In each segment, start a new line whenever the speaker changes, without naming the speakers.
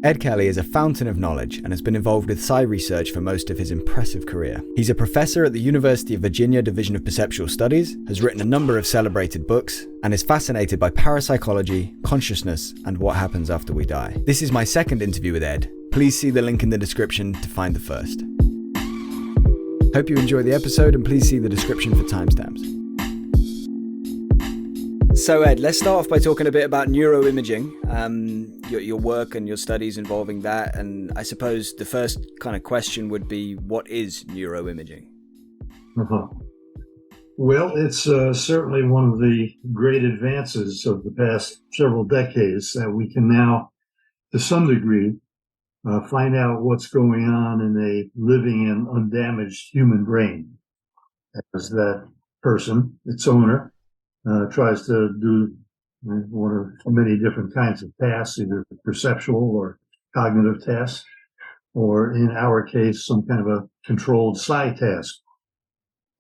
Ed Kelly is a fountain of knowledge and has been involved with psi research for most of his impressive career. He's a professor at the University of Virginia Division of Perceptual Studies, has written a number of celebrated books, and is fascinated by parapsychology, consciousness, and what happens after we die. This is my second interview with Ed. Please see the link in the description to find the first. Hope you enjoy the episode, and please see the description for timestamps. So Ed, let's start off by talking a bit about neuroimaging, your work and your studies involving that. And I suppose the first kind of question would be, what is neuroimaging?
Uh-huh. Well, it's certainly one of the great advances of the past several decades that we can now, to some degree, find out what's going on in a living and undamaged human brain as that person, its owner, tries to do one of many different kinds of tasks, either perceptual or cognitive tasks, or in our case, some kind of a controlled psi task,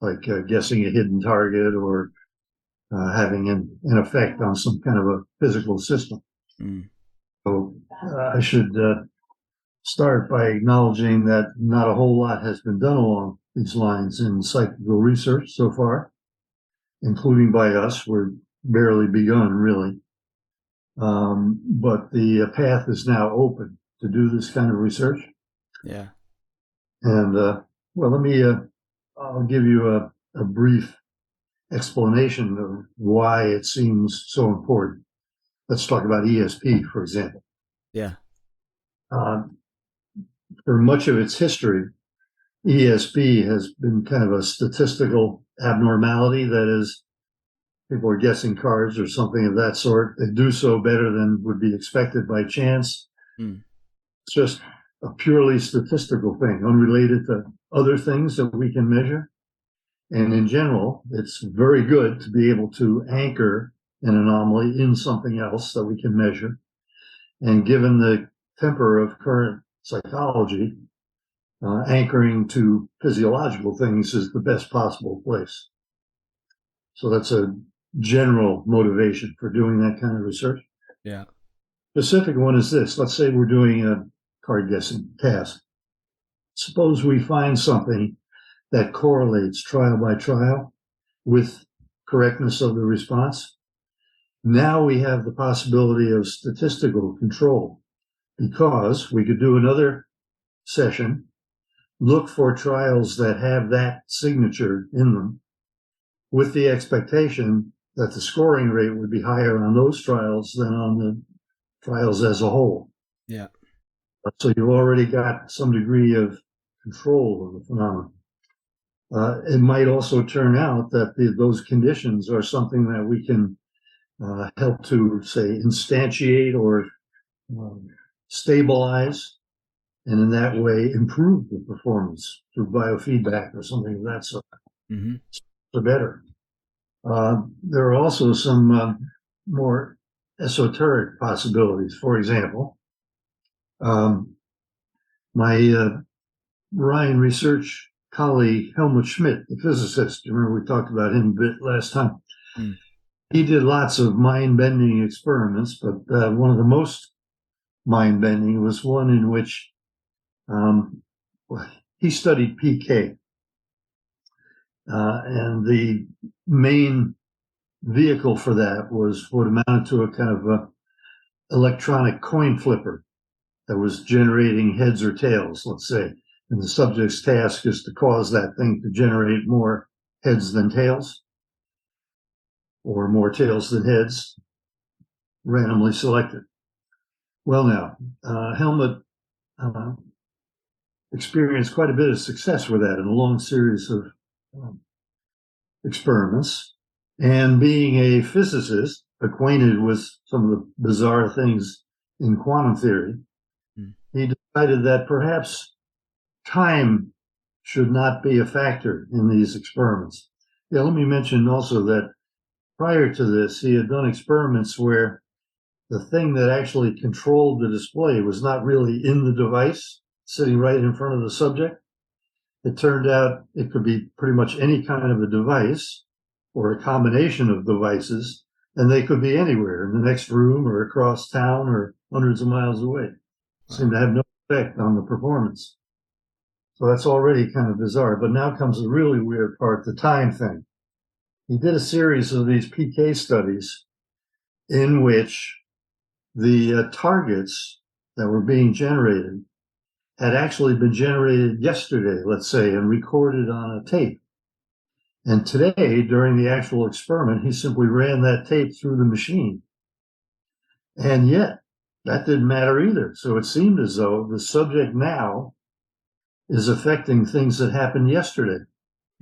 like guessing a hidden target or having an effect on some kind of a physical system. So I should start by acknowledging that not a whole lot has been done along these lines in psychical research so far, including by us. We're barely begun, really. But the path is now open to do this kind of research.
Yeah.
And, well, I'll give you a brief explanation of why it seems so important. Let's talk about ESP, for example.
Yeah.
For much of its history, ESP has been kind of a statistical abnormality. That is, people are guessing cards or something of that sort. They do so better than would be expected by chance. It's just a purely statistical thing, unrelated to other things that we can measure. And in general, it's very good to be able to anchor an anomaly in something else that we can measure. And given the temper of current psychology, anchoring to physiological things is the best possible place. So that's a general motivation for doing that kind of research.
Yeah.
Specific one is this. Let's say we're doing a card guessing task. Suppose we find something that correlates trial by trial with correctness of the response. Now we have the possibility of statistical control, because we could do another session, look for trials that have that signature in them, with the expectation that the scoring rate would be higher on those trials than on the trials as a whole.
Yeah.
So you've already got some degree of control of the phenomenon. It might also turn out that those conditions are something that we can help to, say, instantiate or stabilize, and in that way improve the performance through biofeedback or something of that sort.
Mm-hmm.
The better. There are also some more esoteric possibilities. For example, my Ryan research colleague, Helmut Schmidt, the physicist, remember we talked about him a bit last time. He did lots of mind-bending experiments, but one of the most mind-bending was one in which he studied PK. And the main vehicle for that was what amounted to a kind of a electronic coin flipper that was generating heads or tails, let's say. And the subject's task is to cause that thing to generate more heads than tails, or more tails than heads, randomly selected. Well, now, Helmut experienced quite a bit of success with that in a long series of experiments. And being a physicist, acquainted with some of the bizarre things in quantum theory, he decided that perhaps time should not be a factor in these experiments. Yeah, let me mention also that prior to this, he had done experiments where the thing that actually controlled the display was not really in the device, sitting right in front of the subject. It turned out it could be pretty much any kind of a device or a combination of devices, and they could be anywhere, in the next room or across town or hundreds of miles away. seemed to have no effect on the performance. So that's already kind of bizarre. But now comes the really weird part, the time thing. He did a series of these PK studies in which the targets that were being generated had actually been generated yesterday, let's say, and recorded on a tape. And today, during the actual experiment, he simply ran that tape through the machine. And yet, that didn't matter either. So it seemed as though the subject now is affecting things that happened yesterday.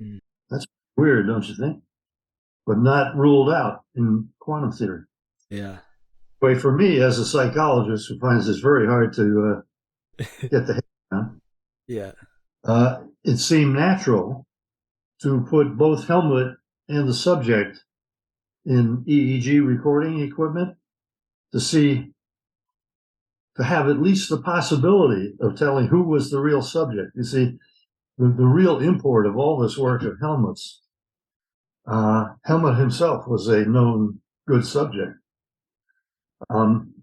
Mm. That's weird, don't you think? But not ruled out in quantum theory.
Yeah.
But for me, as a psychologist who finds this very hard to get the head around,
yeah,
it seemed natural to put both Helmut and the subject in EEG recording equipment to have at least the possibility of telling who was the real subject. You see, the real import of all this work of Helmut's, Helmut himself was a known good subject. And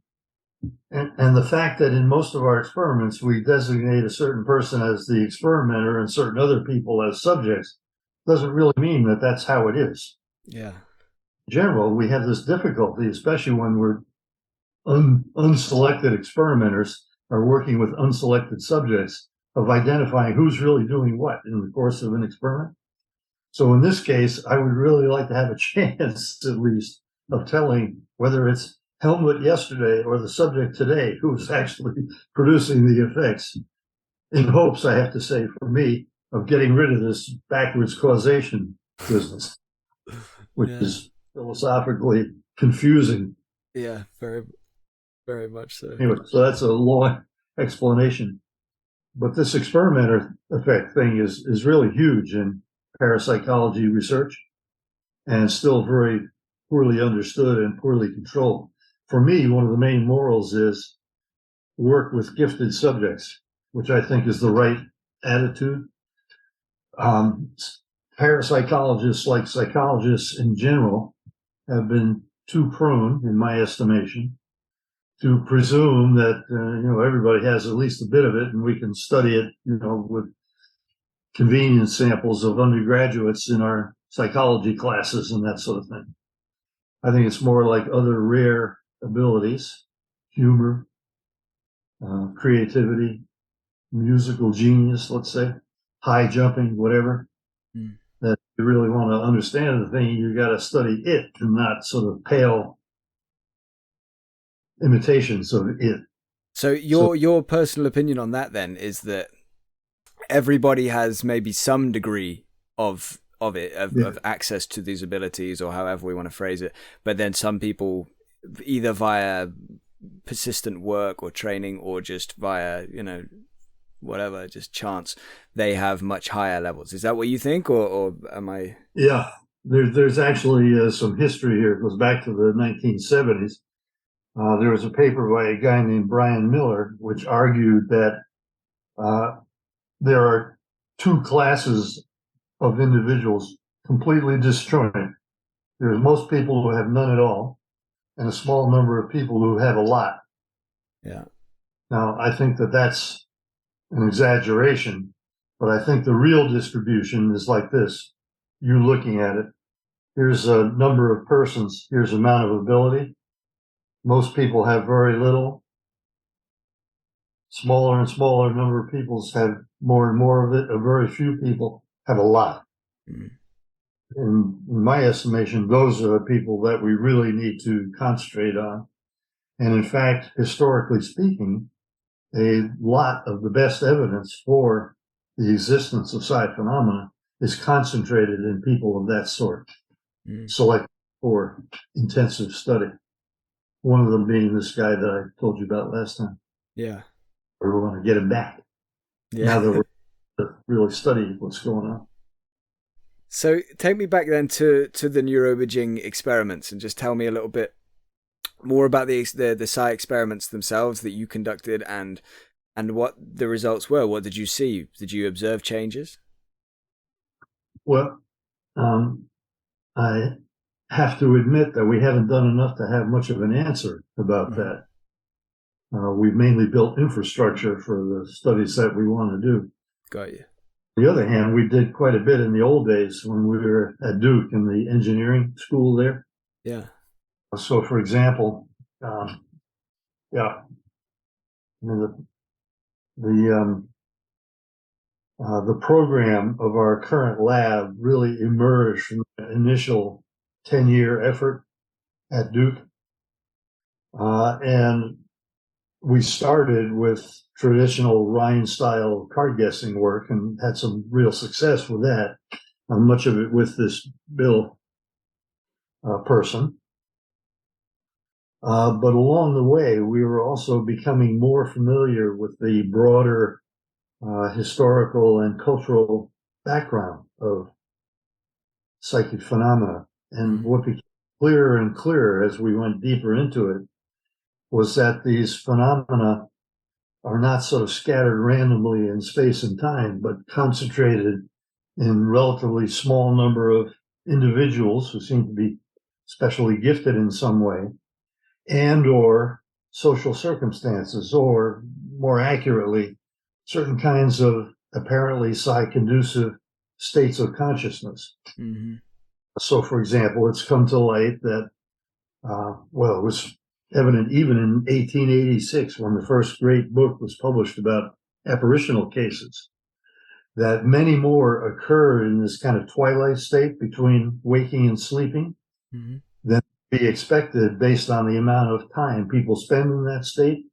the fact that in most of our experiments, we designate a certain person as the experimenter and certain other people as subjects doesn't really mean that that's how it is.
Yeah.
In general, we have this difficulty, especially when we're unselected experimenters are working with unselected subjects, of identifying who's really doing what in the course of an experiment. So in this case, I would really like to have a chance, at least, of telling whether it's Helmut yesterday or the subject today who's actually producing the effects, in hopes, I have to say, for me, of getting rid of this backwards causation business, which is philosophically confusing.
Yeah, very, very much so.
Anyway, so that's a long explanation. But this experimenter effect thing is really huge in parapsychology research and still very poorly understood and poorly controlled. For me, one of the main morals is work with gifted subjects, which I think is the right attitude. Parapsychologists, like psychologists in general, have been too prone, in my estimation, to presume that everybody has at least a bit of it, and we can study it, with convenient samples of undergraduates in our psychology classes and that sort of thing. I think it's more like other rare abilities, humor, creativity, musical genius, let's say, high jumping, whatever. That you really want to understand the thing, you got to study it and not sort of pale imitations of it.
So your personal opinion on that then is that everybody has maybe some degree of access to these abilities, or however we want to phrase it, but then some people, either via persistent work or training or just via whatever, just chance, they have much higher levels. Is that what you think, or am I?
Yeah, there's actually some history here. It goes back to the 1970s. There was a paper by a guy named Brian Miller, which argued that there are two classes of individuals completely disjointed. There's most people who have none at all, and a small number of people who have a lot.
Yeah.
Now, I think that that's an exaggeration, but I think the real distribution is like this. You looking at it, here's a number of persons, here's amount of ability. Most people have very little. Smaller and smaller number of people have more and more of it. A very few people have a lot. Mm. In my estimation, those are the people that we really need to concentrate on. And in fact, historically speaking, a lot of the best evidence for the existence of psi phenomena is concentrated in people of that sort, selected for intensive study. One of them being this guy that I told you about last time.
Yeah.
We want to get him back. Yeah. Now that we're really studying what's going on.
So take me back then to the neuroimaging experiments and just tell me a little bit more about the psi experiments themselves that you conducted and what the results were. What did you see? Did you observe changes?
Well, I have to admit that we haven't done enough to have much of an answer about that. we've mainly built infrastructure for the studies that we want to do.
Got you.
On the other hand, we did quite a bit in the old days when we were at Duke in the engineering school there.
Yeah.
So, for example, yeah, I mean, the program of our current lab really emerged from the initial 10-year effort at Duke. And we started with traditional Rhine-style card guessing work and had some real success with that. Much of it with this Bill person. But along the way, we were also becoming more familiar with the broader historical and cultural background of psychic phenomena. And what became clearer and clearer as we went deeper into it was that these phenomena are not sort of scattered randomly in space and time, but concentrated in relatively small number of individuals who seem to be specially gifted in some way, and or social circumstances, or more accurately, certain kinds of apparently psi-conducive states of consciousness.
Mm-hmm.
So, for example, it's come to light that, it was evident even in 1886, when the first great book was published about apparitional cases, that many more occur in this kind of twilight state between waking and sleeping than be expected based on the amount of time people spend in that state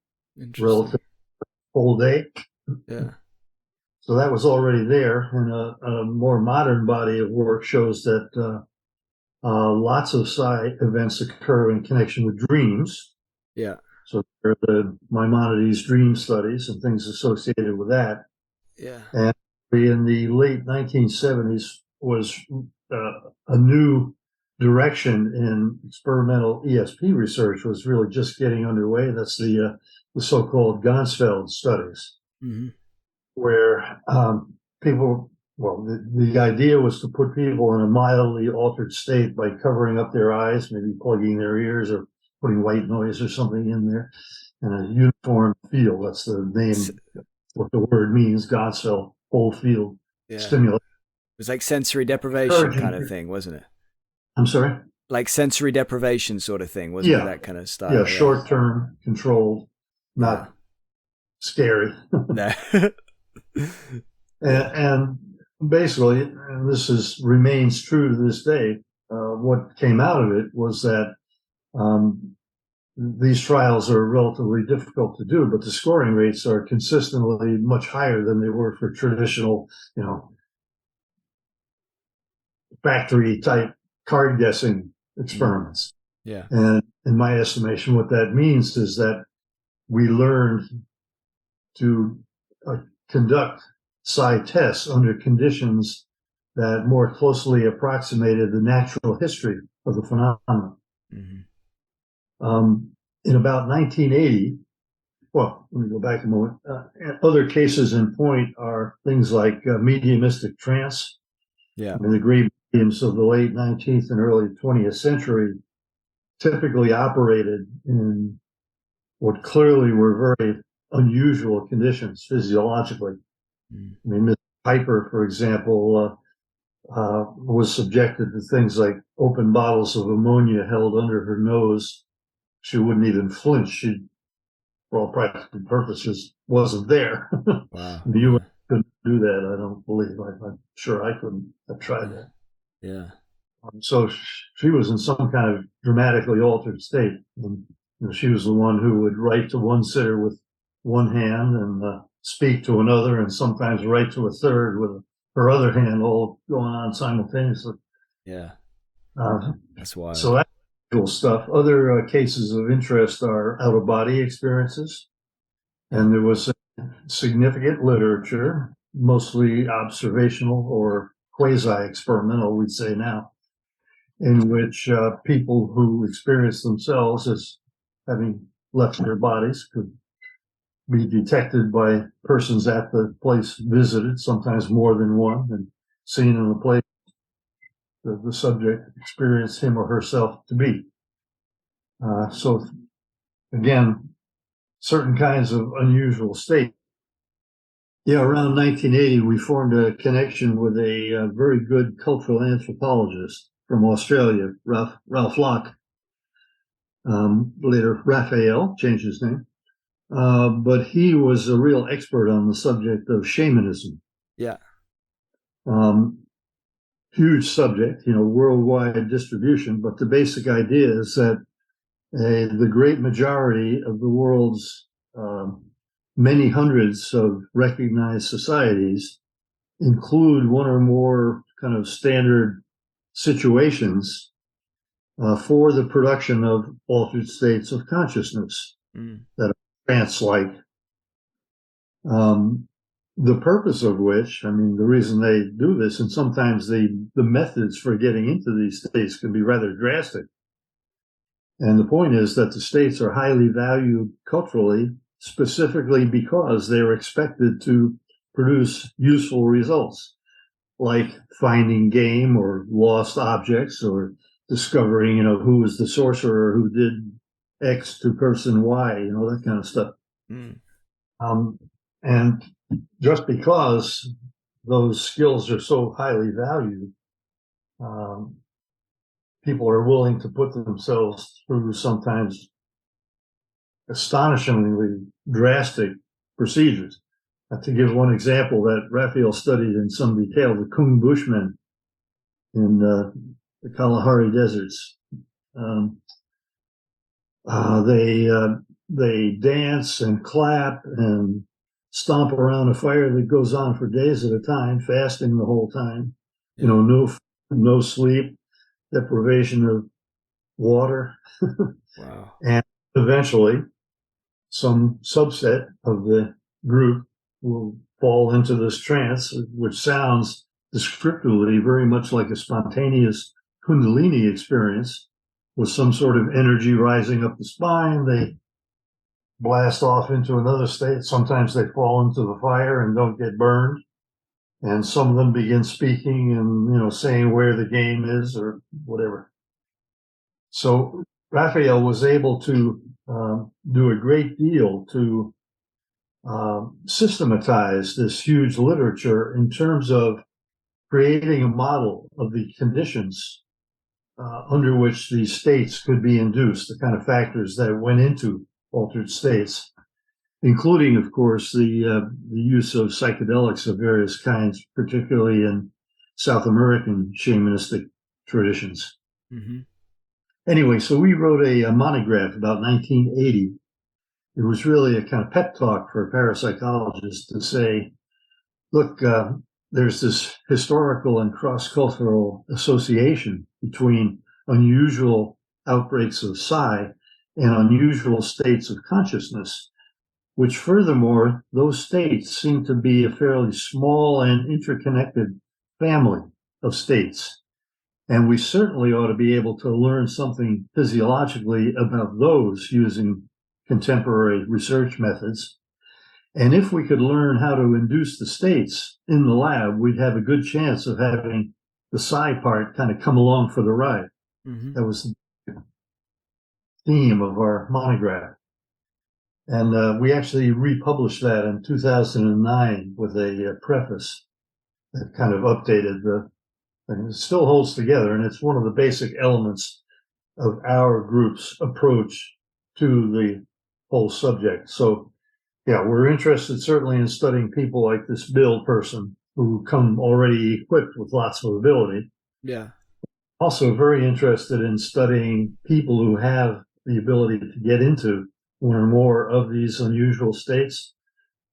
relative to the whole day.
Yeah.
So that was already there, and a more modern body of work shows that lots of psi events occur in connection with dreams.
Yeah.
So there are the Maimonides dream studies and things associated with that.
Yeah.
And in the late 1970s was a new direction in experimental ESP research was really just getting underway. That's the so-called Ganzfeld studies, where the idea was to put people in a mildly altered state by covering up their eyes, maybe plugging their ears or putting white noise or something in there, in a uniform field. That's the name, what the word means, Ganzfeld, whole field stimulation.
It was like sensory deprivation kind of thing, wasn't it?
I'm sorry?
Like sensory deprivation sort of thing, wasn't it? That kind of style.
Yeah, short-term, controlled, not scary.
No.
And basically, and this remains true to this day, what came out of it was that these trials are relatively difficult to do, but the scoring rates are consistently much higher than they were for traditional, factory-type card guessing experiments.
Yeah.
And in my estimation, what that means is that we learned to conduct psi tests under conditions that more closely approximated the natural history of the phenomenon. In about 1980, well, let me go back a moment. Other cases in point are things like mediumistic trance.
Yeah.
I mean, the great mediums of the late 19th and early 20th century typically operated in what clearly were very unusual conditions physiologically. I mean, Miss Piper, for example, was subjected to things like open bottles of ammonia held under her nose. She wouldn't even flinch. She, for all practical purposes, wasn't there.
Wow.
You couldn't do that, I don't believe. I'm sure I couldn't have tried that.
Yeah.
So she was in some kind of dramatically altered state. And she was the one who would write to one sitter with one hand and speak to another, and sometimes write to a third with her other hand, all going on simultaneously.
Yeah. That's wild.
So that's cool stuff. Other cases of interest are out-of-body experiences. And there was significant literature, mostly observational or quasi-experimental, we'd say now, in which people who experience themselves as having left their bodies could be detected by persons at the place visited, sometimes more than one, and seen in the place the subject experienced him or herself to be. So again, certain kinds of unusual states. Yeah, around 1980, we formed a connection with a very good cultural anthropologist from Australia, Ralph Locke. Later, Raphael changed his name. But he was a real expert on the subject of shamanism.
Yeah.
Huge subject, worldwide distribution. But the basic idea is that the great majority of the world's many hundreds of recognized societies include one or more kind of standard situations for the production of altered states of consciousness that are trance-like. The purpose of which, the reason they do this, and sometimes the methods for getting into these states can be rather drastic. And the point is that the states are highly valued culturally, specifically because they're expected to produce useful results, like finding game or lost objects, or discovering, who was the sorcerer who did X to person Y, that kind of stuff. And just because those skills are so highly valued, people are willing to put themselves through sometimes astonishingly drastic procedures. To give one example that Raphael studied in some detail, the Kung Bushmen in the Kalahari deserts. They dance and clap and stomp around a fire that goes on for days at a time, fasting the whole time. No sleep, deprivation of water.
Wow.
And eventually, some subset of the group will fall into this trance, which sounds descriptively very much like a spontaneous Kundalini experience, with some sort of energy rising up the spine. They blast off into another state. Sometimes they fall into the fire and don't get burned. And some of them begin speaking and, saying where the game is or whatever. So Raphael was able to do a great deal to systematize this huge literature in terms of creating a model of the conditions under which these states could be induced, the kind of factors that went into altered states, including, of course, the use of psychedelics of various kinds, particularly in South American shamanistic traditions. Anyway, so we wrote a monograph about 1980. It was really a kind of pep talk for parapsychologists to say, look, there's this historical and cross-cultural association between unusual outbreaks of psi and unusual states of consciousness, which furthermore, those states seem to be a fairly small and interconnected family of states. And we certainly ought to be able to learn something physiologically about those using contemporary research methods. And if we could learn how to induce the states in the lab, we'd have a good chance of having the psi part kind of come along for the ride. That was the theme of our monograph. And we actually republished that in 2009 with a preface that kind of updated and it still holds together. And it's one of the basic elements of our group's approach to the whole subject. So, yeah, we're interested certainly in studying people like this Bill person who come already equipped with lots of ability.
Yeah.
Also very interested in studying people who have the ability to get into one or more of these unusual states.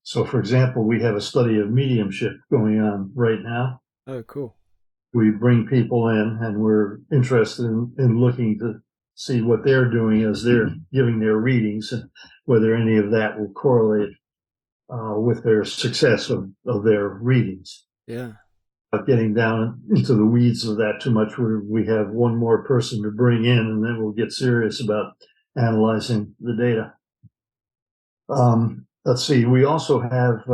So, for example, we have a study of mediumship going on right now.
Oh, cool.
We bring people in and we're interested in looking to see what they're doing as they're giving their readings and whether any of that will correlate with their success of their readings.
Yeah.
Not getting down into the weeds of that too much. We have one more person to bring in and then we'll get serious about analyzing the data. Let's see. We also have,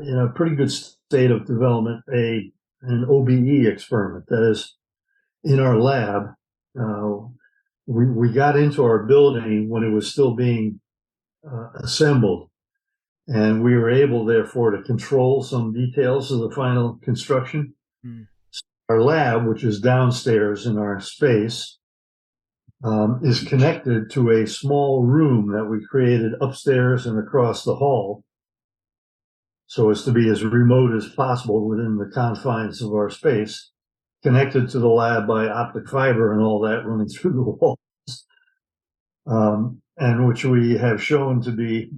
in a pretty good state of development, an OBE experiment. That is, in our lab, we got into our building when it was still being assembled. And we were able, therefore, to control some details of the final construction.
Mm.
Our lab, which is downstairs in our space, is connected to a small room that we created upstairs and across the hall, so as to be as remote as possible within the confines of our space, connected to the lab by optic fiber and all that running through the walls, and which we have shown to be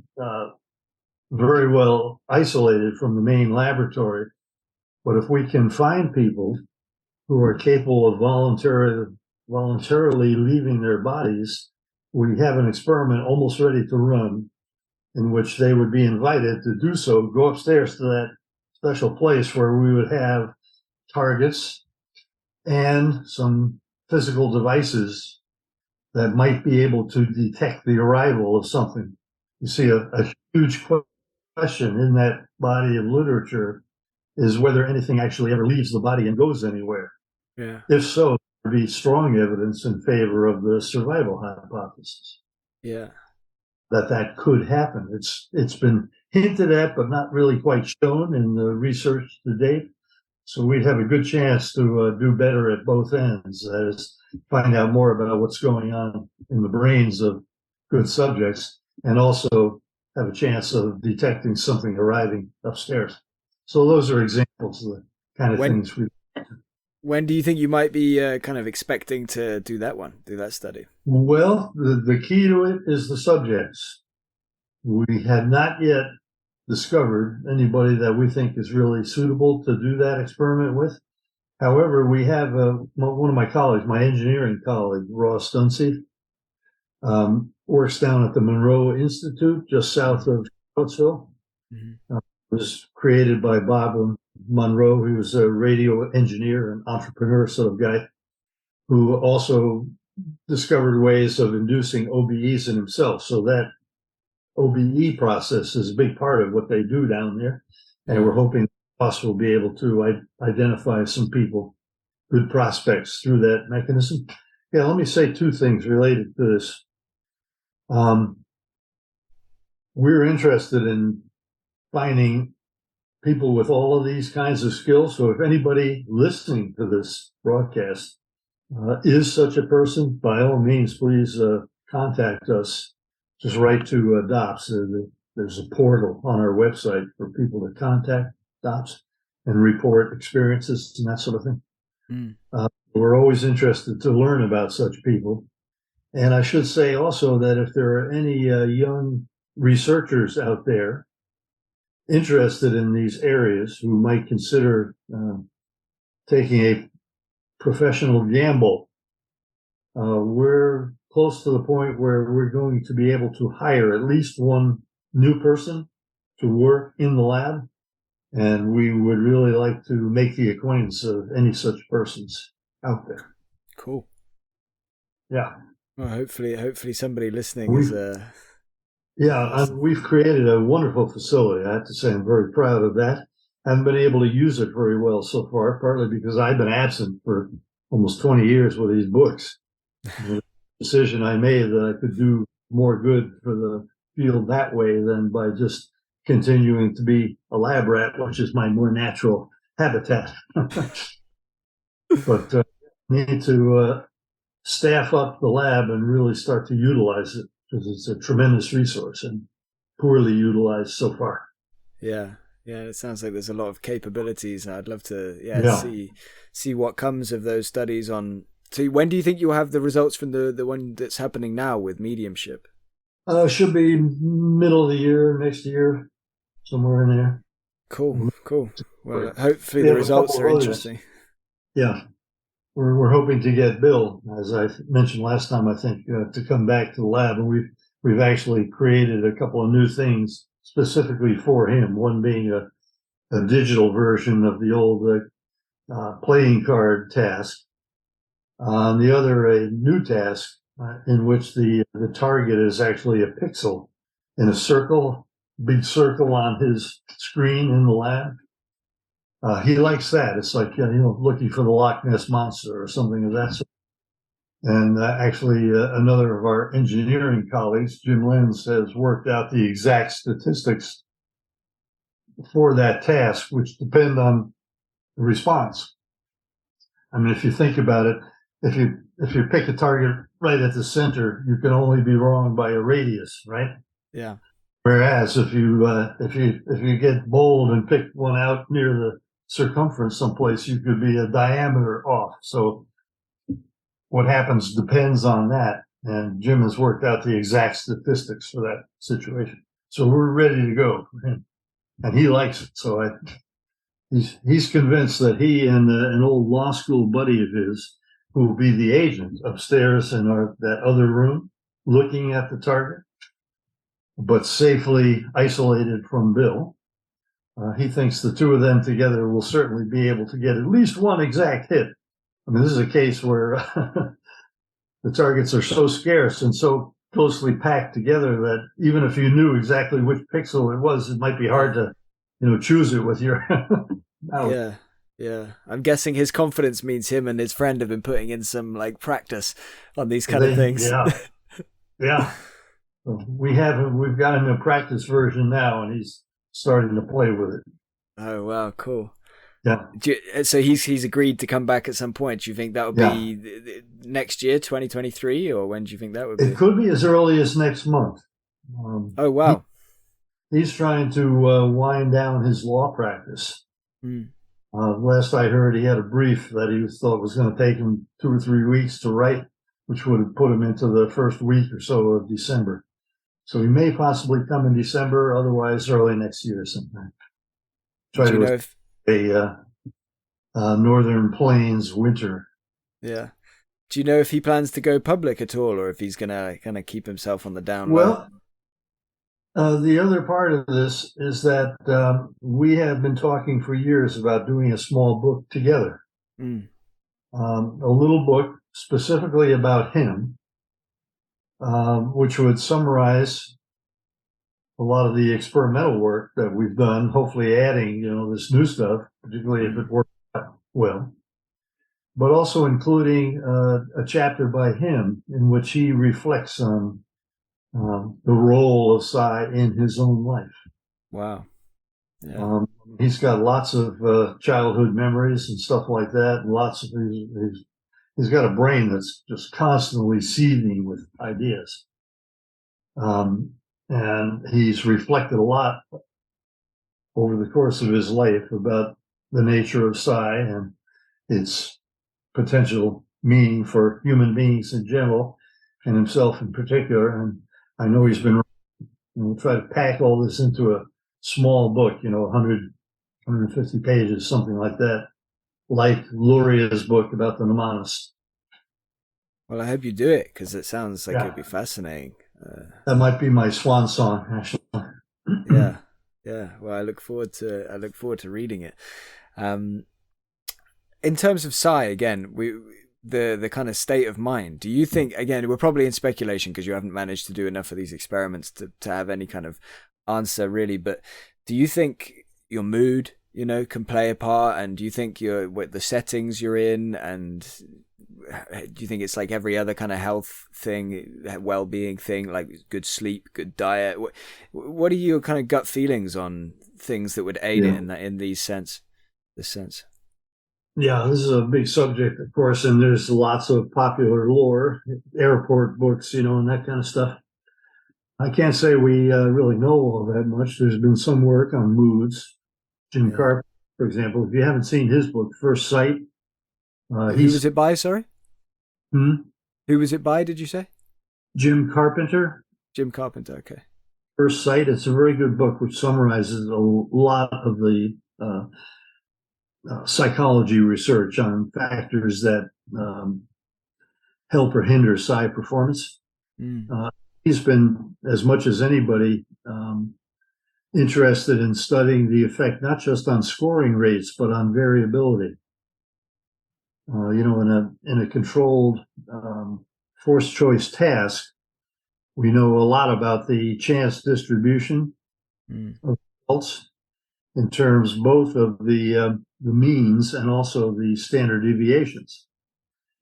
very well isolated from the main laboratory. But if we can find people who are capable of voluntarily leaving their bodies, we have an experiment almost ready to run, in which they would be invited to do so, go upstairs to that special place where we would have targets and some physical devices that might be able to detect the arrival of something. You see, a huge question in that body of literature is whether anything actually ever leaves the body and goes anywhere.
Yeah.
If so, there would be strong evidence in favor of the survival hypothesis.
Yeah.
That could happen. It's been hinted at, but not really quite shown in the research to date. So we'd have a good chance to do better at both ends. That is, find out more about what's going on in the brains of good subjects, and also have a chance of detecting something arriving upstairs. So those are examples of the kind of things we.
When do you think you might be kind of expecting to do that study?
Well, the key to it is the subjects. We have not yet discovered anybody that we think is really suitable to do that experiment with. However, we have one of my colleagues, my engineering colleague, Ross Dunsey, works down at the Monroe Institute, just south of Charlottesville. Mm-hmm. It was created by Bob Monroe. He was a radio engineer and entrepreneur sort of guy who also discovered ways of inducing OBEs in himself. So that OBE process is a big part of what they do down there. And we're hoping us will be able to identify some people, good prospects through that mechanism. Yeah, let me say two things related to this. We're interested in finding people with all of these kinds of skills. So if anybody listening to this broadcast is such a person, by all means, please contact us. Just write to DOPS. There's a portal on our website for people to contact DOPS and report experiences and that sort of thing. Mm. We're always interested to learn about such people. And I should say also that if there are any young researchers out there interested in these areas who might consider taking a professional gamble, we're close to the point where we're going to be able to hire at least one new person to work in the lab. And we would really like to make the acquaintance of any such persons out there.
Cool.
Yeah.
Well, hopefully somebody listening is.
Yeah, we've created a wonderful facility. I have to say I'm very proud of that. I haven't been able to use it very well so far, partly because I've been absent for almost 20 years with these books. The decision I made that I could do more good for the field that way than by just continuing to be a lab rat, which is my more natural habitat. But need to staff up the lab and really start to utilize it, because it's a tremendous resource and poorly utilized so far.
Yeah, it sounds like there's a lot of capabilities. I'd love to see what comes of those studies on. So when do you think you'll have the results from the one that's happening now with mediumship?
Should be middle of the year, next year, somewhere in there.
Cool. Well, hopefully the results are interesting.
Yeah. We're hoping to get Bill, as I mentioned last time, I think, to come back to the lab. And we've actually created a couple of new things specifically for him, one being a digital version of the old playing card task. The other, a new task in which the target is actually a pixel in a circle, big circle on his screen in the lab. He likes that. It's like, looking for the Loch Ness Monster or something of that sort. And actually, another of our engineering colleagues, Jim Lenz, has worked out the exact statistics for that task, which depend on the response. I mean, if you think about it, if you pick a target right at the center, you can only be wrong by a radius, right?
Yeah.
Whereas if you get bold and pick one out near the circumference someplace, you could be a diameter off. So what happens depends on that. And Jim has worked out the exact statistics for that situation. So we're ready to go for him. And he likes it. So he's convinced that he and an old law school buddy of his, who will be the agent upstairs in that other room, looking at the target, but safely isolated from Bill. He thinks the two of them together will certainly be able to get at least one exact hit. I mean, this is a case where the targets are so scarce and so closely packed together that even if you knew exactly which pixel it was, it might be hard to, choose it with your mouth.
Yeah. I'm guessing his confidence means him and his friend have been putting in some like practice on these kind of things.
Yeah. We've got him a practice version now, and he's starting to play with it.
Oh wow, cool.
Yeah.
So he's agreed to come back at some point. Do you think that would be next year, 2023, or when do you think that would be?
It could be as early as next month.
Oh wow.
He's trying to wind down his law practice. Last I heard, he had a brief that he thought was going to take him 2 or 3 weeks to write, which would have put him into the first week or so of December. So he may possibly come in December, otherwise early next year sometime. Try to know a Northern Plains winter.
Yeah. Do you know if he plans to go public at all, or if he's gonna kind of keep himself on the down
low? Well, the other part of this is that we have been talking for years about doing a small book together. A little book specifically about him, which would summarize a lot of the experimental work that we've done, hopefully adding, this new stuff, particularly if it works out well, but also including a chapter by him in which he reflects on the role of psi in his own life.
Wow. Yeah.
He's got lots of childhood memories and stuff like that. He's got a brain that's just constantly seething with ideas. And he's reflected a lot over the course of his life about the nature of psi and its potential meaning for human beings in general and himself in particular. And I know he's been trying to pack all this into a small book, 100, 150 pages, something like that, like Luria's book about the mnemonist.
Well, I hope you do it, because it sounds like it'd be fascinating.
That might be my swan song, actually.
Yeah. Well, I look forward to reading it. In terms of psi, again, the kind of state of mind. Do you think, again, we're probably in speculation because you haven't managed to do enough of these experiments to have any kind of answer really, but do you think your mood, can play a part, and do you think what the settings you're in, and do you think it's like every other kind of health thing, well-being thing, like good sleep, good diet? What are your kind of gut feelings on things that would aid it in this sense? Yeah,
this is a big subject, of course, and there's lots of popular lore, airport books, and that kind of stuff. I can't say we really know all that much. There's been some work on moods. Jim Carpenter, for example, if you haven't seen his book, First Sight.
Who was it by, sorry? Who was it by, did you say?
Jim Carpenter.
Jim Carpenter, okay.
First Sight. It's a very good book which summarizes a lot of the psychology research on factors that help or hinder psi performance. He's been, as much as anybody, interested in studying the effect not just on scoring rates but on variability. In a controlled forced choice task, we know a lot about the chance distribution of results in terms both of the means and also the standard deviations.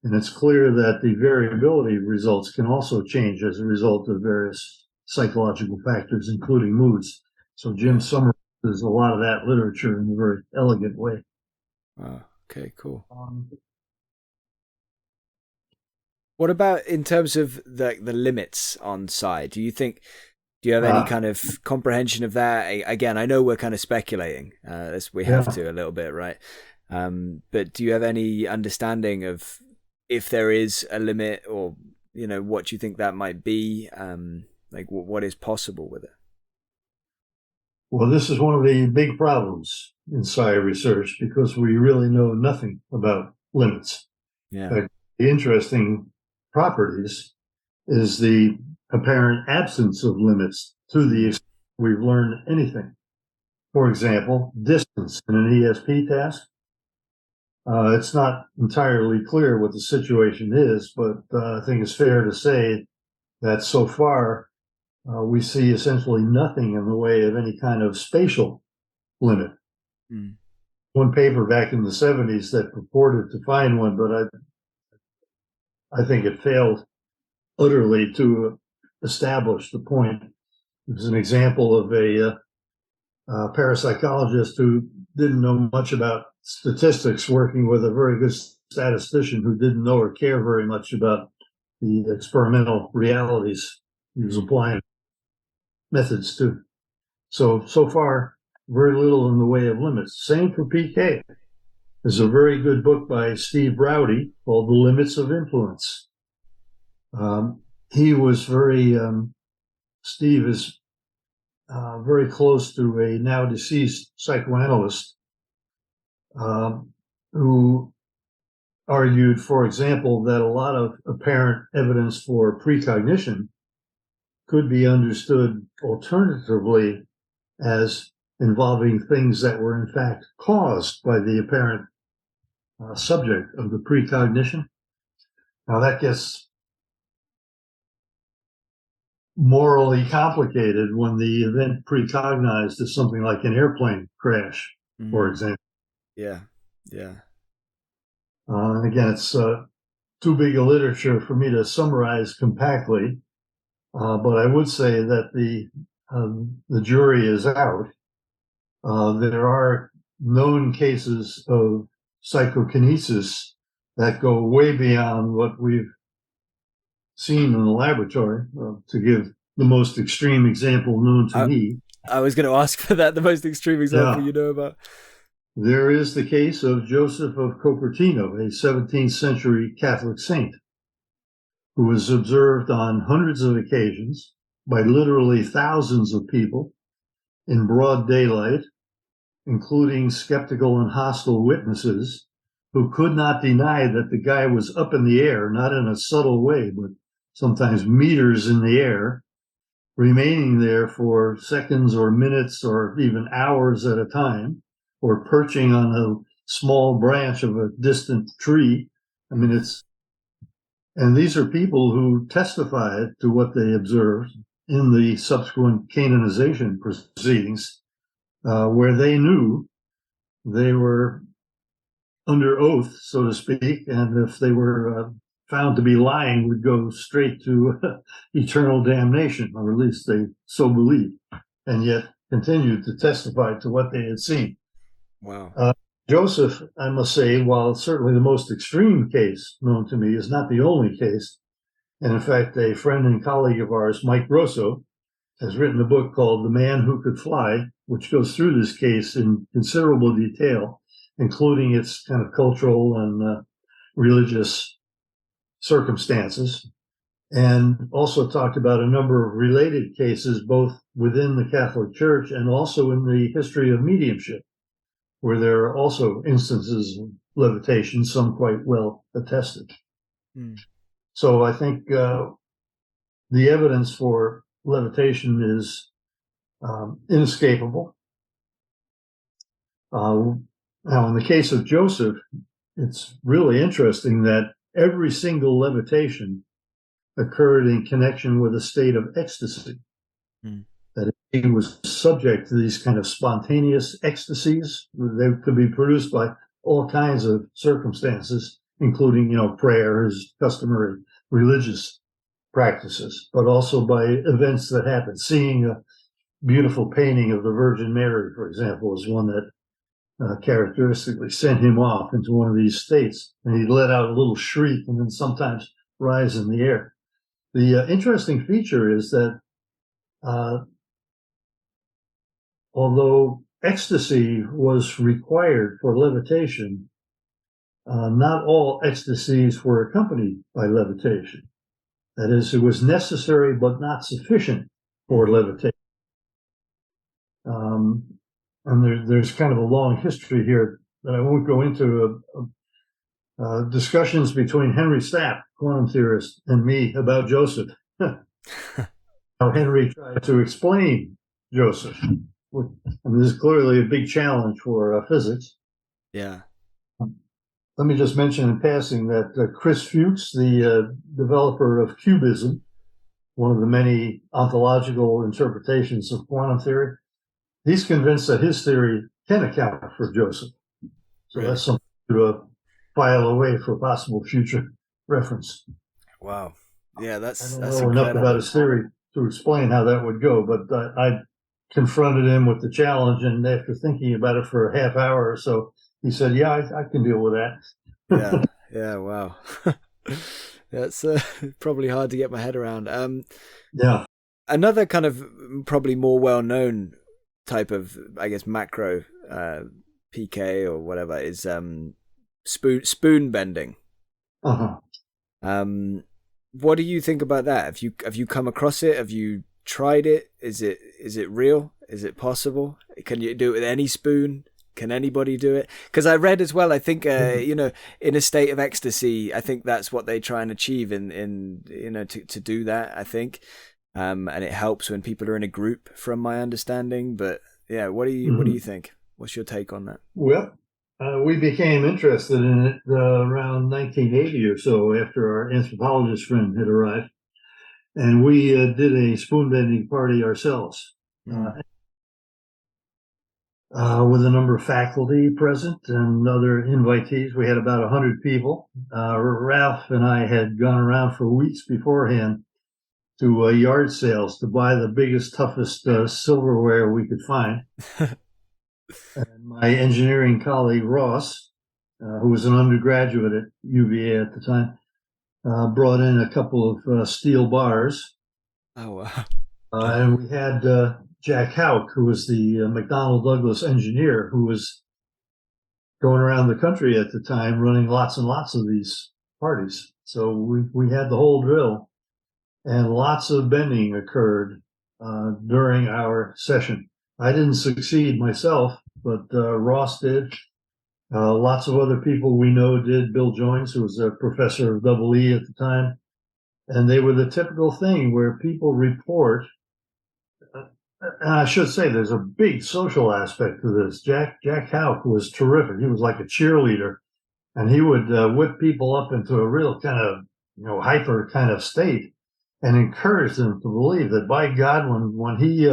And it's clear that the variability results can also change as a result of various psychological factors, including moods. So Jim summarizes a lot of that literature in a very elegant way.
Okay, cool. What about in terms of the limits on psi? Do you have any kind of comprehension of that? Again, I know we're kind of speculating. We have to a little bit, right? But do you have any understanding of if there is a limit, or what you think that might be? Like what is possible with it?
Well, this is one of the big problems in psi research, because we really know nothing about limits.
Yeah.
The interesting properties is the apparent absence of limits to the extent we've learned anything. For example, distance in an ESP task. It's not entirely clear what the situation is, but I think it's fair to say that so far we see essentially nothing in the way of any kind of spatial limit. One paper back in the 70s that purported to find one, but I think it failed utterly to establish the point. It was an example of a parapsychologist who didn't know much about statistics working with a very good statistician who didn't know or care very much about the experimental realities he was applying methods to. So far, very little in the way of limits. Same for PK. There's a very good book by Steve Rowdy called The Limits of Influence. He was Steve is very close to a now deceased psychoanalyst who argued, for example, that a lot of apparent evidence for precognition could be understood alternatively as involving things that were in fact caused by the apparent subject of the precognition. Now that gets morally complicated when the event precognized is something like an airplane crash, for example.
Yeah.
Again, it's too big a literature for me to summarize compactly, but I would say that the jury is out. There are known cases of psychokinesis that go way beyond what we've seen in the laboratory. To give the most extreme example known to me.
I was going to ask for that, the most extreme example you know about.
There is the case of Joseph of Cupertino, a 17th century Catholic saint, who was observed on hundreds of occasions by literally thousands of people in broad daylight, including skeptical and hostile witnesses who could not deny that the guy was up in the air, not in a subtle way, but sometimes meters in the air, remaining there for seconds or minutes or even hours at a time, or perching on a small branch of a distant tree. I mean, and these are people who testified to what they observed in the subsequent canonization proceedings, where they knew they were under oath, so to speak, and if they were found to be lying, would go straight to eternal damnation, or at least they so believed, and yet continued to testify to what they had seen.
Wow.
Joseph, I must say, while certainly the most extreme case known to me, is not the only case. And in fact, a friend and colleague of ours, Mike Grosso, has written a book called The Man Who Could Fly, which goes through this case in considerable detail, including its kind of cultural and religious circumstances, and also talked about a number of related cases, both within the Catholic Church and also in the history of mediumship, where there are also instances of levitation, some quite well attested. So I think the evidence for levitation is inescapable. Now, in the case of Joseph, it's really interesting that every single levitation occurred in connection with a state of ecstasy. That he was subject to these kind of spontaneous ecstasies. They could be produced by all kinds of circumstances, including, prayer, his customary religious practices, but also by events that happen. Seeing a beautiful painting of the Virgin Mary, for example, is one that characteristically sent him off into one of these states, and he'd let out a little shriek and then sometimes rise in the air. The interesting feature is that although ecstasy was required for levitation, not all ecstasies were accompanied by levitation. That is, it was necessary but not sufficient for levitation. And there's kind of a long history here that I won't go into. Discussions between Henry Stapp, quantum theorist, and me about Joseph. How Henry tried to explain Joseph. And this is clearly a big challenge for physics.
Yeah.
Let me just mention in passing that Chris Fuchs, the developer of cubism, one of the many ontological interpretations of quantum theory, he's convinced that his theory can account for Joseph. So that's something to file away for possible future reference.
Wow. Yeah, that's
I don't know
incredible.
enough about his theory to explain how that would go, but I confronted him with the challenge, and after thinking about it for a half hour or so, he said, "Yeah, I can deal with that."
Yeah, wow. That's probably hard to get my head around.
Yeah.
Another kind of probably more well-known type of, I guess, macro PK or whatever is spoon bending.
Uh-huh.
What do you think about that? Have you come across it? Have you tried it? Is it real? Is it possible? Can you do it with any spoon? Can anybody do it? Because I read as well, I think, in a state of ecstasy, I think that's what they try and achieve to do that, I think. And it helps when people are in a group, from my understanding. But yeah, what do you think? What's your take on that?
Well, we became interested in it around 1980 or so, after our anthropologist friend had arrived. And we did a spoon bending party ourselves. With a number of faculty present and other invitees. We had about 100 people. Ralph and I had gone around for weeks beforehand to yard sales to buy the biggest, toughest silverware we could find. And my engineering colleague, Ross, who was an undergraduate at UVA at the time, brought in a couple of steel bars.
Oh, wow.
And we had Jack Houck, who was the McDonnell Douglas engineer, who was going around the country at the time running lots and lots of these parties. So we had the whole drill, and lots of bending occurred during our session. I didn't succeed myself, but Ross did. Lots of other people we know did. Bill Joines, who was a professor of EE at the time. And they were the typical thing where people report. And I should say there's a big social aspect to this. Jack Houck was terrific. He was like a cheerleader, and he would whip people up into a real kind of, hyper kind of state and encourage them to believe that, by God, when he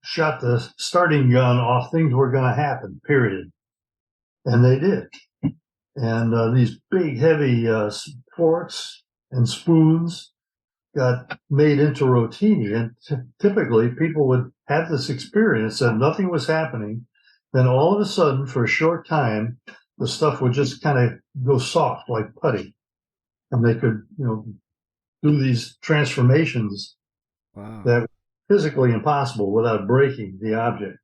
shot the starting gun off, things were going to happen, period. And they did. And these big, heavy forks and spoons got made into rotini. And typically people would have this experience that nothing was happening. Then all of a sudden, for a short time, the stuff would just kind of go soft like putty. And they could, do these transformations that were physically impossible without breaking the object.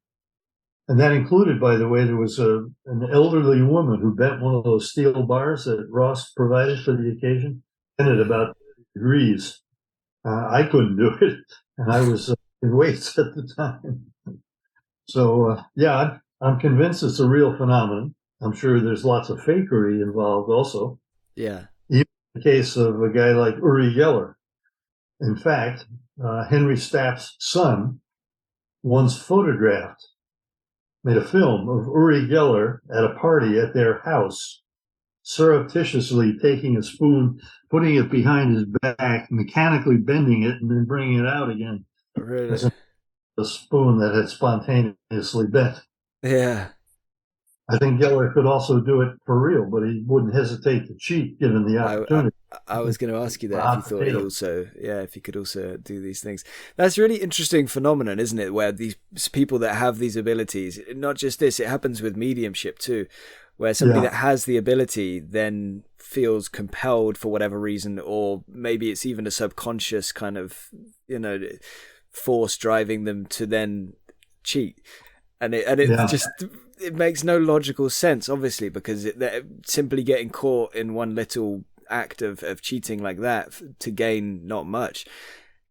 And that included, by the way, there was an elderly woman who bent one of those steel bars that Ross provided for the occasion, and at about 30 degrees. I couldn't do it, and I was in weights at the time. So, I'm convinced it's a real phenomenon. I'm sure there's lots of fakery involved also.
Yeah.
Even in the case of a guy like Uri Geller. In fact, Henry Stapp's son once made a film of Uri Geller at a party at their house, surreptitiously taking a spoon, putting it behind his back, mechanically bending it, and then bringing it out again.
Really?
As a spoon that had spontaneously bent.
Yeah.
I think Geller could also do it for real, but he wouldn't hesitate to cheat given the
I,
opportunity.
I was going to ask you that if you
Hot
thought he
potato.
also, yeah, if he could also do these things. That's a really interesting phenomenon, isn't it? Where these people that have these abilities, not just this, it happens with mediumship too, where somebody
Yeah,
that has the ability then feels compelled for whatever reason, or maybe it's even a subconscious kind of, force driving them to then cheat. And it
yeah,
just, it makes no logical sense, obviously, because they're simply getting caught in one little act of cheating like that to gain not much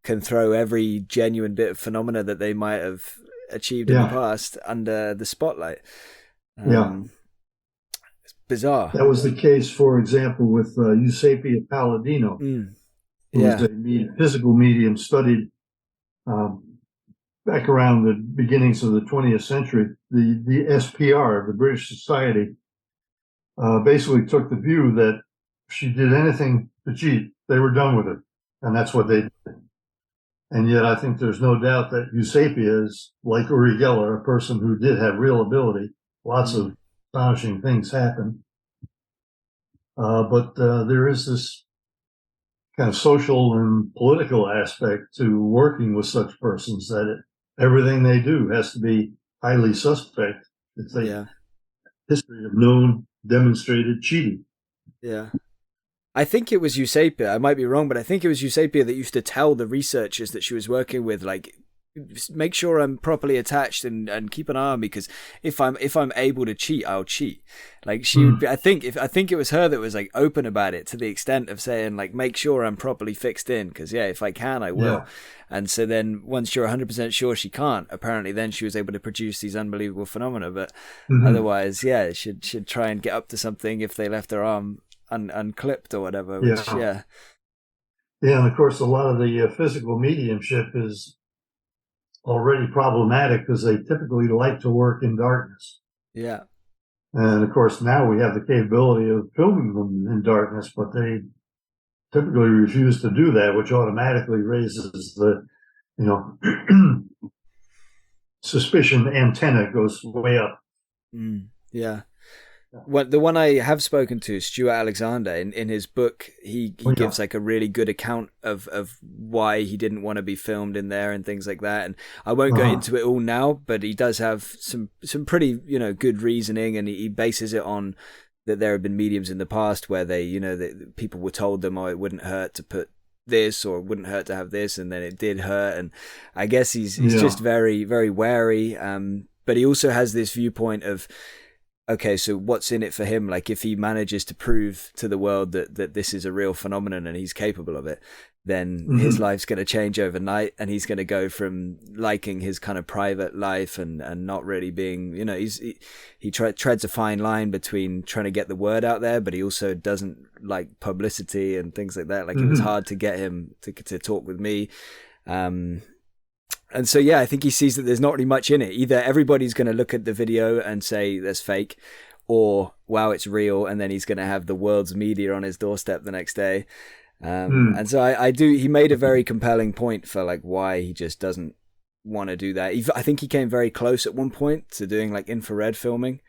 can throw every genuine bit of phenomena that they might have achieved in the
yeah,
past under the spotlight.
yeah.
Um, it's bizarre.
That was the case, for example, with Eusapia Palladino,
Mm,
who was
yeah.
a physical medium studied um, back around the beginnings of the 20th century. The SPR, the British Society, basically took the view that if she did anything to cheat, they were done with her. And that's what they did. And yet I think there's no doubt that Eusapia is, like Uri Geller, a person who did have real ability. Lots
Mm,
of astonishing things happen. But there is this kind of social and political aspect to working with such persons that everything they do has to be highly suspect if they
yeah.
history of known demonstrated cheating.
Yeah. I think it was Eusapia. I might be wrong, but I think it was Eusapia that used to tell the researchers that she was working with, like, make sure I'm properly attached and keep an eye on me, because if I'm able to cheat, I'll cheat. Like she would be, I think it was her that was like open about it to the extent of saying like, make sure I'm properly fixed in, because yeah, if I can, I will.
Yeah.
And so then once you're 100% sure she can't, apparently then she was able to produce these unbelievable phenomena. But
Mm-hmm.
otherwise, yeah, should try and get up to something if they left their arm unclipped or whatever. Which
Yeah.
yeah,
Yeah. And of course, a lot of the physical mediumship is already problematic because they typically like to work in darkness.
yeah.
And of course, now we have the capability of filming them in darkness, but they typically refuse to do that, which automatically raises the, you know, suspicion antenna goes way up.
Yeah. Well, the one I have spoken to, Stuart Alexander, in his book, he
Oh, yeah.
gives like a really good account of why he didn't want to be filmed in there and things like that. And I won't go
Uh-huh.
into it all now, but he does have some pretty good reasoning, and he bases it on that there have been mediums in the past where they that people were told them, oh, it wouldn't hurt to put this, or it wouldn't hurt to have this, and then it did hurt. And I guess he's
Yeah.
just very, very wary. But he also has this viewpoint of, okay, so what's in it for him? Like, if he manages to prove to the world that this is a real phenomenon and he's capable of it, then his
Mm-hmm.
life's going to change overnight, and he's going to go from liking his kind of private life and not really being, he treads a fine line between trying to get the word out there, but he also doesn't like publicity and things like that. Like, it was
Mm-hmm.
hard to get him to talk with me. And so, yeah, I think he sees that there's not really much in it. Either everybody's going to look at the video and say that's fake, or wow, it's real, and then he's going to have the world's media on his doorstep the next day.
Mm.
And so he made a very compelling point for like why he just doesn't want to do that. I think he came very close at one point to doing like infrared filming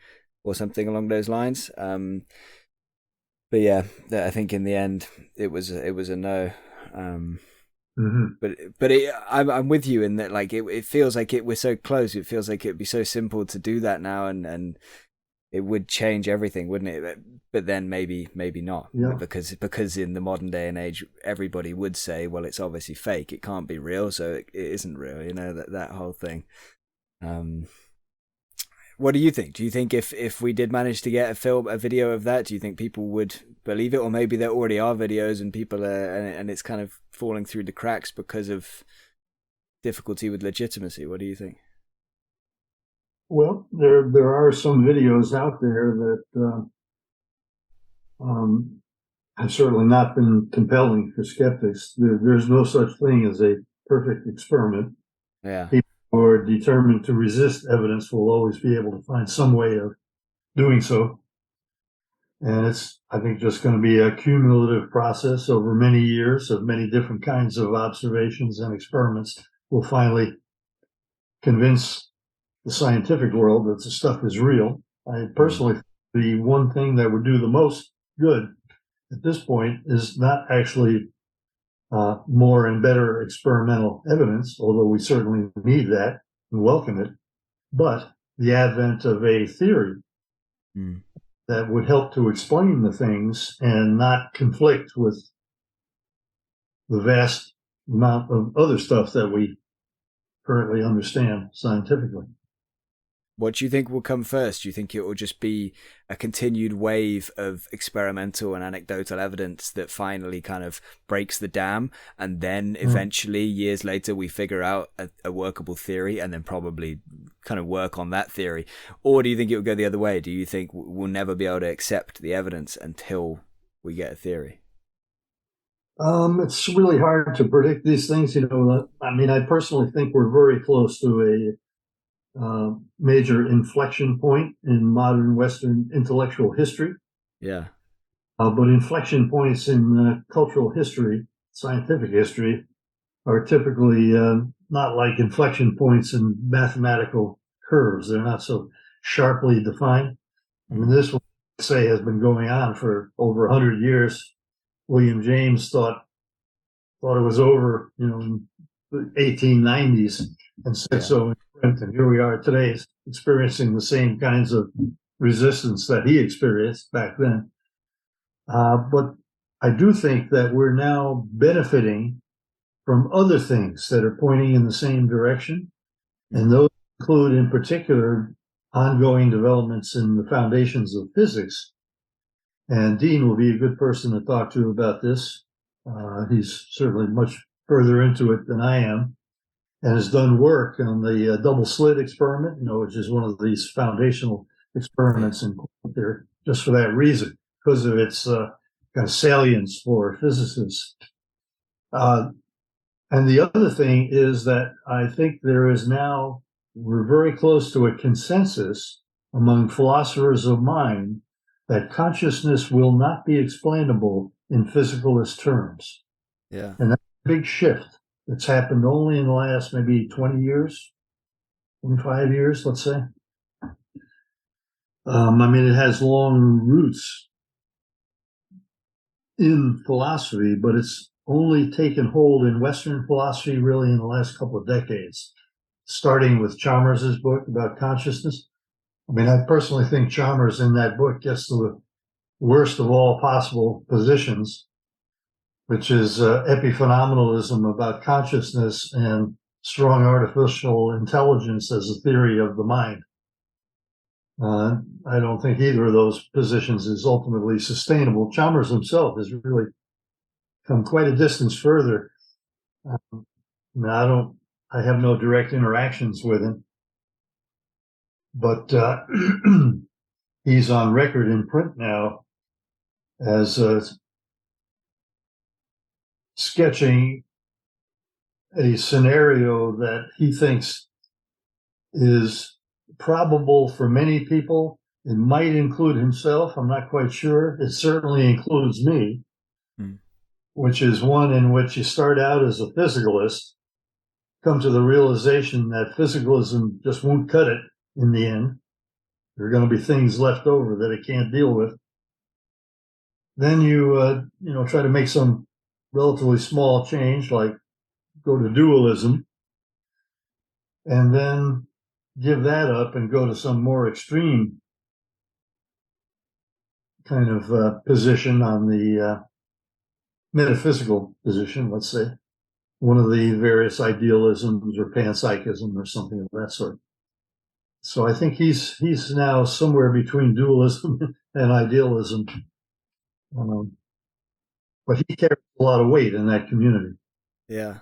or something along those lines. But yeah, I think in the end it was a no.
Mm-hmm.
But I'm with you in that, like, it feels like we're so close. It feels like it'd be so simple to do that now, and it would change everything, wouldn't it? But then maybe not,
Yeah.
because in the modern day and age, everybody would say, well, it's obviously fake. It can't be real, so it isn't real. That whole thing. What do you think? Do you think if we did manage to get a video of that, do you think people would believe it, or maybe there already are videos and people are, and it's kind of falling through the cracks because of difficulty with legitimacy? What do you think?
Well, there are some videos out there that have certainly not been compelling for skeptics. There's no such thing as a perfect experiment.
Yeah.
People who are determined to resist evidence will always be able to find some way of doing so. And it's, I think, just going to be a cumulative process over many years of many different kinds of observations and experiments will finally convince the scientific world that the stuff is real. I personally think the one thing that would do the most good at this point is not actually more and better experimental evidence, although we certainly need that and welcome it, but the advent of a theory that would help to explain the things and not conflict with the vast amount of other stuff that we currently understand scientifically.
What do you think will come first? Do you think it will just be a continued wave of experimental and anecdotal evidence that finally kind of breaks the dam, and then eventually, years later, we figure out a workable theory and then probably kind of work on that theory? Or do you think it will go the other way? Do you think we'll never be able to accept the evidence until we get a theory?
It's really hard to predict these things. I mean, I personally think we're very close to a major inflection point in modern Western intellectual history.
Yeah.
But inflection points in cultural history, scientific history, are typically not like inflection points in mathematical curves. They're not so sharply defined. I mean, this one, I'd say, has been going on for over 100 years. William James thought it was over, in the 1890s, and said so in print. And here we are today, experiencing the same kinds of resistance that he experienced back then. But I do think that we're now benefiting from other things that are pointing in the same direction, and those include, in particular, ongoing developments in the foundations of physics. And Dean will be a good person to talk to about this. He's certainly much further into it than I am, and has done work on the double slit experiment, which is one of these foundational experiments in quantum theory, just for that reason, because of its kind of salience for physicists. And the other thing is that I think we're very close to a consensus among philosophers of mind that consciousness will not be explainable in physicalist terms.
Yeah.
And that's a big shift. It's happened only in the last maybe 20 years, 25 years, let's say. I mean, it has long roots in philosophy, but it's only taken hold in Western philosophy really in the last couple of decades, starting with Chalmers's book about consciousness. I mean, I personally think Chalmers in that book gets to the worst of all possible positions, which is epiphenomenalism about consciousness and strong artificial intelligence as a theory of the mind. I don't think either of those positions is ultimately sustainable. Chalmers himself has really come quite a distance further. I have no direct interactions with him, but he's on record in print now as sketching a scenario that he thinks is probable for many people. It might include himself. I'm not quite sure. It certainly includes me, which is one in which you start out as a physicalist, come to the realization that physicalism just won't cut it in the end. There are going to be things left over that it can't deal with. Then you try to make some relatively small change, like go to dualism, and then give that up and go to some more extreme kind of position on the metaphysical position, let's say, one of the various idealisms or panpsychism or something of that sort. So I think he's now somewhere between dualism and idealism. But he carries a lot of weight in that community.
Yeah.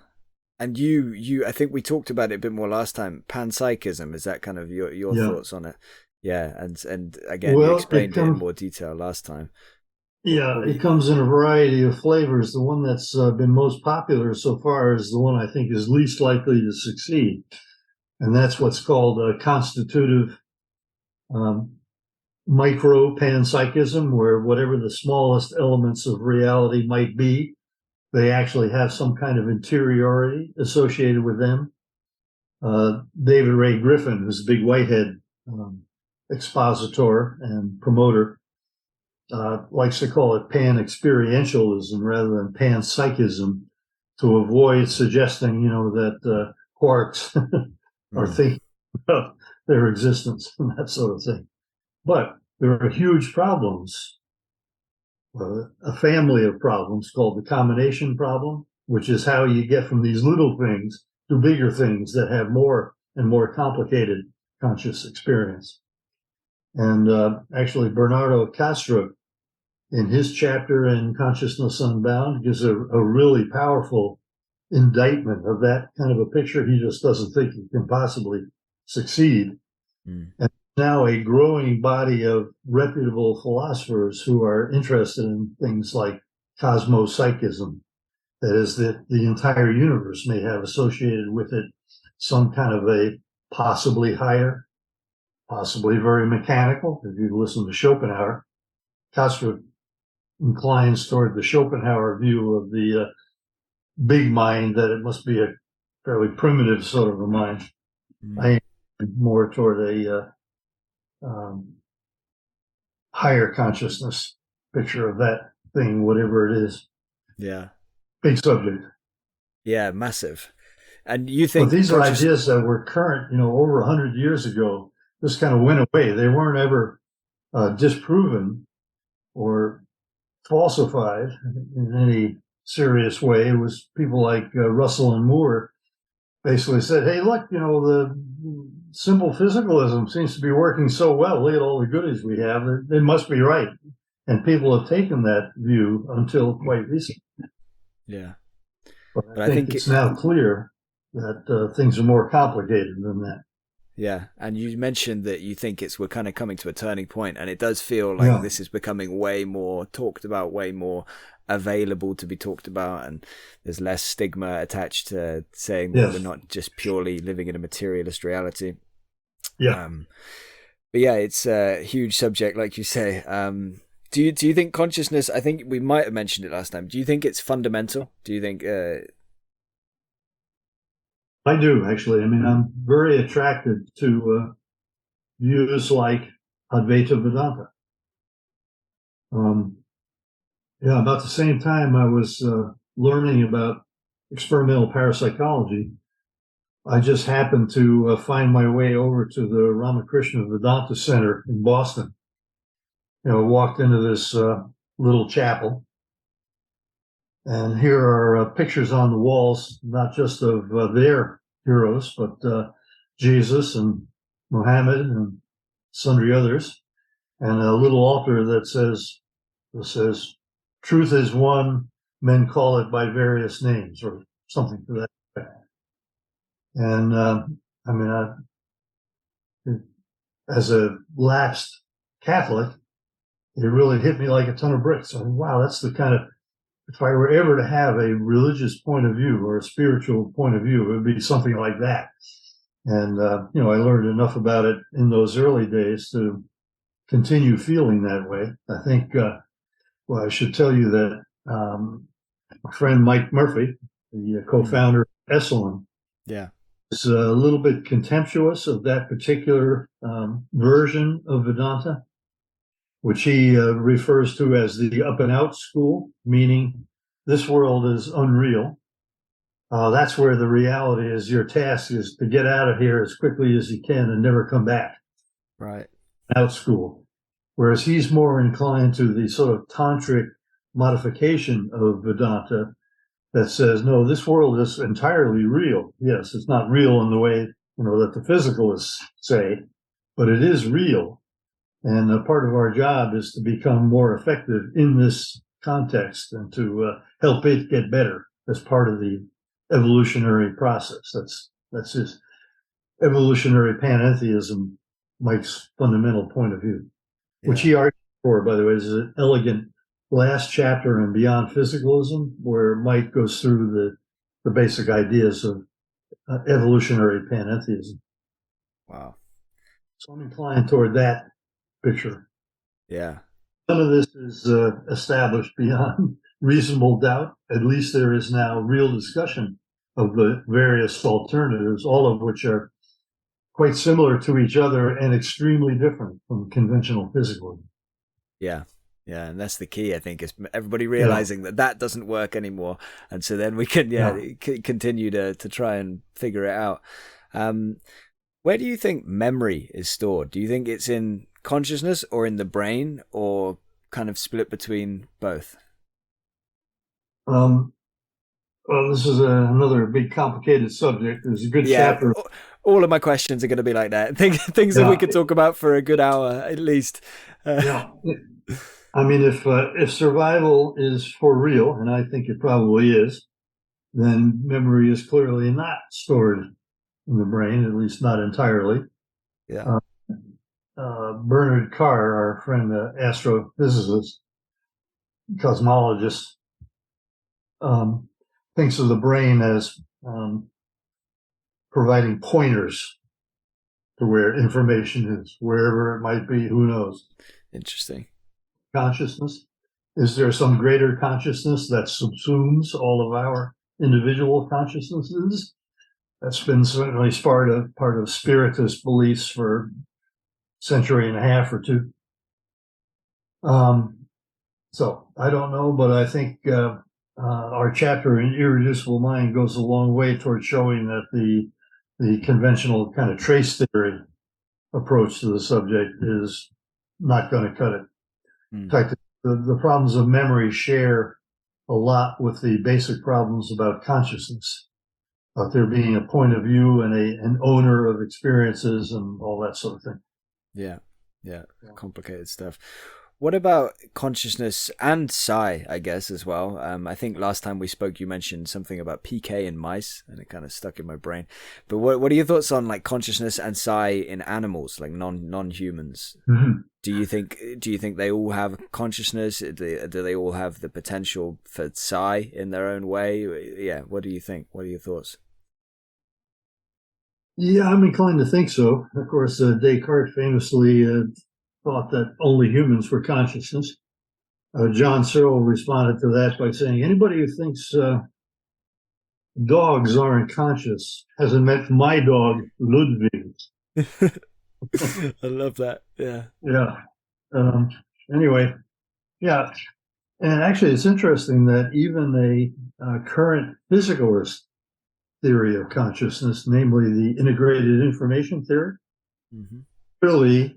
And you, I think we talked about it a bit more last time. Panpsychism, is that kind of your thoughts on it? Yeah, and again, you explained it in more detail last time.
Yeah, it comes in a variety of flavors. The one that's been most popular so far is the one I think is least likely to succeed, and that's what's called a constitutive micro panpsychism, where whatever the smallest elements of reality might be, they actually have some kind of interiority associated with them. David Ray Griffin, who's a big whitehead expositor and promoter, likes to call it pan-experientialism rather than panpsychism, to avoid suggesting, that quarks are thinking about their existence and that sort of thing. But there are huge problems, a family of problems called the combination problem, which is how you get from these little things to bigger things that have more and more complicated conscious experience. And actually, Bernardo Castro, in his chapter in Consciousness Unbound, gives a really powerful indictment of that kind of a picture. He just doesn't think he can possibly succeed. And now a growing body of reputable philosophers who are interested in things like cosmopsychism, that is, that the entire universe may have associated with it some kind of a possibly higher, possibly very mechanical. If you listen to Schopenhauer, Castro inclines toward the Schopenhauer view of the big mind, that it must be a fairly primitive sort of a mind. I am more toward a higher consciousness picture of that thing, whatever it is.
Yeah.
Big subject.
Yeah, massive. And you think...
But these are ideas that were current, over 100 years ago, just kind of went away. They weren't ever disproven or falsified in any serious way. It was people like Russell and Moore basically said, hey, look, the simple physicalism seems to be working so well. Look at all the goodies we have. They must be right. And people have taken that view until quite recently.
Yeah.
But I think it's now clear that things are more complicated than that.
Yeah, and you mentioned that you think we're kind of coming to a turning point, and it does feel like this is becoming way more talked about, way more available to be talked about, and there's less stigma attached to saying that we're not just purely living in a materialist reality.
Yeah.
But yeah, it's a huge subject, like you say. Do you think consciousness, I think we might have mentioned it last time, do you think it's fundamental? Do you think...
I do, actually. I mean, I'm very attracted to views like Advaita Vedanta. About the same time I was learning about experimental parapsychology, I just happened to find my way over to the Ramakrishna Vedanta Center in Boston. Walked into this little chapel, and here are pictures on the walls, not just of their heroes, but Jesus and Muhammad and sundry others, and a little altar that says, "Truth is one, men call it by various names," or something to that effect. And as a lapsed Catholic, it really hit me like a ton of bricks. So, wow, that's the kind of, if I were ever to have a religious point of view or a spiritual point of view, it would be something like that. And, I learned enough about it in those early days to continue feeling that way. I think, I should tell you that my friend Mike Murphy, the co-founder of Esalen, is a little bit contemptuous of that particular version of Vedanta, which he refers to as the up and out school, meaning this world is unreal. That's where the reality is. Your task is to get out of here as quickly as you can and never come back.
Right.
Out school. Whereas he's more inclined to the sort of tantric modification of Vedanta that says, no, this world is entirely real. Yes, it's not real in the way, that the physicalists say, but it is real. And a part of our job is to become more effective in this context and to help it get better as part of the evolutionary process. That's his evolutionary panentheism, Mike's fundamental point of view, which he argued for, by the way, is an elegant last chapter in Beyond Physicalism, where Mike goes through the basic ideas of evolutionary panentheism.
Wow.
So I'm inclined toward that picture.
Yeah.
None of this is established beyond reasonable doubt. At least there is now real discussion of the various alternatives, all of which are quite similar to each other and extremely different from conventional physical.
Yeah. Yeah, and that's the key, I think, is everybody realizing that doesn't work anymore, and so then we can continue to try and figure it out. Where do you think memory is stored? Do you think it's in consciousness or in the brain, or kind of split between both?
Well, this is another big complicated subject. There's a good chapter.
All of my questions are going to be like that. Things that we could talk about for a good hour at least.
I mean, if survival is for real, and I think it probably is, then memory is clearly not stored in the brain, at least not entirely.
Yeah.
Bernard Carr, our friend, astrophysicist, cosmologist, thinks of the brain as providing pointers to where information is, wherever it might be, who knows.
Interesting.
Consciousness. Is there some greater consciousness that subsumes all of our individual consciousnesses? That's been certainly part of spiritist beliefs for a century and a half or two. So I don't know, but I think our chapter in Irreducible Mind goes a long way towards showing that the conventional kind of trace theory approach to the subject is not going to cut it. In fact, the problems of memory share a lot with the basic problems about consciousness, about there being a point of view and an owner of experiences and all that sort of thing.
Yeah, complicated stuff. What about consciousness and psi, I guess, as well? I think last time we spoke, you mentioned something about PK in mice, and it kind of stuck in my brain. But what are your thoughts on like consciousness and psi in animals, like non-humans?
Mm-hmm.
Do you think they all have consciousness? Do they all have the potential for psi in their own way? Yeah. What do you think? What are your thoughts?
Yeah, I'm inclined to think so. Of course, Descartes famously thought that only humans were consciousness. John Searle responded to that by saying, anybody who thinks dogs aren't conscious hasn't met my dog, Ludwig.
I love that. Yeah.
Anyway, yeah. And actually, it's interesting that even a current physicalist theory of consciousness, namely the integrated information theory, really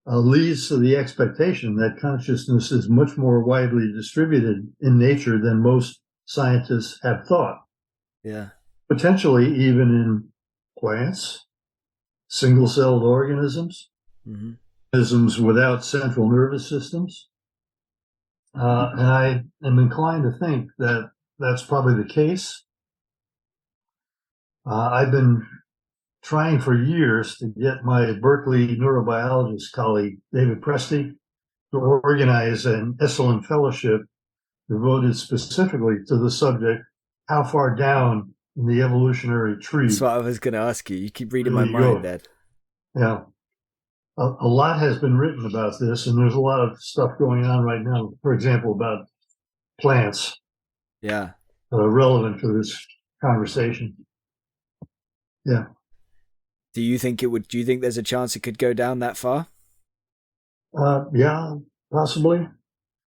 leads to the expectation that consciousness is much more widely distributed in nature than most scientists have thought.
Yeah.
Potentially even in plants, single-celled organisms, organisms without central nervous systems. And I am inclined to think that that's probably the case. I've been trying for years to get my Berkeley neurobiologist colleague, David Presti, to organize an Esalen fellowship devoted specifically to the subject, how far down in the evolutionary tree.
That's what I was going to ask you. You keep reading my mind, Ed.
Yeah. A lot has been written about this, and there's a lot of stuff going on right now, for example, about plants.
Yeah.
Relevant to this conversation. Yeah.
Do you think there's a chance it could go down that far?
Yeah, possibly.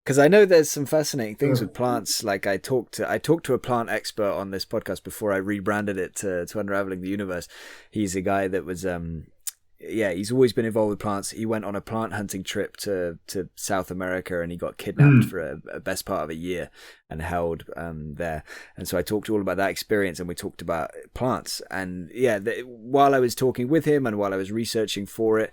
Because I know there's some fascinating things with plants. Like I talked to a plant expert on this podcast before I rebranded it to Unravelling the Universe. He's a guy that was he's always been involved with plants. He went on a plant hunting trip to South America, and he got kidnapped for a best part of a year and held there. And so I talked all about that experience, and we talked about plants. And while I was talking with him and while I was researching for it,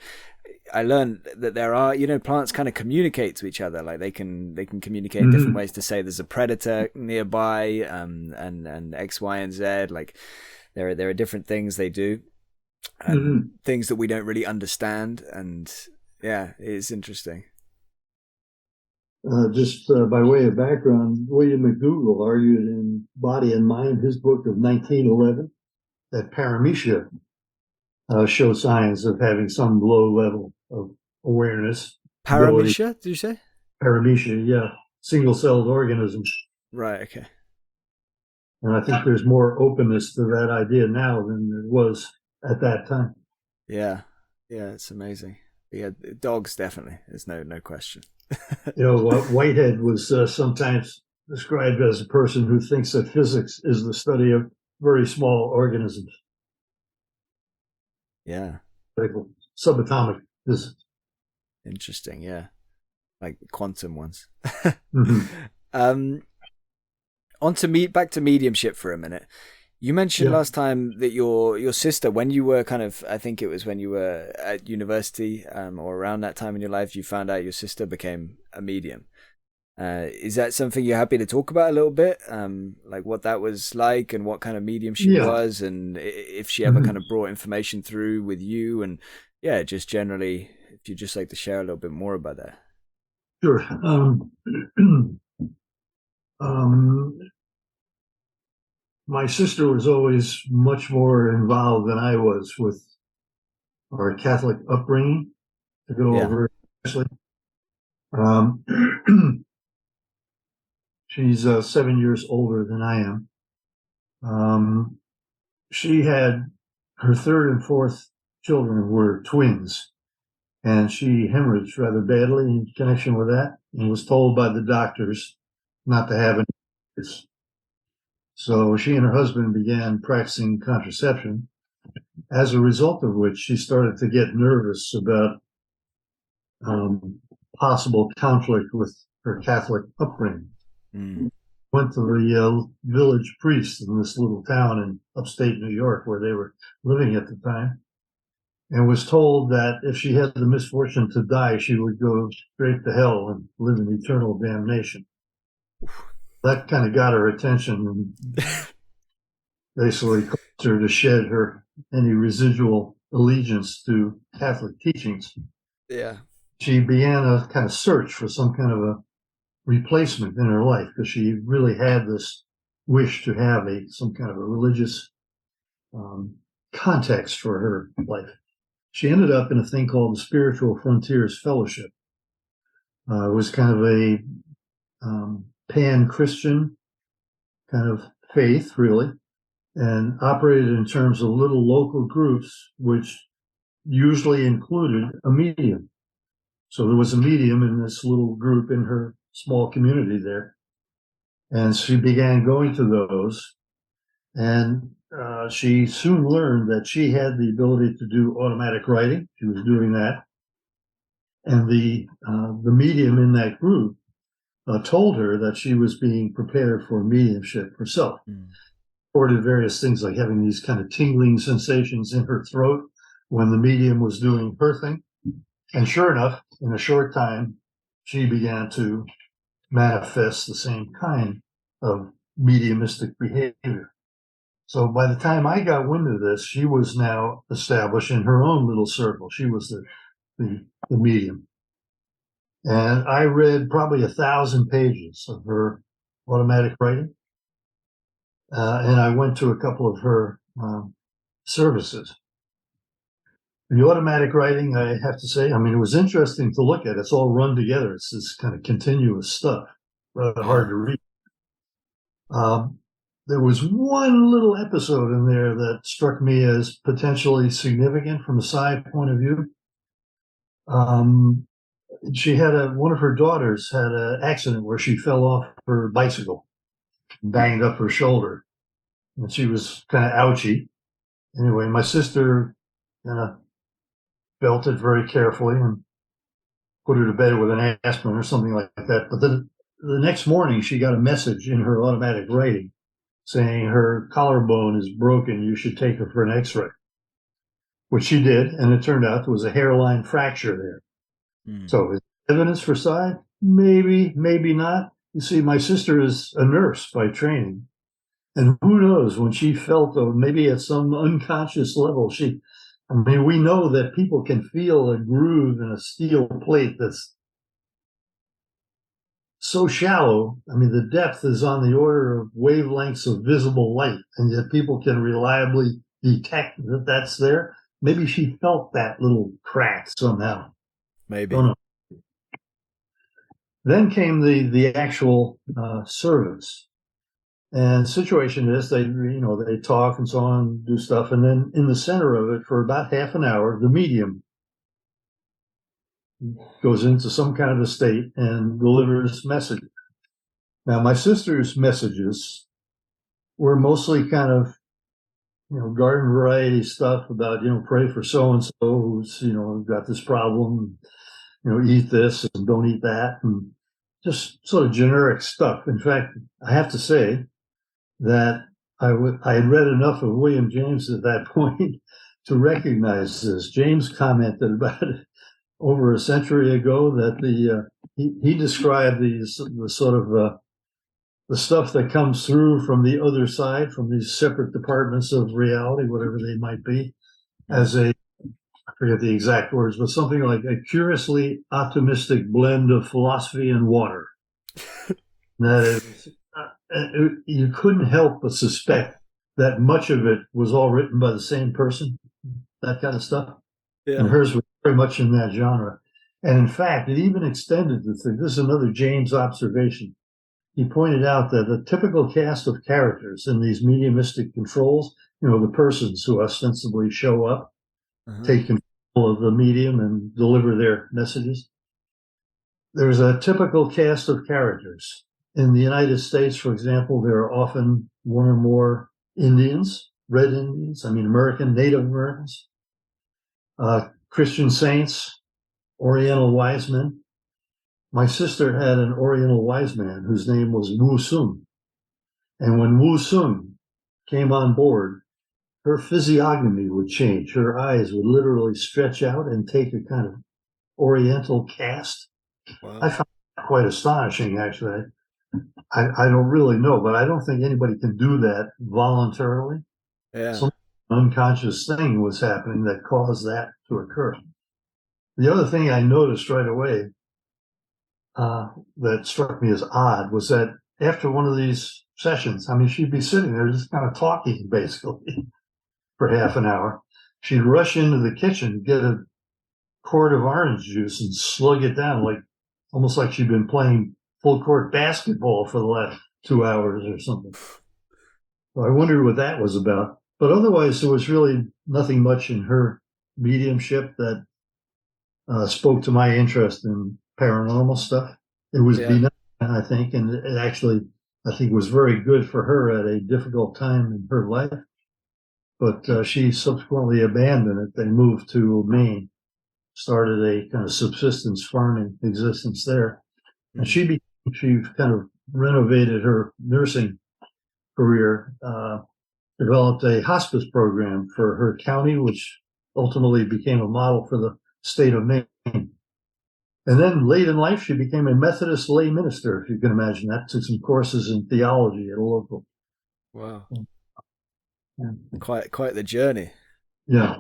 I learned that there are, plants kind of communicate to each other. Like they can communicate in different ways to say there's a predator nearby, and X, Y, and Z. Like there are different things they do. And things that we don't really understand, and it's interesting.
Just by way of background, William McDougall argued in Body and Mind, his book of 1911, that paramecia show signs of having some low level of awareness.
Paramecia, did you say?
Paramecia, yeah. Single-celled organisms.
Right, okay.
And I think there's more openness to that idea now than there was at that time.
Yeah. Yeah, it's amazing. Yeah, dogs definitely. There's no question.
Whitehead was sometimes described as a person who thinks that physics is the study of very small organisms,
Yeah.
like subatomic physics.
Interesting. Yeah. Like quantum ones.
Mm-hmm.
um on to meet back to mediumship for a minute. You mentioned
Yeah,
last time that your sister, when you were kind of, I think it was when you were at university, or around that time in your life, you found out your sister became a medium. Is that something you're happy to talk about a little bit? Like what that was like and what kind of medium she
yeah.
was, and if she ever
Mm-hmm.
kind of brought information through with you, and yeah, just generally, if you'd just like to share a little bit more about that.
Sure. Um, my sister was always much more involved than I was with our Catholic upbringing, to go
Yeah.
over especially. Um, she's 7 years older than I am. Um, she had her third and fourth children were twins, and she hemorrhaged rather badly in connection with that, and was told by the doctors not to have any kids. So she and her husband began practicing contraception, as a result of which she started to get nervous about um, possible conflict with her Catholic upbringing.
Mm.
Went to the village priest in this little town in upstate New York where they were living at the time, and was told that if she had the misfortune to die, she would go straight to hell and live in eternal damnation. That kind of got her attention and basically caused her to shed her any residual allegiance to Catholic teachings.
Yeah.
She began a kind of search for some kind of a replacement in her life because she really had this wish to have some kind of a religious um, context for her life. She ended up in a thing called the Spiritual Frontiers Fellowship. It was kind of a pan-Christian kind of faith, really, and operated in terms of little local groups, which usually included a medium. So there was a medium in this little group in her small community there. And she began going to those. And she soon learned that she had the ability to do automatic writing. She was doing that. And the medium in that group told her that she was being prepared for mediumship herself.
Mm.
Reported various things like having these kind of tingling sensations in her throat when the medium was doing her thing. And sure enough, in a short time, she began to manifest the same kind of mediumistic behavior. So by the time I got wind of this, she was now established in her own little circle. She was the medium. And I read probably 1,000 pages of her automatic writing. And I went to a couple of her services. The automatic writing, I have to say, I mean, it was interesting to look at. It's all run together. It's this kind of continuous stuff, rather hard
Yeah.
to read. There was one little episode in there that struck me as potentially significant from a side point of view. She had one of her daughters had an accident where she fell off her bicycle, banged up her shoulder, and she was kind of ouchy. Anyway, my sister kind of felt it very carefully and put her to bed with an aspirin or something like that. But then the next morning, she got a message in her automatic writing saying her collarbone is broken. You should take her for an X-ray, which she did, and it turned out there was a hairline fracture there.
Mm.
So is evidence for psi? Maybe, maybe not. You see, my sister is a nurse by training, and who knows when she felt, or maybe at some unconscious level, I mean, we know that people can feel a groove in a steel plate that's so shallow. I mean, the depth is on the order of wavelengths of visible light, and yet people can reliably detect that that's there. Maybe she felt that little crack somehow. Don't
Maybe.
know. Then came the actual service. And the situation is they talk and so on, do stuff. And then in the center of it for about half an hour, the medium goes into some kind of a state and delivers messages. Now, my sister's messages were mostly kind of, garden variety stuff about, pray for so-and-so who's, got this problem, eat this and don't eat that, and just sort of generic stuff. In fact, I have to say that I had read enough of William James at that point to recognize this. James commented about it over a century ago that he described the sort of the stuff that comes through from the other side, from these separate departments of reality, whatever they might be, as I forget the exact words, but something like a curiously optimistic blend of philosophy and water. That is, you couldn't help but suspect that much of it was all written by the same person, that kind of stuff. Yeah. And hers was very much in that genre. And in fact, it even extended the thing. This is another James observation. He pointed out that a typical cast of characters in these mediumistic controls, the persons who ostensibly show up, take control of the medium and deliver their messages. There's a typical cast of characters. In the United States, for example, there are often one or more Indians, red Indians, American, Native Americans, Christian saints, Oriental wise men. My sister had an Oriental wise man whose name was Wu Sun. And when Wu Sun came on board, her physiognomy would change. Her eyes would literally stretch out and take a kind of Oriental cast. Wow. I found that quite astonishing, actually. I don't really know, but I don't think anybody can do that voluntarily. Yeah. Some unconscious thing was happening that caused that to occur. The other thing I noticed right away that struck me as odd was that after one of these sessions, she'd be sitting there just kind of talking basically for half an hour. She'd rush into the kitchen, get a quart of orange juice and slug it down almost like she'd been playing full court basketball for the last 2 hours or something. So I wondered what that was about. But otherwise, there was really nothing much in her mediumship that spoke to my interest in paranormal stuff. It was benign, I think, and it actually, I think, was very good for her at a difficult time in her life. But she subsequently abandoned it. They moved to Maine, started a kind of subsistence farming existence there. And she kind of renovated her nursing career, developed a hospice program for her county, which ultimately became a model for the state of Maine. And then late in life, she became a Methodist lay minister, if you can imagine that. Took some courses in theology at a local.
Wow. Yeah. Quite the journey.
Yeah.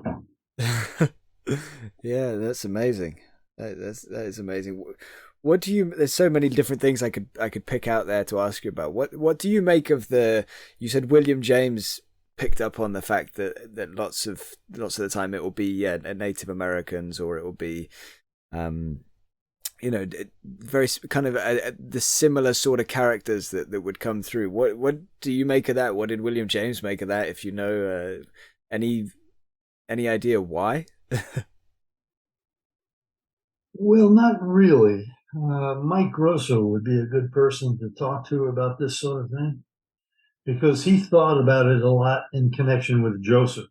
Yeah, that's amazing. That is amazing. What do you? There's so many different things I could pick out there to ask you about. What do you make of you said William James picked up on the fact that lots of the time it will be Native Americans, or it will be very kind of the similar sort of characters that would come through. What do you make of that? What did William James make of that? If you know any idea why?
Well, not really. Mike Grosso would be a good person to talk to about this sort of thing, because he thought about it a lot in connection with Joseph.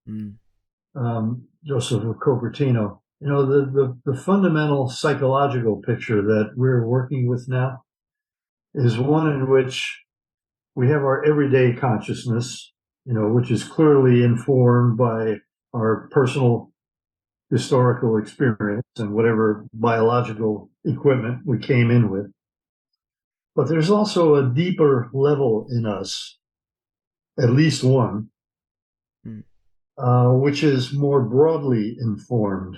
Joseph of Cupertino. The fundamental psychological picture that we're working with now is one in which we have our everyday consciousness, which is clearly informed by our personal historical experience and whatever biological equipment we came in with. But there's also a deeper level in us, at least one, which is more broadly informed.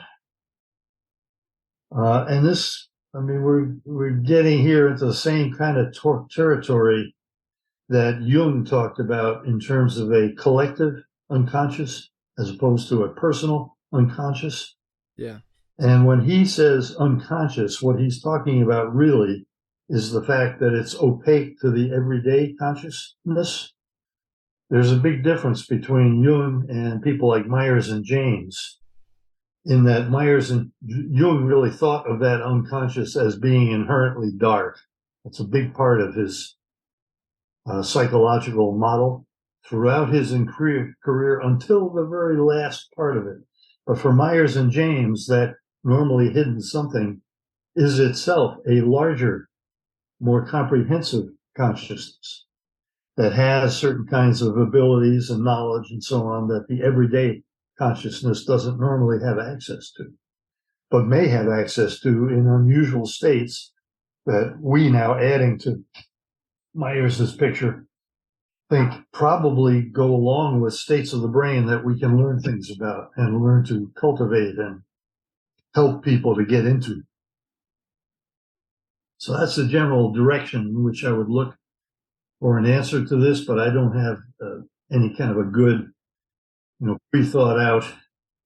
And this, we're getting here into the same kind of territory that Jung talked about in terms of a collective unconscious as opposed to a personal unconscious.
Yeah.
And when he says unconscious, what he's talking about really is the fact that it's opaque to the everyday consciousness. There's a big difference between Jung and people like Myers and James, in that Myers and Jung really thought of that unconscious as being inherently dark. It's a big part of his psychological model throughout his career until the very last part of it. But for Myers and James, that normally hidden something is itself a larger, more comprehensive consciousness that has certain kinds of abilities and knowledge and so on that the everyday consciousness doesn't normally have access to, but may have access to in unusual states that we, now adding to Myers's picture, think probably go along with states of the brain that we can learn things about and learn to cultivate and help people to get into. So that's the general direction in which I would look for an answer to this, but I don't have any kind of a good, pre-thought out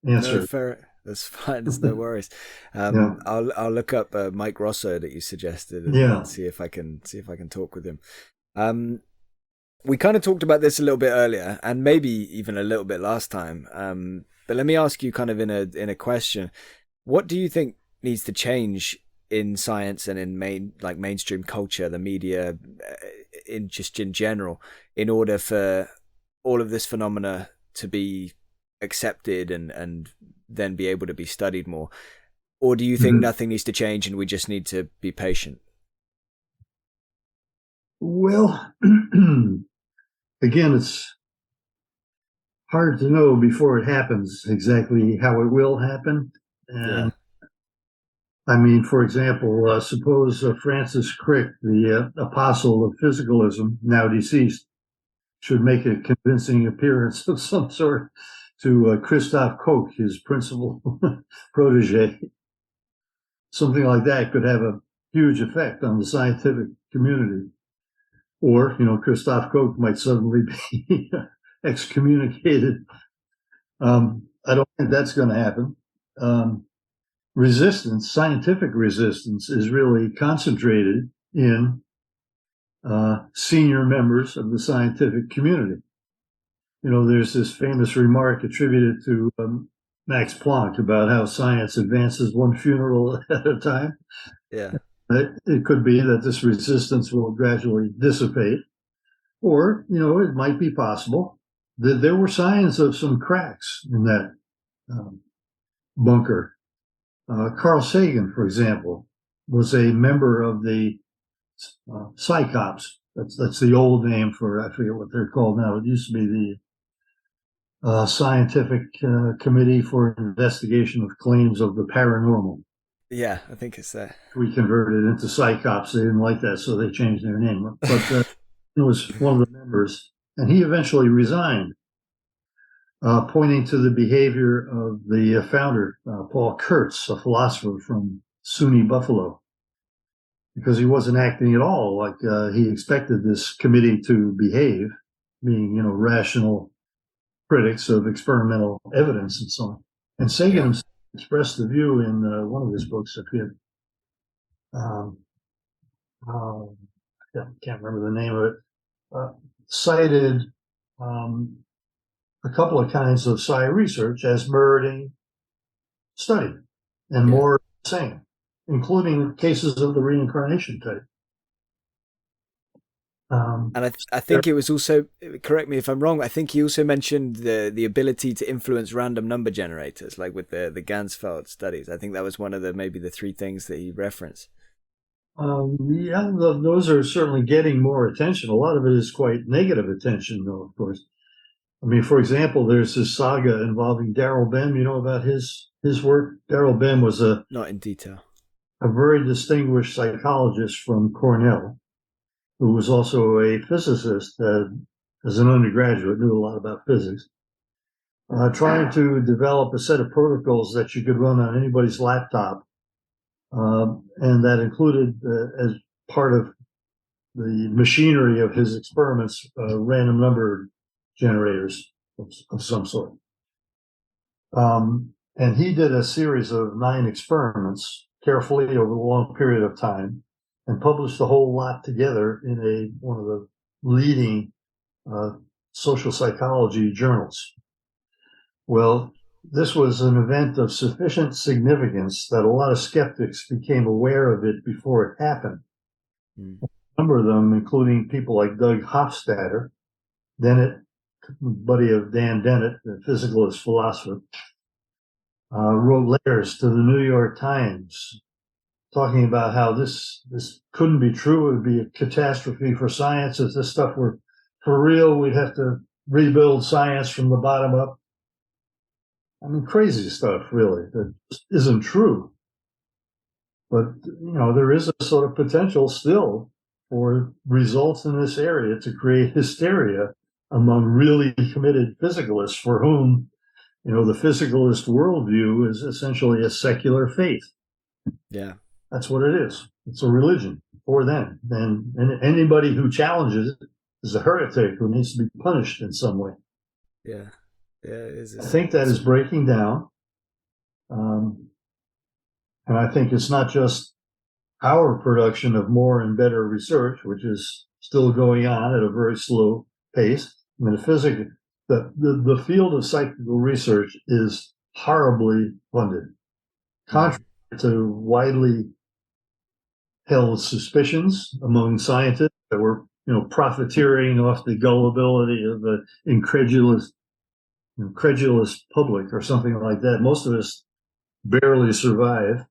answer.
No, fair. That's fine. There's no worries.
Yeah.
I'll look up Mike Rosso that you suggested and see if I can talk with him. We kind of talked about this a little bit earlier, and maybe even a little bit last time. But let me ask you, kind of in a question: what do you think needs to change in science and in mainstream culture, the media, in general, in order for all of this phenomena to be accepted and then be able to be studied more? Or do you think nothing needs to change and we just need to be patient?
Well, again, it's hard to know before it happens exactly how it will happen. And I mean, for example, suppose Francis Crick, the apostle of physicalism, now deceased, should make a convincing appearance of some sort to Christoph Koch, his principal protege. Something like that could have a huge effect on the scientific community. Or, Christoph Koch might suddenly be excommunicated. I don't think that's going to happen. Scientific resistance is really concentrated in senior members of the scientific community. There's this famous remark attributed to Max Planck about how science advances one funeral at a time.
Yeah.
It could be that this resistance will gradually dissipate, or, it might be possible that there were signs of some cracks in that bunker. Carl Sagan, for example, was a member of the Psychops. That's the old name for, I forget what they're called now. It used to be the Scientific Committee for Investigation of Claims of the Paranormal.
Yeah, I think it's that.
We converted it into Psychops. They didn't like that, so they changed their name. But it was one of the members, and he eventually resigned, pointing to the behavior of the founder, Paul Kurtz, a philosopher from SUNY Buffalo, because he wasn't acting at all like he expected this committee to behave, being, rational critics of experimental evidence and so on. And Sagan himself expressed the view in one of his books, I can't remember the name of it, cited a couple of kinds of psi research as meriting study and more sane, including cases of the reincarnation type.
And I think it was also, correct me if I'm wrong, I think he also mentioned the ability to influence random number generators, like with the Ganzfeld studies. I think that was one of maybe the three things that he referenced.
Those are certainly getting more attention. A lot of it is quite negative attention, though, of course. I mean, for example, there's this saga involving Daryl Bem. You know about his work? Daryl Bem was
not in detail,
a very distinguished psychologist from Cornell, who was also a physicist as an undergraduate, knew a lot about physics, trying to develop a set of protocols that you could run on anybody's laptop, and that included, as part of the machinery of his experiments, random number generators of some sort. And he did a series of 9 experiments carefully over a long period of time, and published the whole lot together in one of the leading social psychology journals. Well, this was an event of sufficient significance that a lot of skeptics became aware of it before it happened.
Mm.
A number of them, including people like Doug Hofstadter, Dennett, buddy of Dan Dennett, the physicalist philosopher, wrote letters to the New York Times talking about how this couldn't be true. It would be a catastrophe for science. If this stuff were for real, we'd have to rebuild science from the bottom up. I mean, crazy stuff, really, that just isn't true. But, there is a sort of potential still for results in this area to create hysteria among really committed physicalists for whom, the physicalist worldview is essentially a secular faith.
Yeah.
That's what it is. It's a religion for them. And anybody who challenges it is a heretic who needs to be punished in some way.
Yeah. Yeah, it is.
I think that is breaking down. And I think it's not just our production of more and better research, which is still going on at a very slow pace. I mean, the field of psychical research is horribly funded, contrary to widely held suspicions among scientists that were, profiteering off the gullibility of the incredulous public or something like that. Most of us barely survive.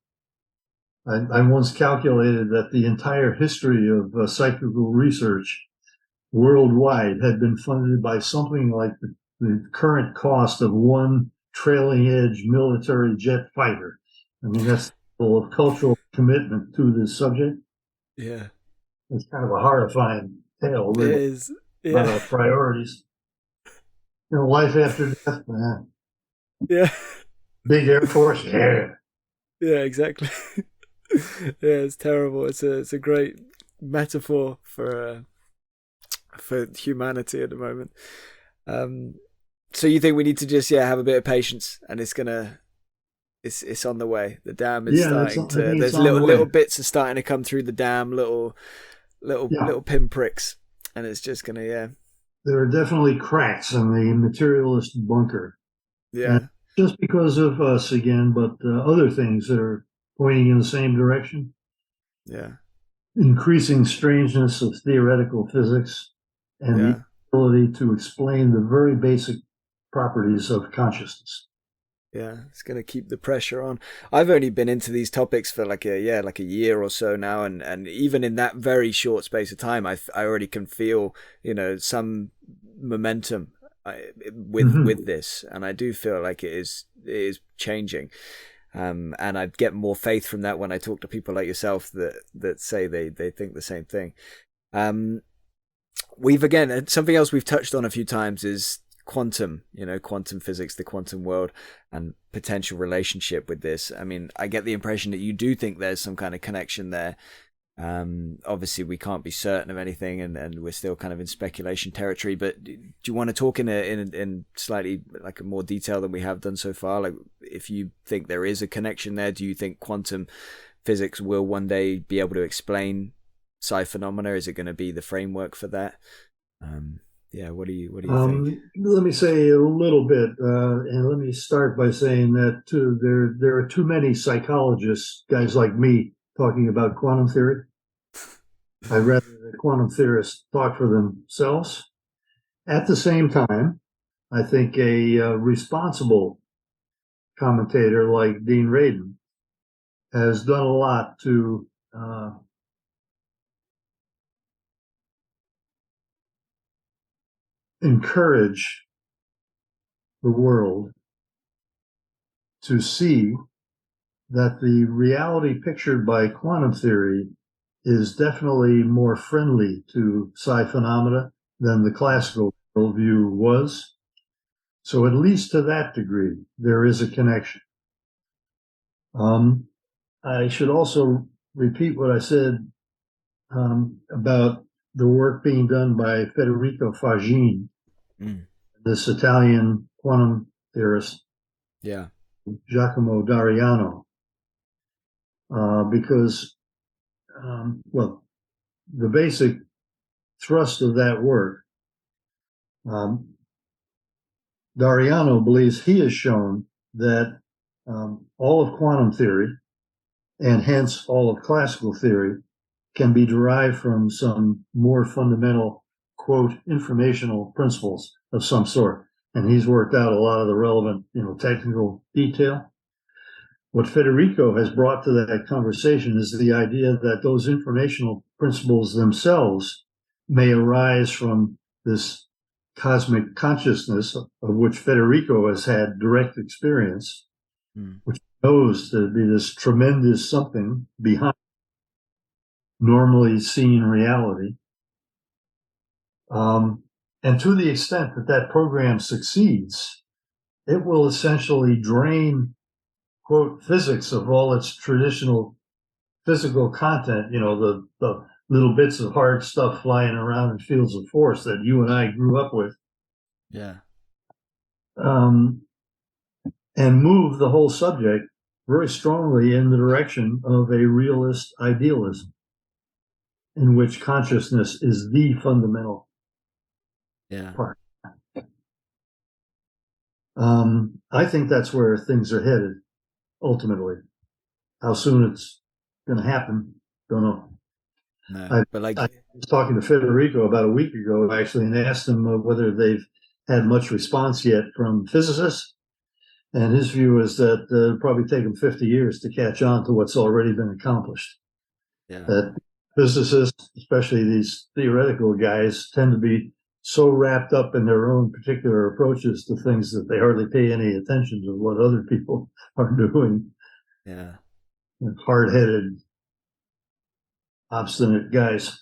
I once calculated that the entire history of psychical research worldwide had been funded by something like the current cost of one trailing edge military jet fighter. I mean, that's full of cultural commitment to this subject.
Yeah.
It's kind of a horrifying tale, really.
It is. Yeah.
About our priorities. Life after death, man.
Yeah.
Big Air Force, yeah.
Yeah, exactly. Yeah, it's terrible. It's a great metaphor for humanity at the moment. So you think we need to just have a bit of patience, and it's on the way. The dam is starting to. There's little bits are starting to come through the dam, little pinpricks, and it's just gonna
There are definitely cracks in the materialist bunker.
Yeah.
And just because of us again, but other things that are pointing in the same direction.
Yeah.
Increasing strangeness of theoretical physics and the ability to explain the very basic properties of consciousness.
Yeah, it's going to keep the pressure on. I've only been into these topics for like a year or so now, and even in that very short space of time, I already can feel some momentum with this, and I do feel like it is changing. And I get more faith from that when I talk to people like yourself that say they think the same thing. Something else we've touched on a few times is quantum physics, the quantum world, and potential relationship with this. I mean, I get the impression that you do think there's some kind of connection there. Obviously we can't be certain of anything, and we're still kind of in speculation territory, but do you want to talk in slightly like more detail than we have done so far? Like, if you think there is a connection there, do you think quantum physics will one day be able to explain psi phenomena? Is it going to be the framework for that? What do you think?
Let me say a little bit, and let me start by saying that there are too many psychologists, guys like me, talking about quantum theory. I'd rather the quantum theorists talk for themselves. At the same time, I think a responsible commentator like Dean Radin has done a lot to encourage the world to see that the reality pictured by quantum theory is definitely more friendly to psi phenomena than the classical worldview was. So at least to that degree, there is a connection. I should also repeat what I said about the work being done by Federico Fagin, this Italian quantum theorist, Giacomo Dariano, because well, the basic thrust of that work, Dariano believes he has shown that all of quantum theory, and hence all of classical theory, can be derived from some more fundamental, quote, informational principles of some sort. And he's worked out a lot of the relevant, technical detail. What Federico has brought to that conversation is the idea that those informational principles themselves may arise from this cosmic consciousness of which Federico has had direct experience, which knows to be this tremendous something behind normally seen reality. And to the extent that that program succeeds, it will essentially drain, quote, physics of all its traditional physical content, the little bits of hard stuff flying around in fields of force that you and I grew up with.
Yeah.
And move the whole subject very strongly in the direction of a realist idealism, in which consciousness is the fundamental part. I think that's where things are headed, ultimately. How soon it's going to happen, don't know.
No,
I was talking to Federico about a week ago, actually, and asked him whether they've had much response yet from physicists. And his view is that it'll probably take them 50 years to catch on to what's already been accomplished.
Yeah.
That physicists, especially these theoretical guys, tend to be so wrapped up in their own particular approaches to things that they hardly pay any attention to what other people are doing.
Yeah.
Hard-headed, obstinate guys.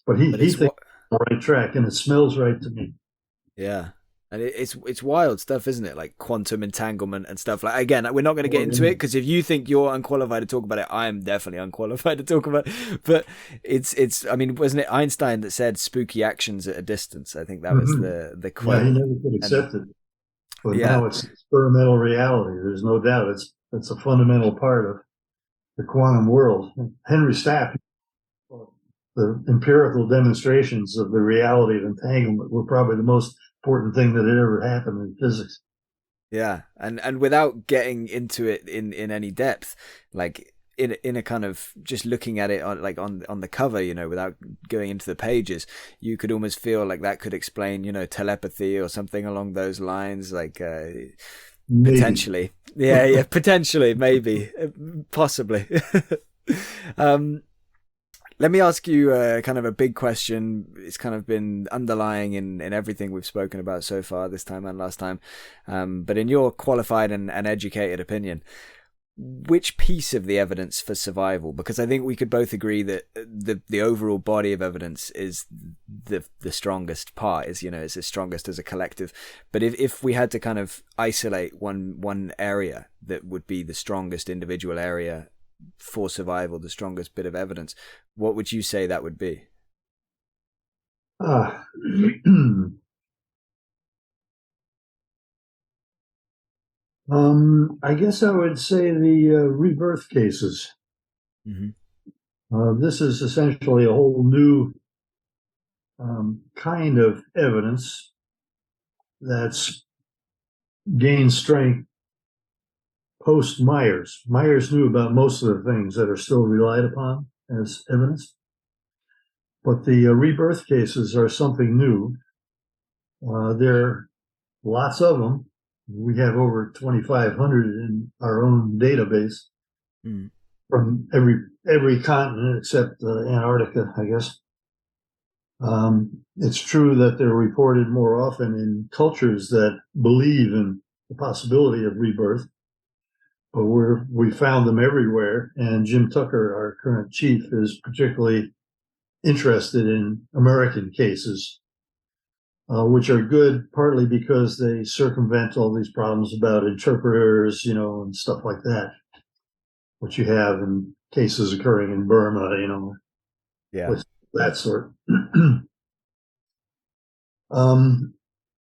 But he thinks on the right track, and it smells right to me.
Yeah. And it's wild stuff, isn't it? Like quantum entanglement and stuff. Like, again, we're not going to get into it, because if you think you're unqualified to talk about it, I am definitely unqualified to talk about it. But I mean, wasn't it Einstein that said spooky actions at a distance? I think that was the quote.
Yeah, he never could accept it. But now it's experimental reality. There's no doubt it's a fundamental part of the quantum world. Henry Stapp, the empirical demonstrations of the reality of entanglement were probably the most important thing that had ever happened in physics.
Yeah, and without getting into it in any depth, like in a kind of just looking at it on the cover, without going into the pages, you could almost feel like that could explain, telepathy or something along those lines, like potentially. Yeah, potentially, maybe, possibly. Let me ask you kind of a big question. It's kind of been underlying in everything we've spoken about so far, this time and last time. But in your qualified and educated opinion, which piece of the evidence for survival, because I think we could both agree that the overall body of evidence is the strongest part, is it's the strongest as a collective. But if we had to kind of isolate one area that would be the strongest individual area for survival, the strongest bit of evidence, what would you say that would be?
I guess I would say the rebirth cases. This is essentially a whole new kind of evidence that's gained strength post Myers. Myers knew about most of the things that are still relied upon as evidence, but the rebirth cases are something new. There are lots of them. We have over 2,500 in our own database from every continent except Antarctica, I guess. It's true that they're reported more often in cultures that believe in the possibility of rebirth, but we found them everywhere. And Jim Tucker, our current chief, is particularly interested in American cases, which are good partly because they circumvent all these problems about interpreters, and stuff like that, which you have in cases occurring in Burma, with that sort.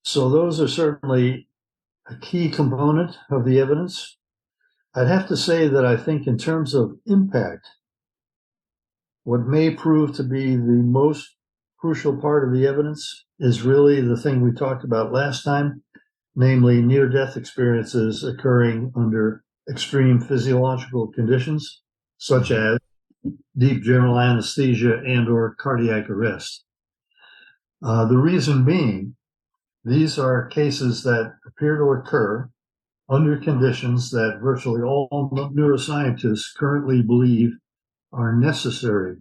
So those are certainly a key component of the evidence. I'd have to say that I think in terms of impact, what may prove to be the most crucial part of the evidence is really the thing we talked about last time, namely near-death experiences occurring under extreme physiological conditions, such as deep general anesthesia and or cardiac arrest. The reason being, these are cases that appear to occur under conditions that virtually all neuroscientists currently believe are necessary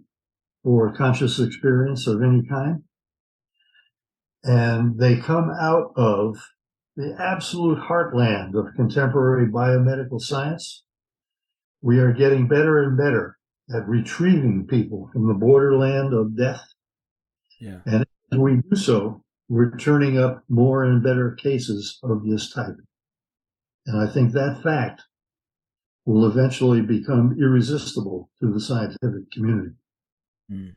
for conscious experience of any kind. And they come out of the absolute heartland of contemporary biomedical science. We are getting better and better at retrieving people from the borderland of death.
Yeah.
And as we do so, we're turning up more and better cases of this type. And I think that fact will eventually become irresistible to the scientific community.
Mm.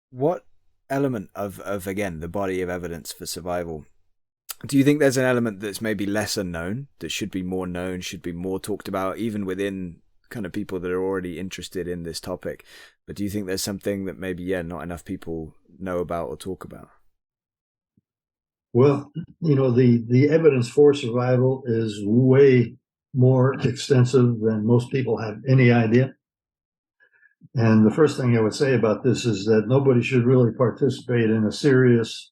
What element of again, the body of evidence for survival, do you think there's an element that's maybe lesser known, that should be more known, should be more talked about, even within kind of people that are already interested in this topic? But do you think there's something that maybe, not enough people know about or talk about?
Well, the evidence for survival is way more extensive than most people have any idea. And the first thing I would say about this is that nobody should really participate in a serious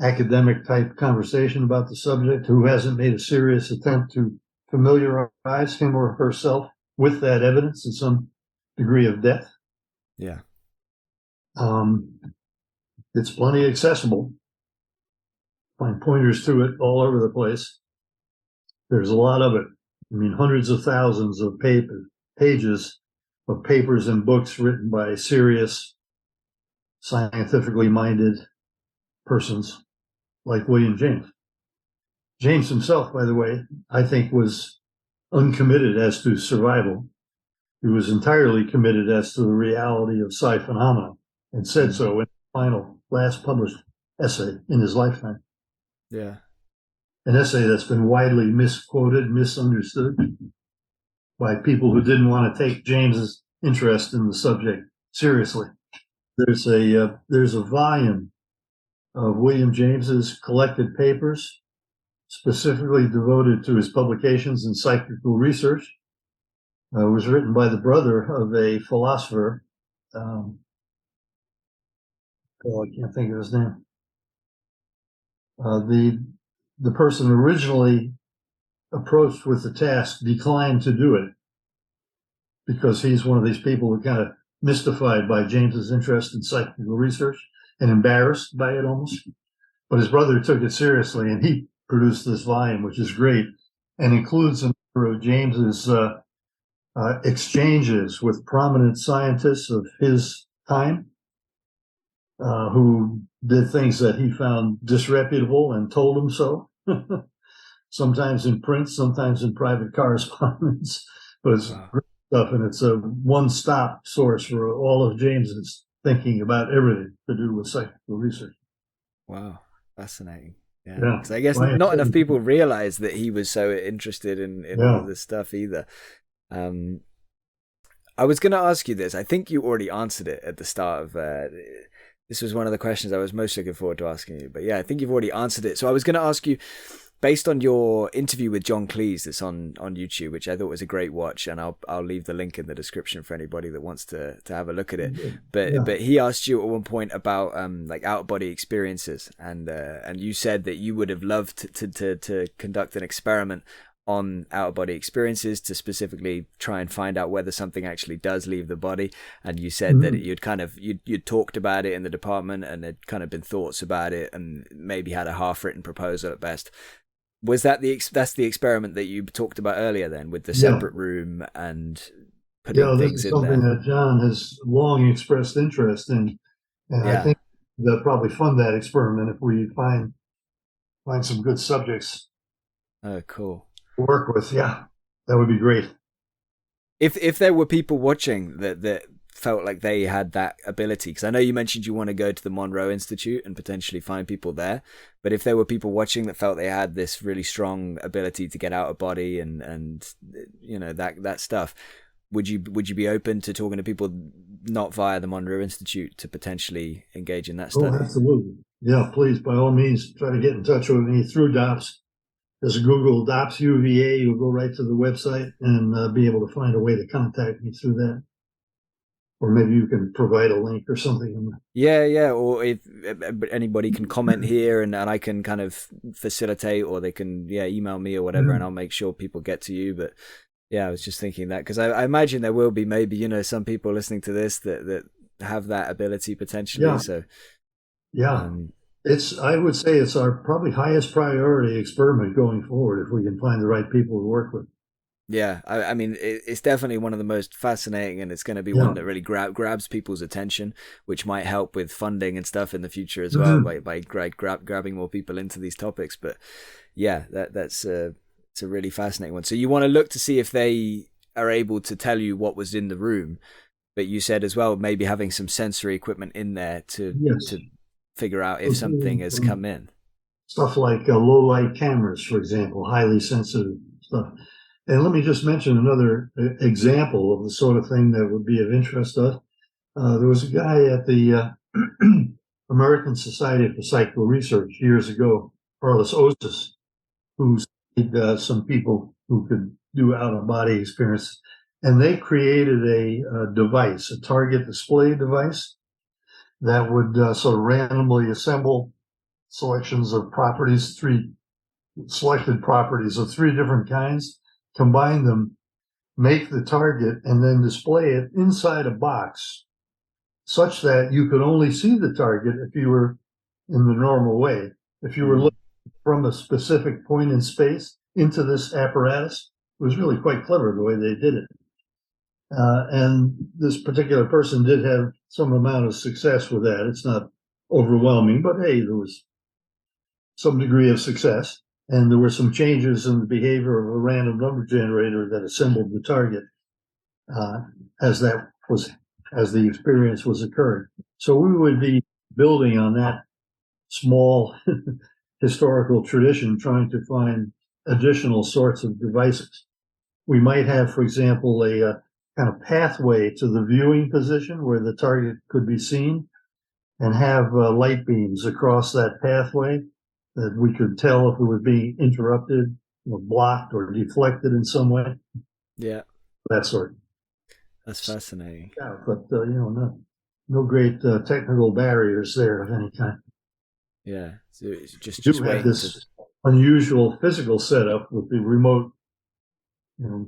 academic type conversation about the subject who hasn't made a serious attempt to familiarize him or herself with that evidence in some degree of depth.
Yeah.
It's plenty accessible. Find pointers to it all over the place. There's a lot of it. I mean, hundreds of thousands of pages of papers and books written by serious, scientifically minded persons like William James. James himself, by the way, I think was uncommitted as to survival. He was entirely committed as to the reality of psi phenomena and said so in the final, last published essay in his lifetime.
Yeah.
An essay that's been widely misquoted, misunderstood by people who didn't want to take James's interest in the subject seriously. There's a volume of William James's collected papers specifically devoted to his publications in psychical research. It was written by the brother of a philosopher. I can't think of his name. The person originally approached with the task declined to do it because he's one of these people who kind of mystified by James's interest in psychical research and embarrassed by it almost. But his brother took it seriously, and he produced this volume, which is great, and includes a number of James's exchanges with prominent scientists of his time who did things that he found disreputable and told him so. Sometimes in print, sometimes in private correspondence. But it's great stuff, and it's a one-stop source for all of James's thinking about everything to do with psychical research.
Wow, fascinating. Yeah, because I guess not enough people realize that he was so interested in all of this stuff either. I was going to ask you this. I think you already answered it at the start of this was one of the questions I was most looking forward to asking you. But yeah, I think you've already answered it. So I was going to ask you, based on your interview with John Cleese that's on YouTube, which I thought was a great watch, and I'll leave the link in the description for anybody that wants to have a look at it. But he asked you at one point about like out-of-body experiences, and you said that you would have loved to conduct an experiment on out-of-body experiences to specifically try and find out whether something actually does leave the body. And you said that you'd talked about it in the department, and there'd kind of been thoughts about it, and maybe had a half-written proposal at best. Was that that's the experiment that you talked about earlier then, with the separate room and putting things in there?
Something that John has long expressed interest in, and I think they'll probably fund that experiment if we find some good subjects.
Oh, cool.
Work with, that would be great.
If there were people watching that felt like they had that ability, because I know you mentioned you want to go to the Monroe Institute and potentially find people there, but if there were people watching that felt they had this really strong ability to get out of body and you know that stuff, would you be open to talking to people not via the Monroe Institute to potentially engage in that study?
Oh, absolutely. Yeah, please, by all means, try to get in touch with me through DOPS. There's a Google DOPS UVA. You'll go right to the website and be able to find a way to contact me through that. Or maybe you can provide a link or something.
Yeah. Or if anybody can comment here and I can kind of facilitate, or they can, email me or whatever, and I'll make sure people get to you. But yeah, I was just thinking that because I imagine there will be maybe, some people listening to this that have that ability potentially.
Yeah.
So,
I would say it's our probably highest priority experiment going forward if we can find the right people to work with.
Yeah, I mean, it's definitely one of the most fascinating, and it's going to be one that really grabs people's attention, which might help with funding and stuff in the future as well, by grabbing more people into these topics. But yeah, that's it's a really fascinating one. So you want to look to see if they are able to tell you what was in the room, but you said as well maybe having some sensory equipment in there to figure out if something has come in.
Stuff like low light cameras, for example, highly sensitive stuff. And let me just mention another example of the sort of thing that would be of interest to us. There was a guy at the American Society for Psychical Research years ago, Carlos Osis, who studied some people who could do out-of-body experience. And they created a device, a target display device, that would sort of randomly assemble selections of properties, selected properties of three different kinds, combine them, make the target, and then display it inside a box such that you could only see the target if you were in the normal way. If you were looking from a specific point in space into this apparatus, it was really quite clever the way they did it. And this particular person did have some amount of success with that. It's not overwhelming, but hey, there was some degree of success. And there were some changes in the behavior of a random number generator that assembled the target as the experience was occurring. So we would be building on that small historical tradition, trying to find additional sorts of devices. We might have, for example, a kind of pathway to the viewing position where the target could be seen, and have light beams across that pathway that we could tell if it was being interrupted or blocked or deflected in some way.
Yeah.
That sort.
That's fascinating.
Yeah, but, no great technical barriers there of any kind.
Yeah. So it's just
have this unusual physical setup with the remote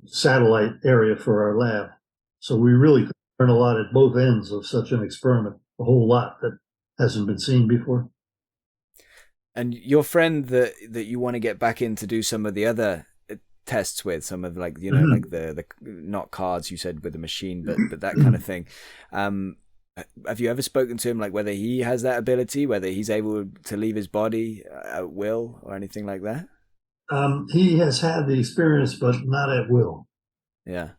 satellite area for our lab. So we really could learn a lot at both ends of such an experiment, a whole lot that hasn't been seen before.
And your friend that you want to get back in to do some of the other tests with, some of like like the not cards you said with the machine, but that kind of thing. Have you ever spoken to him, like whether he has that ability, whether he's able to leave his body at will or anything like that?
He has had the experience, but not at will.
Yeah.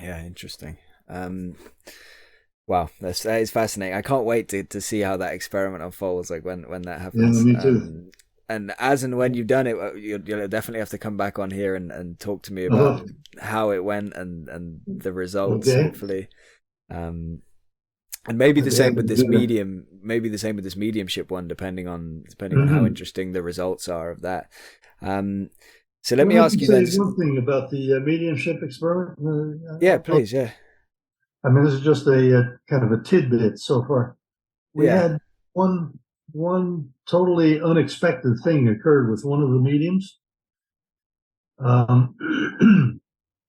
Yeah, interesting. Wow, that is fascinating. I can't wait to see how that experiment unfolds, like when that happens.
Yeah, me too.
And as and when you've done it, you'll definitely have to come back on here and talk to me about how it went and the results, hopefully. And maybe the same with this mediumship one, depending on how interesting the results are of that. So let me ask you then.
One thing about the mediumship experiment.
Yeah, please. Yeah.
I mean, this is just a kind of a tidbit so far. We had one totally unexpected thing occurred with one of the mediums.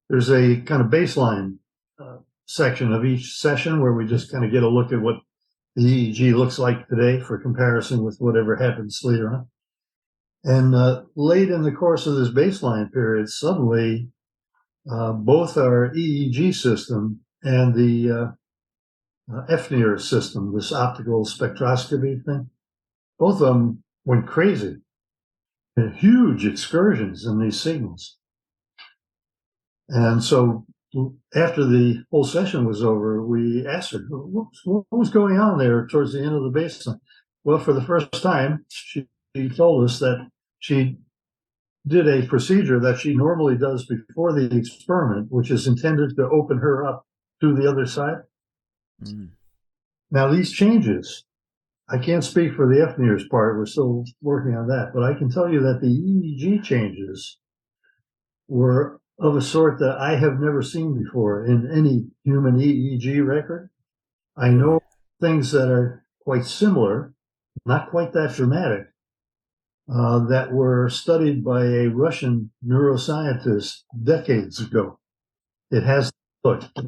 There's a kind of baseline section of each session where we just kind of get a look at what the EEG looks like today for comparison with whatever happens later on. And late in the course of this baseline period, suddenly both our EEG system and the FNIR system, this optical spectroscopy thing, both of them went crazy. And huge excursions in these signals. And so after the whole session was over, we asked her, what was going on there towards the end of the baseline? Well, for the first time, she told us that she did a procedure that she normally does before the experiment, which is intended to open her up to the other side. Mm. Now, these changes, I can't speak for the FNIRS part. We're still working on that. But I can tell you that the EEG changes were of a sort that I have never seen before in any human EEG record. I know things that are quite similar, not quite that dramatic, that were studied by a Russian neuroscientist decades ago. It has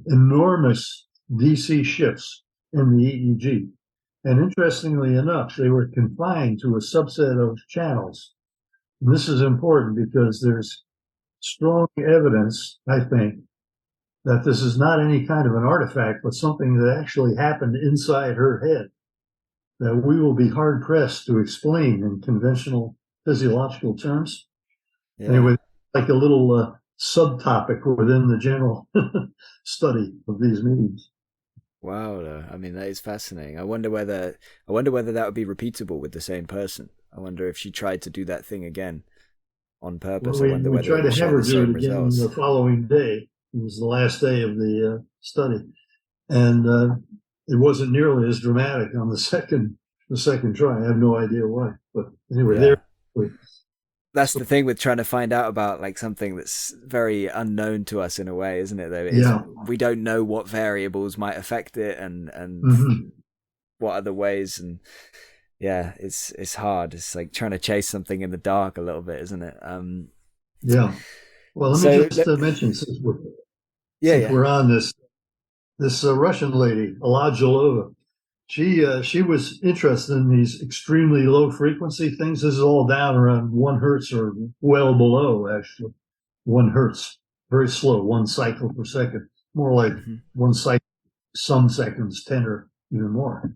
enormous DC shifts in the EEG. And interestingly enough, they were confined to a subset of channels. And this is important because there's strong evidence, I think, that this is not any kind of an artifact, but something that actually happened inside her head that we will be hard pressed to explain in conventional physiological terms. Yeah. Anyway, like a little subtopic within the general study of these mediums.
Wow, I mean, that is fascinating. I wonder whether that would be repeatable with the same person. I wonder if she tried to do that thing again on purpose.
Well, we tried to have her do it again the following day. It was the last day of the study, and it wasn't nearly as dramatic on the second try. I have no idea why, but anyway,
that's the thing with trying to find out about like something that's very unknown to us in a way, isn't it? Though we don't know what variables might affect it, and what other ways, and it's hard. It's like trying to chase something in the dark a little bit, isn't it?
Yeah. Well, let me just mention since we're on this Russian lady, Alajalova. She was interested in these extremely low frequency things. This is all down around 1 hertz or well below, actually. 1 hertz, very slow, 1 cycle per second, more like 1 cycle, some seconds, 10 or even more.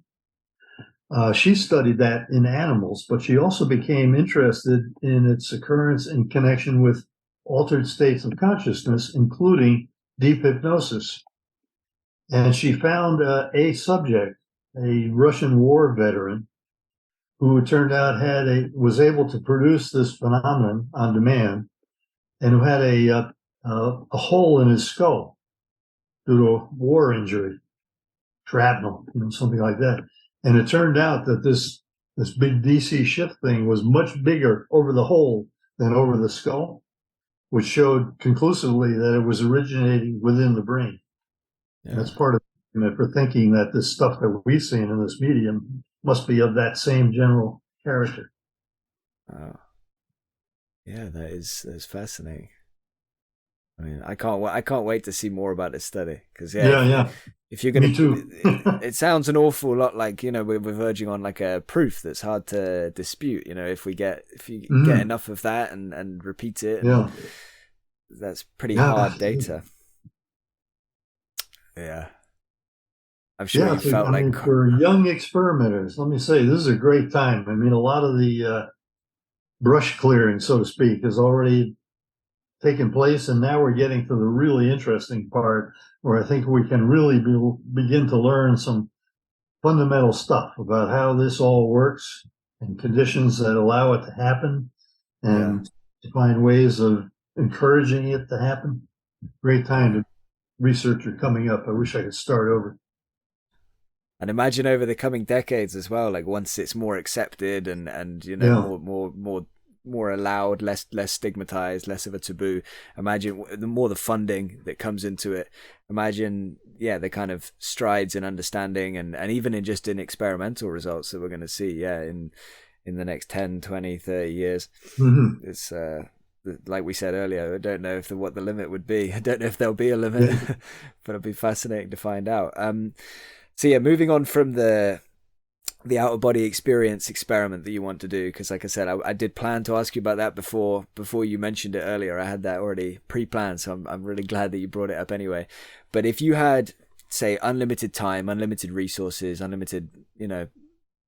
She studied that in animals, but she also became interested in its occurrence in connection with altered states of consciousness, including deep hypnosis. And she found a subject, a Russian war veteran, who it turned out was able to produce this phenomenon on demand, and who had a hole in his skull due to a war injury, shrapnel, something like that. And it turned out that this big DC shift thing was much bigger over the hole than over the skull, which showed conclusively that it was originating within the brain. Yeah. That's part of it for thinking that this stuff that we've seen in this medium must be of that same general character.
Yeah, that's fascinating. I mean, I can't wait to see more about this study because if you're gonna,
me too.
it sounds an awful lot like we're verging on like a proof that's hard to dispute. If you get enough of that and repeat it, that's pretty hard data. Yeah. I'm sure you felt like
for young experimenters, let me say this is a great time. I mean, a lot of the brush clearing, so to speak, has already taken place, and now we're getting to the really interesting part where I think we can really begin to learn some fundamental stuff about how this all works and conditions that allow it to happen, and to find ways of encouraging it to happen. Great time to researcher coming up. I wish I could start over.
And imagine over the coming decades as well, like once it's more accepted and more allowed, less stigmatized, less of a taboo. Imagine the funding that comes into it. Imagine the kind of strides in understanding and even in experimental results that we're going to see in the next 10, 20, 30 years. It's like we said earlier, I don't know what the limit would be. I don't know if there'll be a limit, but it'll be fascinating to find out. So moving on from the outer body experience experiment that you want to do, because like I said, I did plan to ask you about that before you mentioned it earlier. I had that already pre-planned, so I'm really glad that you brought it up anyway. But if you had, say, unlimited time, unlimited resources, unlimited,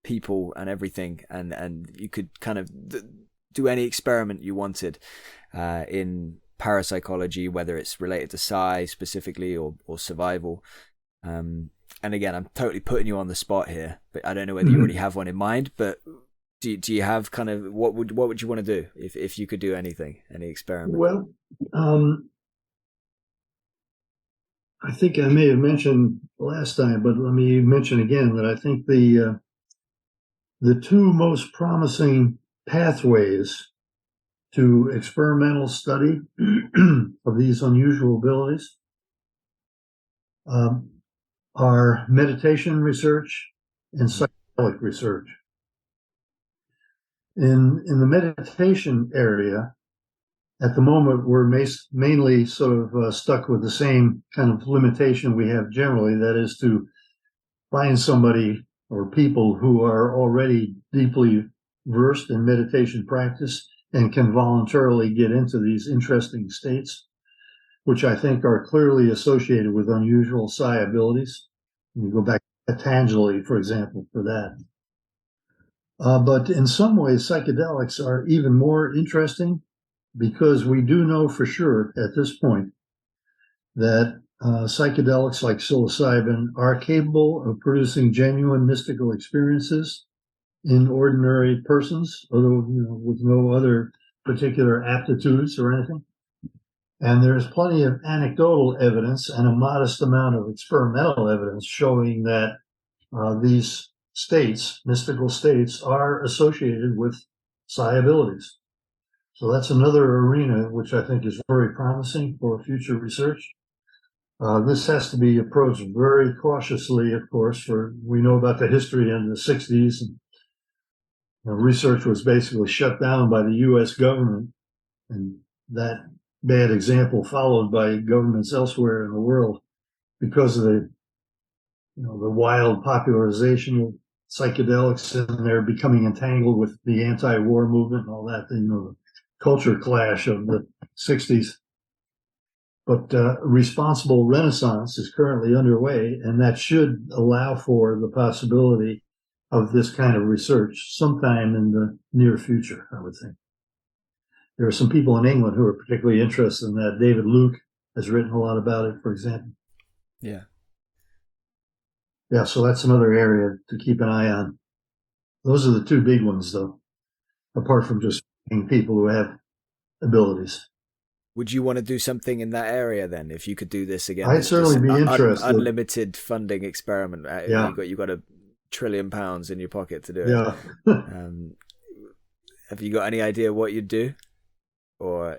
people and everything, and you could kind of do any experiment you wanted in parapsychology, whether it's related to psi specifically or survival. And again, I'm totally putting you on the spot here, but I don't know whether you already have one in mind. But Do you have kind of what would you want to do if you could do anything, any experiment?
Well, I think I may have mentioned last time, but let me mention again that I think the two most promising pathways to experimental study of these unusual abilities are meditation research and psychedelic research. In the meditation area, at the moment, we're mainly sort of stuck with the same kind of limitation we have generally, that is to find somebody or people who are already deeply versed in meditation practice and can voluntarily get into these interesting states, which I think are clearly associated with unusual psi abilities. You go back to Patanjali, for example, for that. But in some ways, psychedelics are even more interesting because we do know for sure at this point that psychedelics like psilocybin are capable of producing genuine mystical experiences in ordinary persons, although with no other particular aptitudes or anything. And there's plenty of anecdotal evidence and a modest amount of experimental evidence showing that these states, mystical states, are associated with psi abilities. So that's another arena which I think is very promising for future research. This has to be approached very cautiously, of course, for we know about the history in the 60s. And, research was basically shut down by the U.S. government, and that bad example followed by governments elsewhere in the world because of the wild popularization of psychedelics, and they're becoming entangled with the anti-war movement and all that, the culture clash of the 60s. But responsible renaissance is currently underway, and that should allow for the possibility of this kind of research sometime in the near future, I would think. There are some people in England who are particularly interested in that. David Luke has written a lot about it, for example.
Yeah.
Yeah, so that's another area to keep an eye on. Those are the two big ones, though, apart from just people who have abilities.
Would you want to do something in that area then, if you could do this again?
I'd certainly be interested.
Unlimited funding experiment.
Yeah.
You got £1 trillion in your pocket to do it.
Yeah.
Have you got any idea what you'd do? Or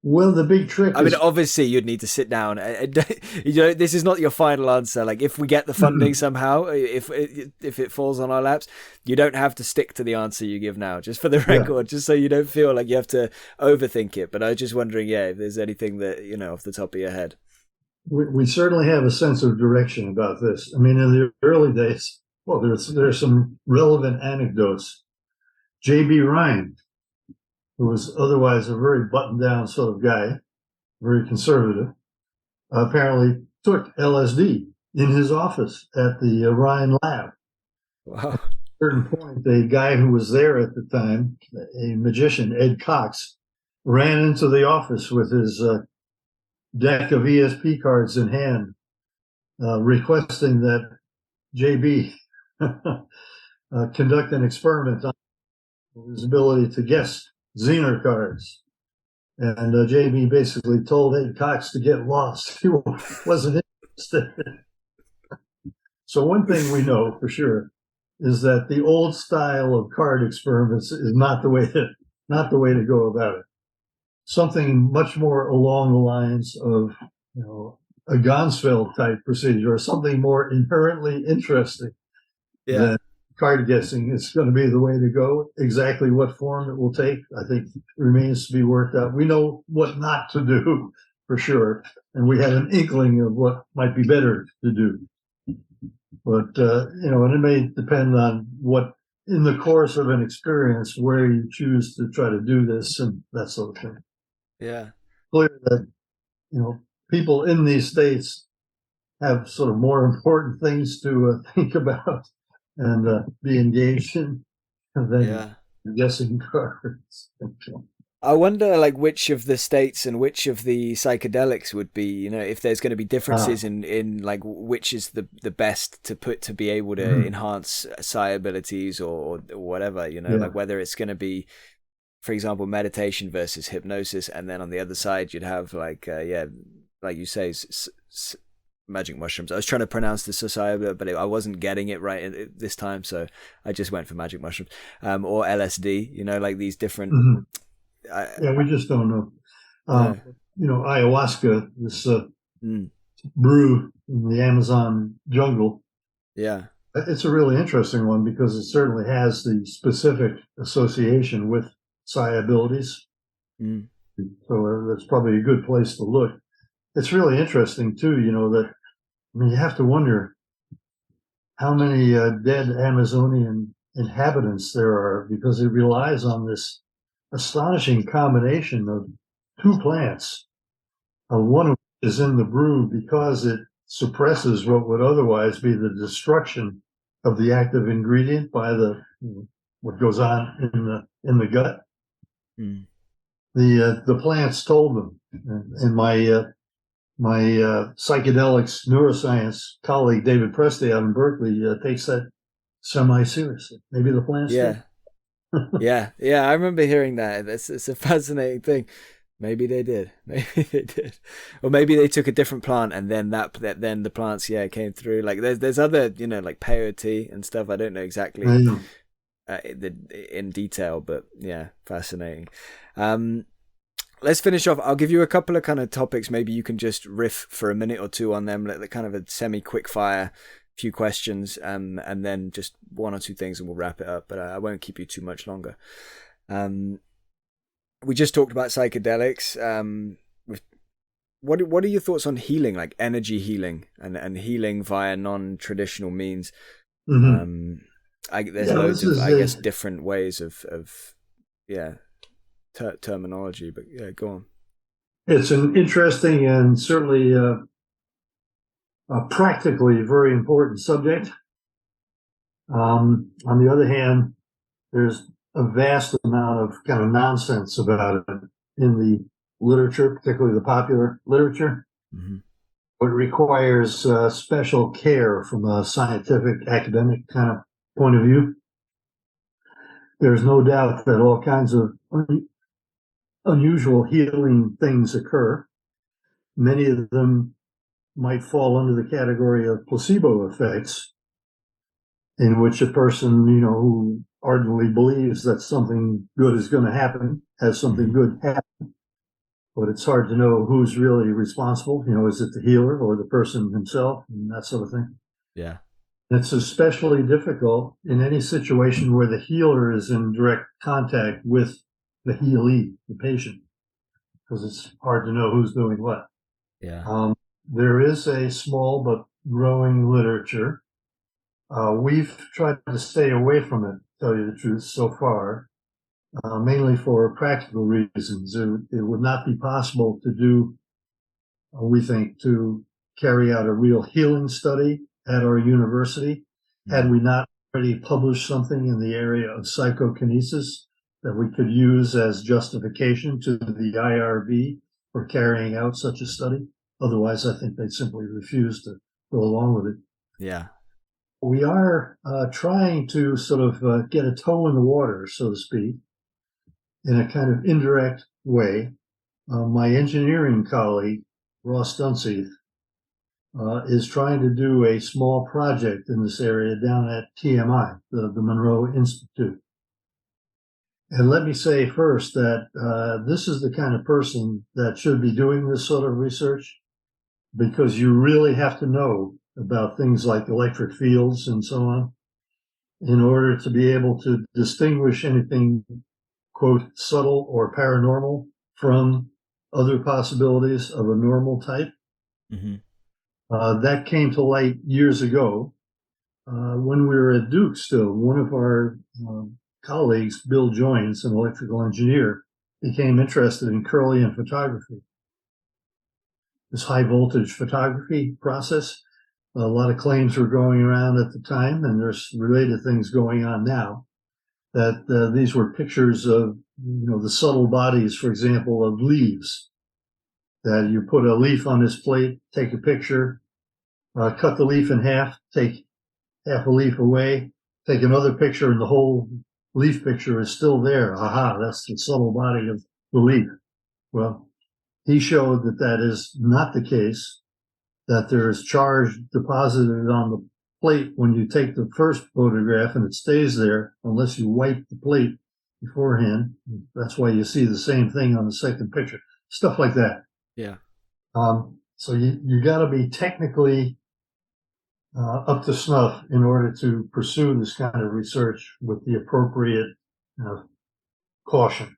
well, the big trick.
I mean, obviously, you'd need to sit down. This is not your final answer. Like, if we get the funding somehow, if it falls on our laps, you don't have to stick to the answer you give now. Just for the record, just so you don't feel like you have to overthink it. But I was just wondering, if there's anything that off the top of your head.
We certainly have a sense of direction about this. I mean, in the early days, well, there's some relevant anecdotes. J.B. Ryan, who was otherwise a very buttoned-down sort of guy, very conservative, apparently took LSD in his office at the Ryan lab.
Wow.
At a certain point, the guy who was there at the time, a magician, Ed Cox, ran into the office with his deck of ESP cards in hand, requesting that JB conduct an experiment on his ability to guess Zener cards. And JB basically told Ed Cox to get lost. He wasn't interested. So one thing we know for sure is that the old style of card experiments is not the way to go about it. Something much more along the lines of a Gonsfeld type procedure, or something more inherently interesting than card guessing is going to be the way to go. Exactly what form it will take, I think, remains to be worked out. We know what not to do for sure, and we have an inkling of what might be better to do. But and it may depend on what, in the course of an experience, where you choose to try to do this and that sort of thing.
Yeah,
clear that people in these states have sort of more important things to think about and be engaged in than guessing cards.
I wonder, like, which of the states and which of the psychedelics would be, if there's going to be
Uh,
differences in like which is the best to put to be able to
mhm.
enhance psi abilities or whatever,
Yeah.
like whether it's going to be, for example, meditation versus hypnosis, and then on the other side you'd have like, yeah, like you say, magic mushrooms. I was trying to pronounce the psilocybin, but I wasn't getting it right this time, so I just went for magic mushrooms, or LSD. Like these different.
Mhm.
I,
Yeah, we just don't know.
no.
Ayahuasca, this
Mm,
brew in the Amazon jungle,
yeah.
it's a really interesting one because it certainly has the specific association with psi abilities.
Mm,
So that's probably a good place to look. It's really interesting too, that I mean, you have to wonder how many dead Amazonian inhabitants there are because it relies on this astonishing combination of two plants. One of which is in the brew because it suppresses what would otherwise be the destruction of the active ingredient by the what goes on in the gut.
mm.
The plants told them, and my psychedelics neuroscience colleague David Presti out in Berkeley takes that semi-seriously. Maybe the plants did.
Yeah. Yeah. Yeah. I remember hearing that. It's a fascinating thing. Maybe they did. Maybe they did. Or maybe they took a different plant and then then the plants, yeah, came through. Like there's other, like peyote and stuff. I don't know exactly
Yeah.
in detail, but yeah, fascinating. Um, let's finish off. I'll give you a couple of kind of topics. Maybe you can just riff for a minute or two on them, like kind of a semi quick fire few questions, and then just one or two things, and we'll wrap it up. But I won't keep you too much longer. Um, we just talked about psychedelics. What are your thoughts on healing, like energy healing and healing via non-traditional means?
Mm-hmm.
There's
Yeah,
loads
this
of,
is
I
a
guess, different ways of yeah, terminology, but yeah, go on.
it's an interesting and certainly practically very important subject. On the other hand, there's a vast amount of kind of nonsense about it in the literature, particularly the popular literature.
Mm-hmm.
It requires special care from a scientific, academic kind of point of view. There's no doubt that all kinds of unusual healing things occur. Many of them might fall under the category of placebo effects, in which a person, who ardently believes that something good is going to happen, has something
Mm-hmm.
good happen. But it's hard to know who's really responsible. Is it the healer or the person himself and that sort of thing?
Yeah.
It's especially difficult in any situation where the healer is in direct contact with the healee, the patient, because it's hard to know who's doing what.
Yeah.
There is a small but growing literature. We've tried to stay away from it, to tell you the truth, so far, mainly for practical reasons. It would not be possible to do, we think, to carry out a real healing study at our university had
Mm.
we not already published something in the area of psychokinesis that we could use as justification to the IRB for carrying out such a study. Otherwise, I think they'd simply refuse to go along with it.
Yeah.
We are trying to sort of get a toe in the water, so to speak, in a kind of indirect way. My engineering colleague, Ross Dunseith, is trying to do a small project in this area down at TMI, the Monroe Institute. And let me say first that this is the kind of person that should be doing this sort of research because you really have to know about things like electric fields and so on in order to be able to distinguish anything, quote, subtle or paranormal from other possibilities of a normal type.
Mm-hmm.
That came to light years ago when we were at Duke still. One of our colleagues, Bill Joynes, an electrical engineer, became interested in Kirlian photography, this high voltage photography process. A lot of claims were going around at the time, and there's related things going on now. that these were pictures of, the subtle bodies, for example, of leaves. That you put a leaf on this plate, take a picture, cut the leaf in half, take half a leaf away, take another picture, and the whole leaf picture is still there. Aha, that's the subtle body of the leaf. Well, he showed that that is not the case, that there is charge deposited on the plate when you take the first photograph, and it stays there unless you wipe the plate beforehand. That's why you see the same thing on the second picture. Stuff like that.
Yeah.
So you got to be technically up to snuff in order to pursue this kind of research with the appropriate caution.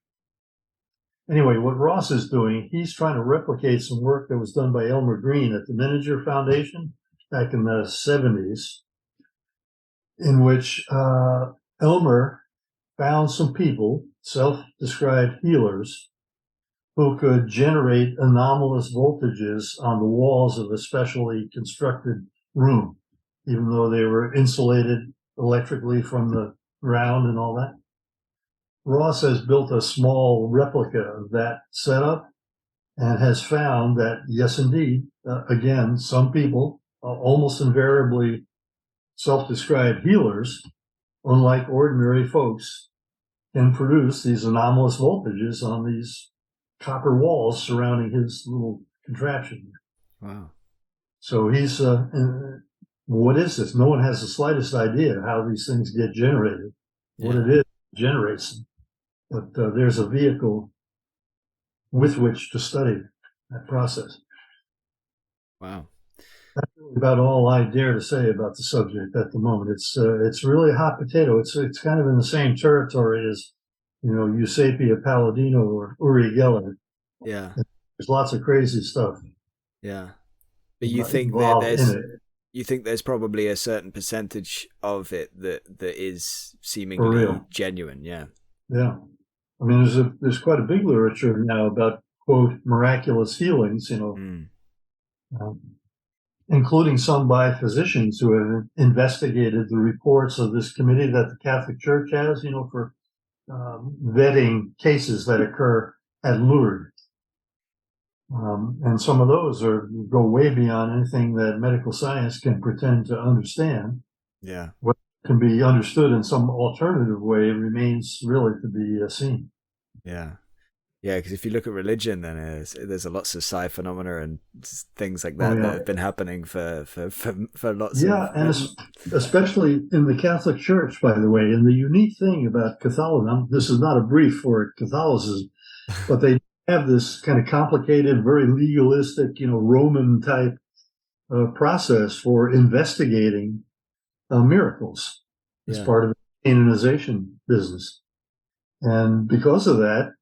Anyway, what Ross is doing, he's trying to replicate some work that was done by Elmer Green at the Miniger Foundation back in the 70s, in which Elmer found some people, self-described healers, who could generate anomalous voltages on the walls of a specially constructed room, even though they were insulated electrically from the ground and all that. Ross has built a small replica of that setup and has found that, yes, indeed, again, some people, almost invariably self-described healers, unlike ordinary folks, can produce these anomalous voltages on these copper walls surrounding his little contraption.
Wow. So
he's, what is this? No one has the slightest idea how these things get generated. Yeah. What it is generates them. But there's a vehicle with which to study that process.
Wow.
That's really about all I dare to say about the subject at the moment. It's really a hot potato. It's kind of in the same territory as, Eusapia Palladino or Uri Geller.
Yeah.
There's lots of crazy stuff.
Yeah. But you think there's probably a certain percentage of it that is seemingly genuine. Yeah.
Yeah. I mean, there's quite a big literature now about, quote, miraculous healings, including some by physicians who have investigated the reports of this committee that the Catholic Church has, for vetting cases that occur at Lourdes. And some of those go way beyond anything that medical science can pretend to understand.
Yeah.
What can be understood in some alternative way remains really to be seen.
Yeah. Yeah, because if you look at religion, then there's lots of psi phenomena and things like that that have been happening for lots of...
Yeah, and especially in the Catholic Church, by the way. And the unique thing about Catholicism, this is not a brief for Catholicism, but they have this kind of complicated, very legalistic, Roman-type process for investigating miracles as part of the canonization business. And because of that,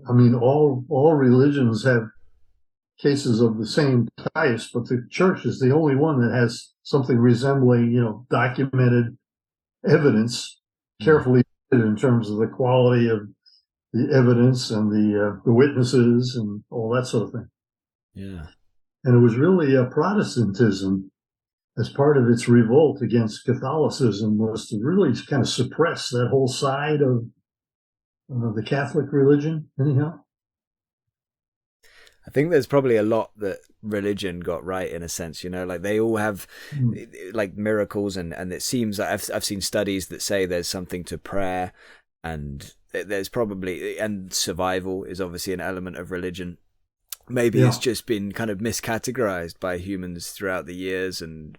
I mean, all religions have cases of the same types, but the church is the only one that has something resembling, documented evidence, carefully in terms of the quality of the evidence and the witnesses and all that sort of thing.
Yeah.
And it was really Protestantism, as part of its revolt against Catholicism, was to really kind of suppress that whole side of the Catholic religion, anyhow.
I think there's probably a lot that religion got right in a sense, like they all have like miracles and it seems like I've seen studies that say there's something to prayer, and there's probably, and survival is obviously an element of religion. Maybe it's just been kind of miscategorized by humans throughout the years, and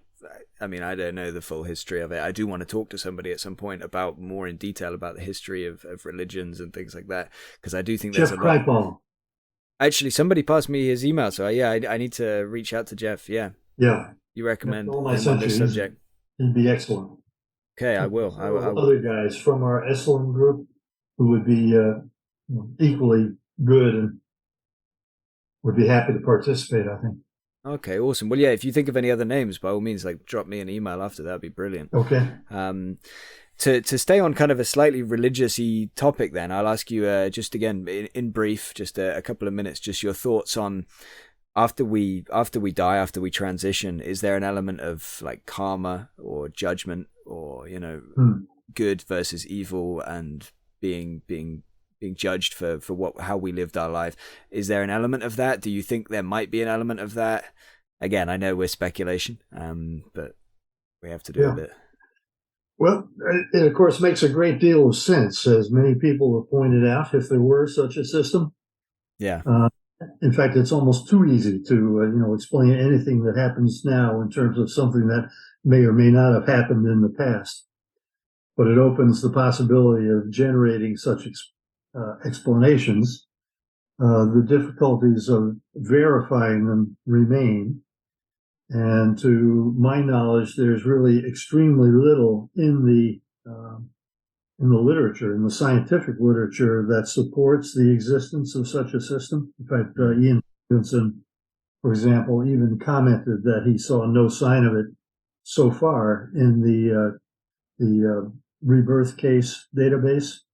I mean, I don't know the full history of it. I do want to talk to somebody at some point about more in detail about the history of religions and things like that, because I do think there's
Jeff Kripal.
Actually, somebody passed me his email, so I need to reach out to Jeff. Yeah. You recommend him on this subject?
He'd be excellent.
Okay, I will. I will.
Other guys from our Esalen group who would be equally good and would be happy to participate, I think.
Okay, awesome. Well, yeah, if you think of any other names, by all means, drop me an email after. That'd be brilliant.
Okay.
To stay on kind of a slightly religious-y topic, then I'll ask you just again in brief, just a couple of minutes, just your thoughts on after we die, after we transition. Is there an element of like karma or judgment, or good versus evil and being judged for how we lived our life. Is there an element of that? Do you think there might be an element of that? Again, I know we're speculation, but we have to do a bit.
Well, it of course makes a great deal of sense, as many people have pointed out, if there were such a system.
Yeah.
In fact, it's almost too easy to explain anything that happens now in terms of something that may or may not have happened in the past. But it opens the possibility of generating such explanations. The difficulties of verifying them remain. And to my knowledge, there's really extremely little in the literature, in the scientific literature, that supports the existence of such a system. In fact, Ian Stevenson, for example, even commented that he saw no sign of it so far in the rebirth case database,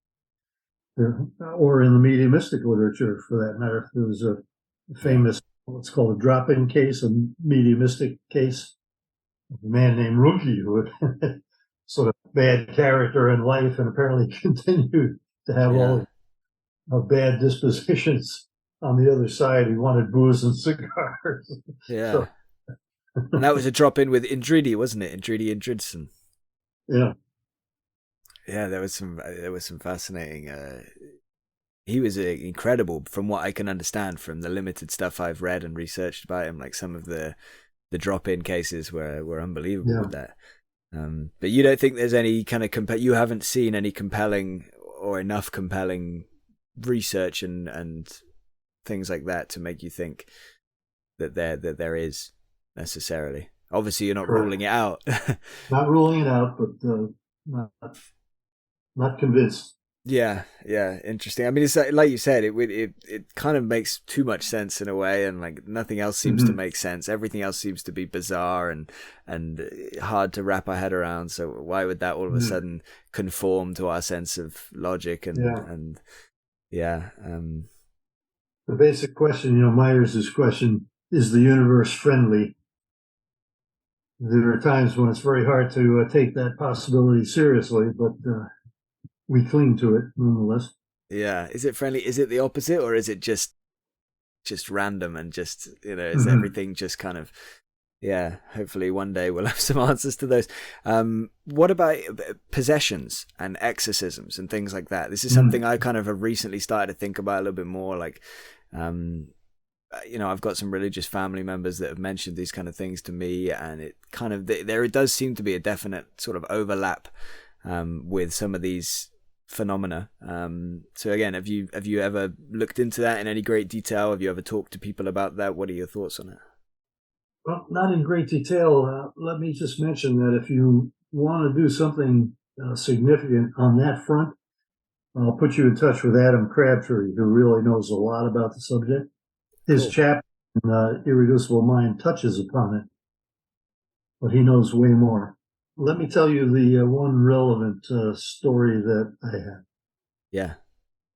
or in the mediumistic literature, for that matter. There was a famous, what's called a drop-in case, a mediumistic case, of a man named Runke, who had sort of bad character in life and apparently continued to have all of bad dispositions on the other side. He wanted booze and cigars.
Yeah. So, and that was a drop-in with Indridi, wasn't it? Indridi Indridson.
Yeah.
Yeah, there was some fascinating. He was incredible, from what I can understand from the limited stuff I've read and researched about him. Like, some of the drop-in cases were unbelievable with that. But you don't think there's any kind of you haven't seen any compelling or enough compelling research and things like that to make you think that there is necessarily. Obviously, you're not ruling it out.
Not ruling it out, but not convinced.
Yeah, interesting. I mean, it's like you said, it kind of makes too much sense in a way, and like nothing else seems to make sense. Everything else seems to be bizarre and hard to wrap our head around. So why would that all of a sudden conform to our sense of logic and the
basic question, Myers' question, is the universe friendly? There are times when it's very hard to take that possibility seriously, but we cling to it nonetheless.
Yeah. Is it friendly? Is it the opposite, or is it just random and just, is everything just kind of, hopefully one day we'll have some answers to those. What about possessions and exorcisms and things like that? This is something I kind of have recently started to think about a little bit more. Like, I've got some religious family members that have mentioned these kind of things to me, and it kind of, it does seem to be a definite sort of overlap with some of these phenomena. So again, have you ever looked into that in any great detail? Have you ever talked to people about that? What are your thoughts on it?
Well, not in great detail. Let me just mention that if you want to do something significant on that front, I'll put you in touch with Adam Crabtree, who really knows a lot about the subject. His chapter in Irreducible Mind touches upon it, but he knows way more. Let me tell you the one relevant story that I had.
Yeah.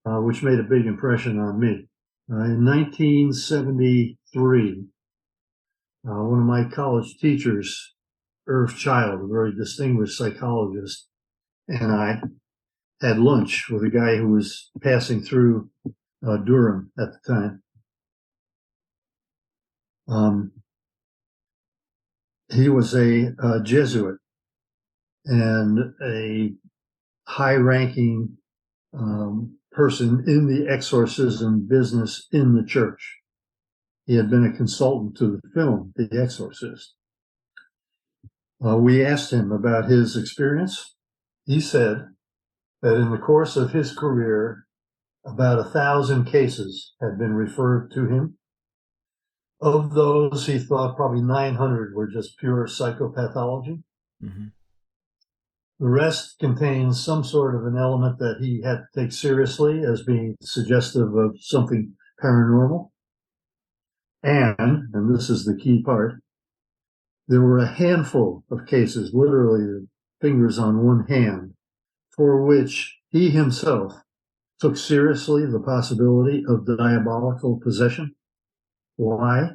Which made a big impression on me. In 1973, one of my college teachers, Irv Child, a very distinguished psychologist, and I had lunch with a guy who was passing through Durham at the time. He was a Jesuit and a high-ranking person in the exorcism business in the church. He had been a consultant to the film The Exorcist. We asked him about his experience. He said that in the course of his career, about 1,000 cases had been referred to him. Of those, he thought probably 900 were just pure psychopathology. Mm-hmm. The rest contains some sort of an element that he had to take seriously as being suggestive of something paranormal. And this is the key part, there were a handful of cases, literally the fingers on one hand, for which he himself took seriously the possibility of diabolical possession. Why?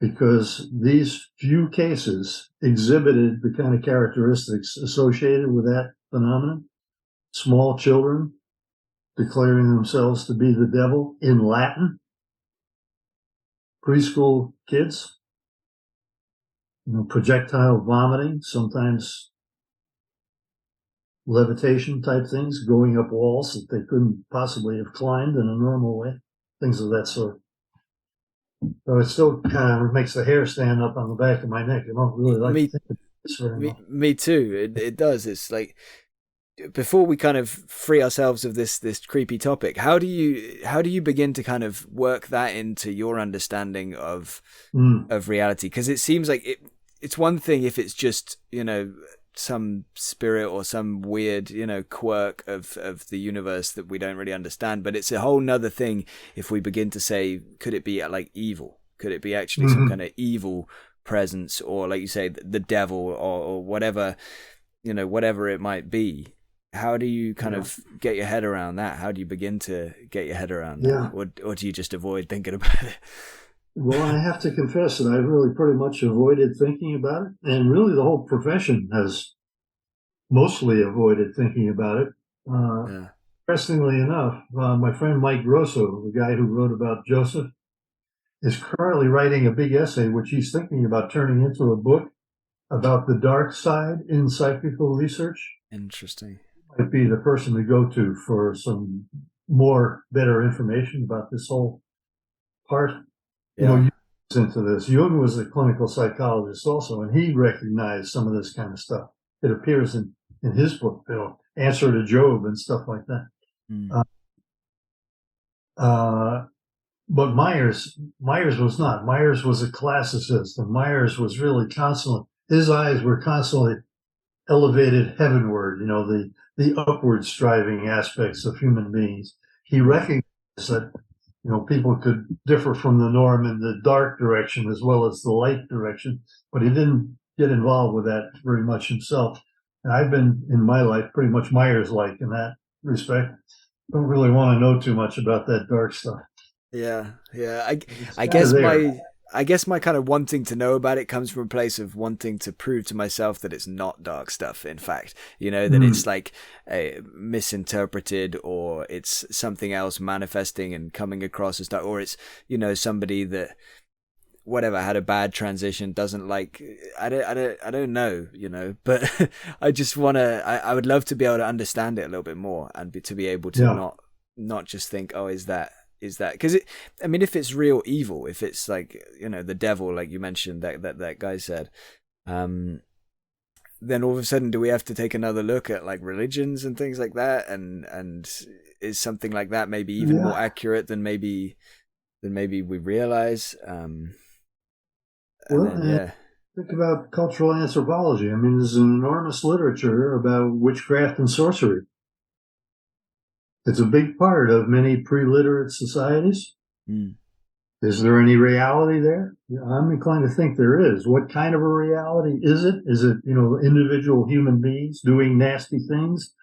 Because these few cases exhibited the kind of characteristics associated with that phenomenon small children declaring themselves to be the devil in Latin, preschool kids, projectile vomiting, sometimes levitation type things, going up walls that they couldn't possibly have climbed in a normal way, things of that sort. So it still kind of makes the hair stand up on the back of my neck. I don't really like to think of this very much.
Me too. It does. It's like, before we kind of free ourselves of this creepy topic, how do you begin to kind of work that into your understanding of reality? Because it seems like it's one thing if it's just, some spirit or some weird, quirk of the universe that we don't really understand. But it's a whole nother thing if we begin to say, could it be like evil? Could it be actually some kind of evil presence, or like you say, the devil, or whatever, whatever it might be? How do you kind of get your head around that? How do you begin to get your head around that? Or do you just avoid thinking about it?
Well, I have to confess that I really pretty much avoided thinking about it. And really the whole profession has mostly avoided thinking about it. Interestingly enough, my friend Mike Grosso, the guy who wrote about Joseph, is currently writing a big essay, which he's thinking about turning into a book about the dark side in psychical research.
Interesting.
Might be the person to go to for some better information about this whole part. Jung was into this. Jung was a clinical psychologist also, and he recognized some of this kind of stuff. It appears in his book, Answer to Job and stuff like that. But Myers was not. Myers was a classicist, and Myers was really his eyes were constantly elevated heavenward, the upward striving aspects of human beings. He recognized that, people could differ from the norm in the dark direction as well as the light direction, but he didn't get involved with that very much himself. And I've been in my life pretty much Myers-like in that respect. Don't really want to know too much about that dark stuff.
Yeah. I guess my kind of wanting to know about it comes from a place of wanting to prove to myself that it's not dark stuff. In fact, that it's like misinterpreted, or it's something else manifesting and coming across as dark, or it's, somebody that whatever had a bad transition, doesn't like, I don't know, but I just want to, I would love to be able to understand it a little bit more, and to be able to not just think, oh, is that, because if it's real evil, if it's like, the devil, like you mentioned, that guy said, then all of a sudden do we have to take another look at like religions and things like that, and is something like that maybe even more accurate than maybe we realize?
Think about cultural anthropology. There's an enormous literature about witchcraft and sorcery. It's a big part of many pre-literate societies. Is there any reality there? I'm inclined to think there is. What kind of a reality is it? Is it, individual human beings doing nasty things?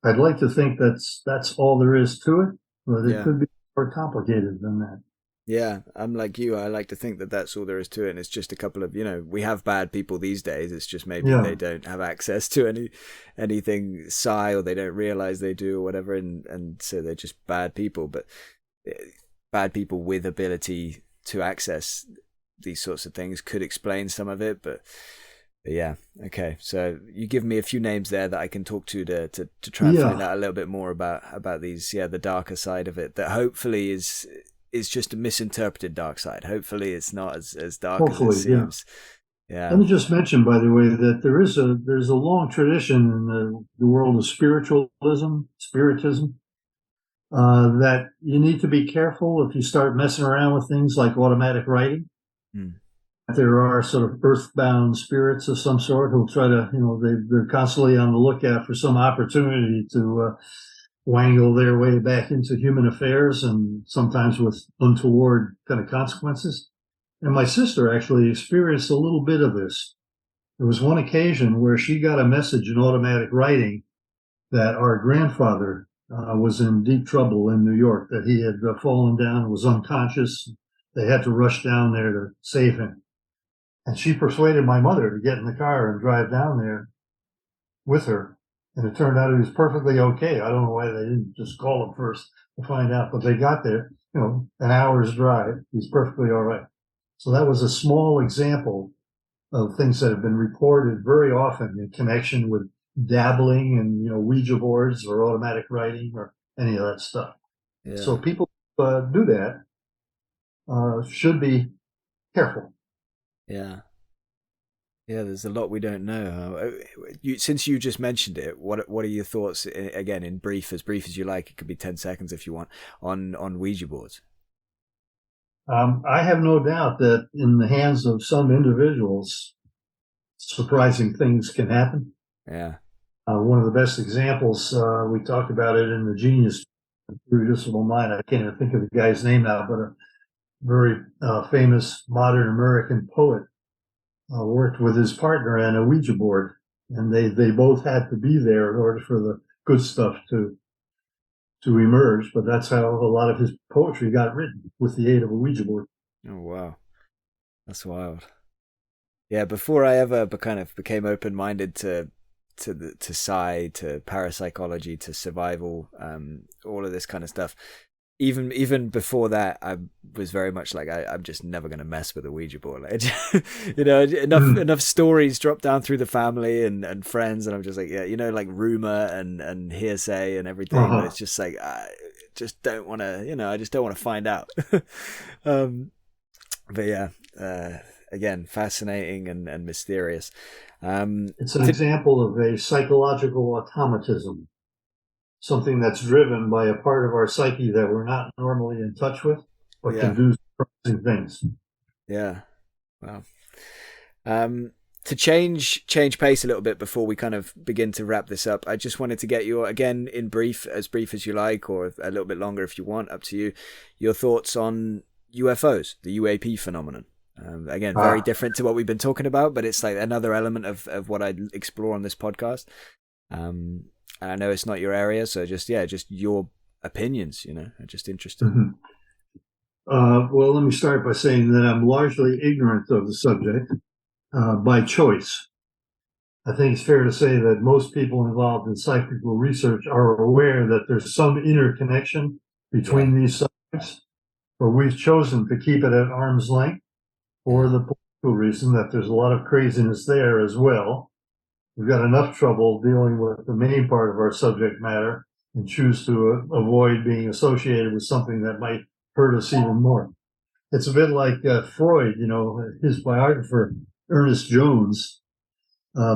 I'd like to think that's all there is to it, but it could be more complicated than that.
Yeah, I'm like you. I like to think that that's all there is to it, and it's just a couple of, we have bad people these days. It's just maybe they don't have access to anything psi, or they don't realize they do, or whatever, and so they're just bad people. But bad people with ability to access these sorts of things could explain some of it. But yeah, okay. So you give me a few names there that I can talk to try and find out a little bit more about these, the darker side of it, that hopefully is just a misinterpreted dark side. Hopefully it's not as dark as it seems. Yeah.
Let me just mention, by the way, that there's a long tradition in the world of spiritism, that you need to be careful if you start messing around with things like automatic writing. There are sort of earthbound spirits of some sort who'll try to, they're constantly on the lookout for some opportunity to wangle their way back into human affairs, and sometimes with untoward kind of consequences. And my sister actually experienced a little bit of this. There was one occasion where she got a message in automatic writing that our grandfather was in deep trouble in New York, that he had fallen down and was unconscious. They had to rush down there to save him. And she persuaded my mother to get in the car and drive down there with her. And it turned out he was perfectly okay. I don't know why they didn't just call him first to find out, but they got there, an hour's drive. He's perfectly all right. So that was a small example of things that have been reported very often in connection with dabbling in, Ouija boards or automatic writing or any of that stuff.
Yeah.
So people do that should be careful.
Yeah. Yeah, there's a lot we don't know. Since you just mentioned it, what are your thoughts, again, in as brief as you like, it could be 10 seconds if you want, on Ouija boards?
I have no doubt that in the hands of some individuals, surprising things can happen.
Yeah.
One of the best examples, we talked about it in the Genius Irreducible Mind. I can't even think of the guy's name now, but a very famous modern American poet worked with his partner on a Ouija board, and they both had to be there in order for the good stuff to emerge. But that's how a lot of his poetry got written, with the aid of a Ouija board.
Oh, wow. That's wild. Yeah, before I ever kind of became open-minded to psi, to parapsychology, to survival, all of this kind of stuff. Even before that, I was very much like, I'm just never going to mess with a Ouija board. Like, enough stories drop down through the family and friends, and I'm just like, yeah, like rumor and hearsay and everything. But it's just like, I just don't want to, I just don't want to find out. But yeah, again, fascinating and mysterious.
It's an example of a psychological automatism. Something that's driven by a part of our psyche that we're not normally in touch with, but can do surprising things.
Yeah. Wow. To change pace a little bit before we kind of begin to wrap this up, I just wanted to get your, again, as brief as you like, or a little bit longer if you want, up to you, your thoughts on UFOs, the UAP phenomenon. Again, very different to what we've been talking about, but it's like another element of what I explore on this podcast. And I know it's not your area, so just your opinions, I'm just interested.
Mm-hmm. Well, let me start by saying that I'm largely ignorant of the subject by choice. I think it's fair to say that most people involved in psychical research are aware that there's some interconnection between these subjects, but we've chosen to keep it at arm's length for the political reason that there's a lot of craziness there as well. We've got enough trouble dealing with the main part of our subject matter and choose to avoid being associated with something that might hurt us even more. It's a bit like Freud, his biographer, Ernest Jones,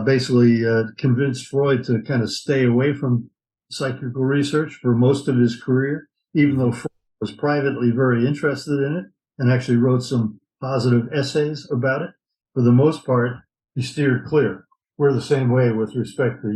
basically convinced Freud to kind of stay away from psychical research for most of his career, even though Freud was privately very interested in it and actually wrote some positive essays about it. For the most part, he steered clear. We're the same way with respect to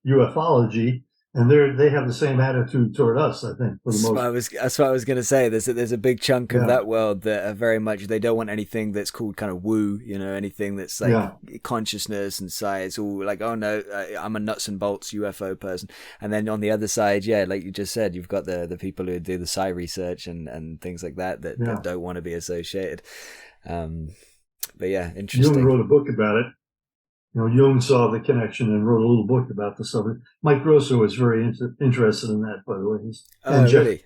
ufology, and they have the same attitude toward us, I think, for the most.
That's what I was going to say. There's a big chunk of that world that are very much, they don't want anything that's called kind of woo, anything that's like consciousness and science. All like, oh no, I'm a nuts and bolts UFO person. And then on the other side, like you just said, you've got the people who do the psi research and things like that don't want to be associated. But yeah, interesting.
Jung wrote a book about it. Jung saw the connection and wrote a little book about the subject. Mike Grosso is very interested in that, by the way.
Really?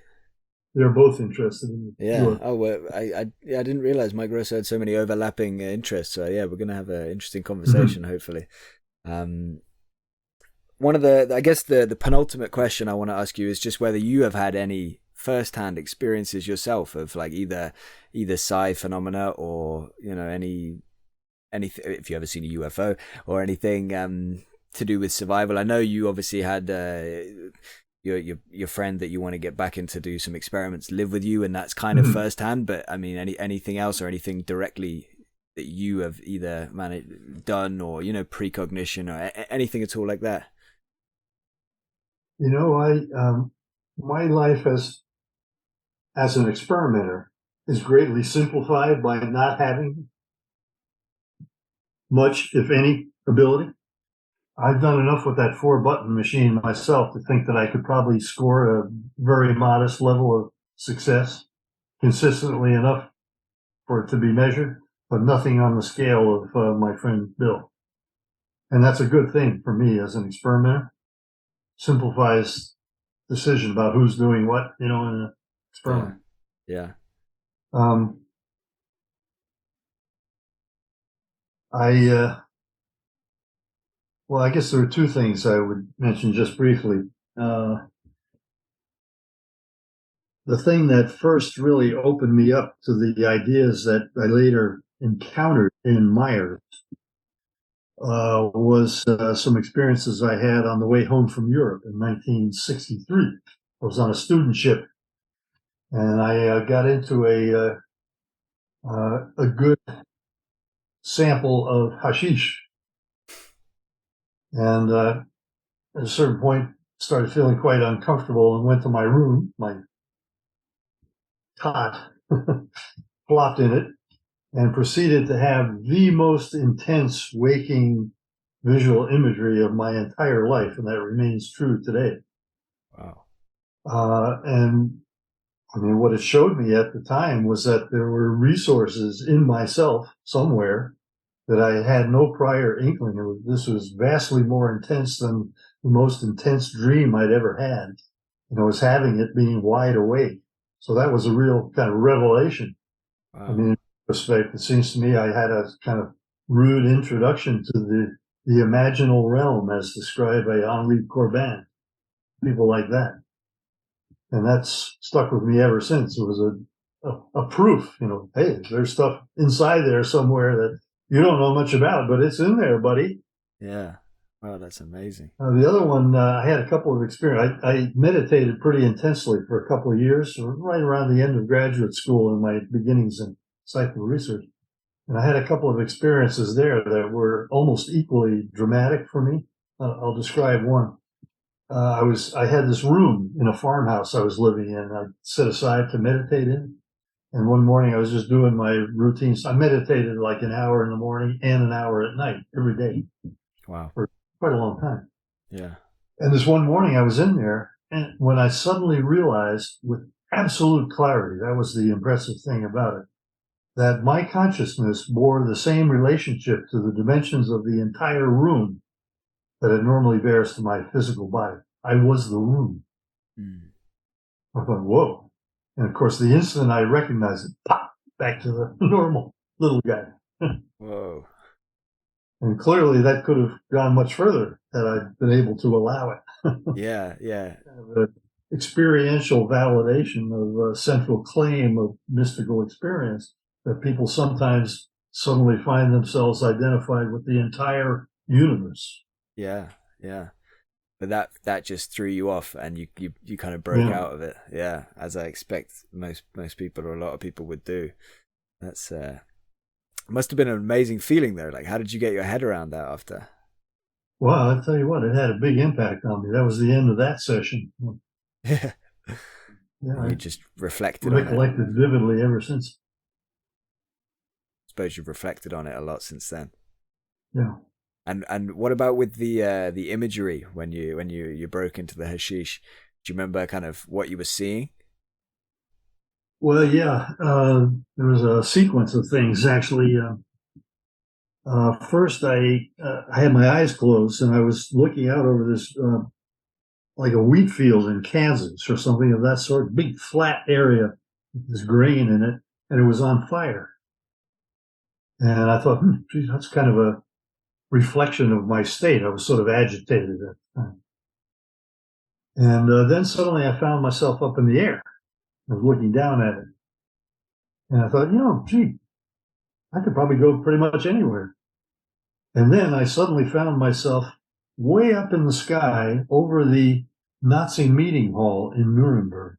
They're both interested in it.
Yeah. Oh, well, I didn't realize Mike Grosso had so many overlapping interests. So yeah, we're going to have an interesting conversation, hopefully. One of I guess the penultimate question I want to ask you is just whether you have had any first-hand experiences yourself of like either psi phenomena or anything, if you ever seen a UFO or anything to do with survival. I know you obviously had your friend that you want to get back into do some experiments live with you, and that's kind of firsthand. But I mean, anything else or anything directly that you have either done or precognition or anything at all like that?
My life as an experimenter is greatly simplified by not having much, if any, ability. I've done enough with that 4-button machine myself to think that I could probably score a very modest level of success, consistently enough for it to be measured, but nothing on the scale of my friend Bill. And that's a good thing for me as an experimenter. simplifies decision about who's doing what, in an experiment.
Yeah.
Um, I guess there are two things I would mention just briefly. The thing that first really opened me up to the ideas that I later encountered in Myers was some experiences I had on the way home from Europe in 1963. I was on a student ship, and I got into a good sample of hashish, and at a certain point started feeling quite uncomfortable and went to my room, my cot, flopped in it, and proceeded to have the most intense waking visual imagery of my entire life, and that remains true today.
Wow.
And I mean, what it showed me at the time was that there were resources in myself somewhere that I had no prior inkling. This was vastly more intense than the most intense dream I'd ever had. And I was having it being wide awake. So that was a real kind of revelation.
Wow.
I mean, in respect, it seems to me I had a kind of rude introduction to the imaginal realm as described by Henri Corbin, people like that. And that's stuck with me ever since. It was a proof, hey, there's stuff inside there somewhere that you don't know much about, but it's in there, buddy.
Yeah. Wow, that's amazing.
The other one, I had a couple of experiences. I meditated pretty intensely for a couple of years, right around the end of graduate school and my beginnings in psychical research. And I had a couple of experiences there that were almost equally dramatic for me. I'll describe one. I had this room in a farmhouse I was living in. I set aside to meditate in. And one morning I was just doing my routines. I meditated like an hour in the morning and an hour at night every day.
Wow.
For quite a long time.
Yeah.
And this one morning I was in there, and when I suddenly realized with absolute clarity, that was the impressive thing about it, that my consciousness bore the same relationship to the dimensions of the entire room that it normally bears to my physical body. I was the room. I thought, whoa. And of course, the instant I recognized it, pop, back to the normal little guy.
Whoa.
And clearly that could have gone much further had I been able to allow it.
Yeah.
Kind of an experiential validation of a central claim of mystical experience that people sometimes suddenly find themselves identified with the entire universe.
Yeah. But that just threw you off, and you kind of broke out of it. Yeah, as I expect most people or a lot of people would do. That's must have been an amazing feeling though. Like, how did you get your head around that after?
Well, I'll tell you what, it had a big impact on me. That was the end of that session.
Yeah.
Yeah,
you just reflected on it.
Recollected vividly ever since.
I suppose you've reflected on it a lot since then.
Yeah.
And what about with the imagery when you broke into the hashish? Do you remember kind of what you were seeing?
Well, yeah, there was a sequence of things actually. First, I had my eyes closed and I was looking out over this like a wheat field in Kansas or something of that sort, big flat area with this grain in it, and it was on fire. And I thought, geez, that's kind of a reflection of my state. I was sort of agitated at the time. And then suddenly I found myself up in the air. I was looking down at it. And I thought, gee, I could probably go pretty much anywhere. And then I suddenly found myself way up in the sky over the Nazi meeting hall in Nuremberg.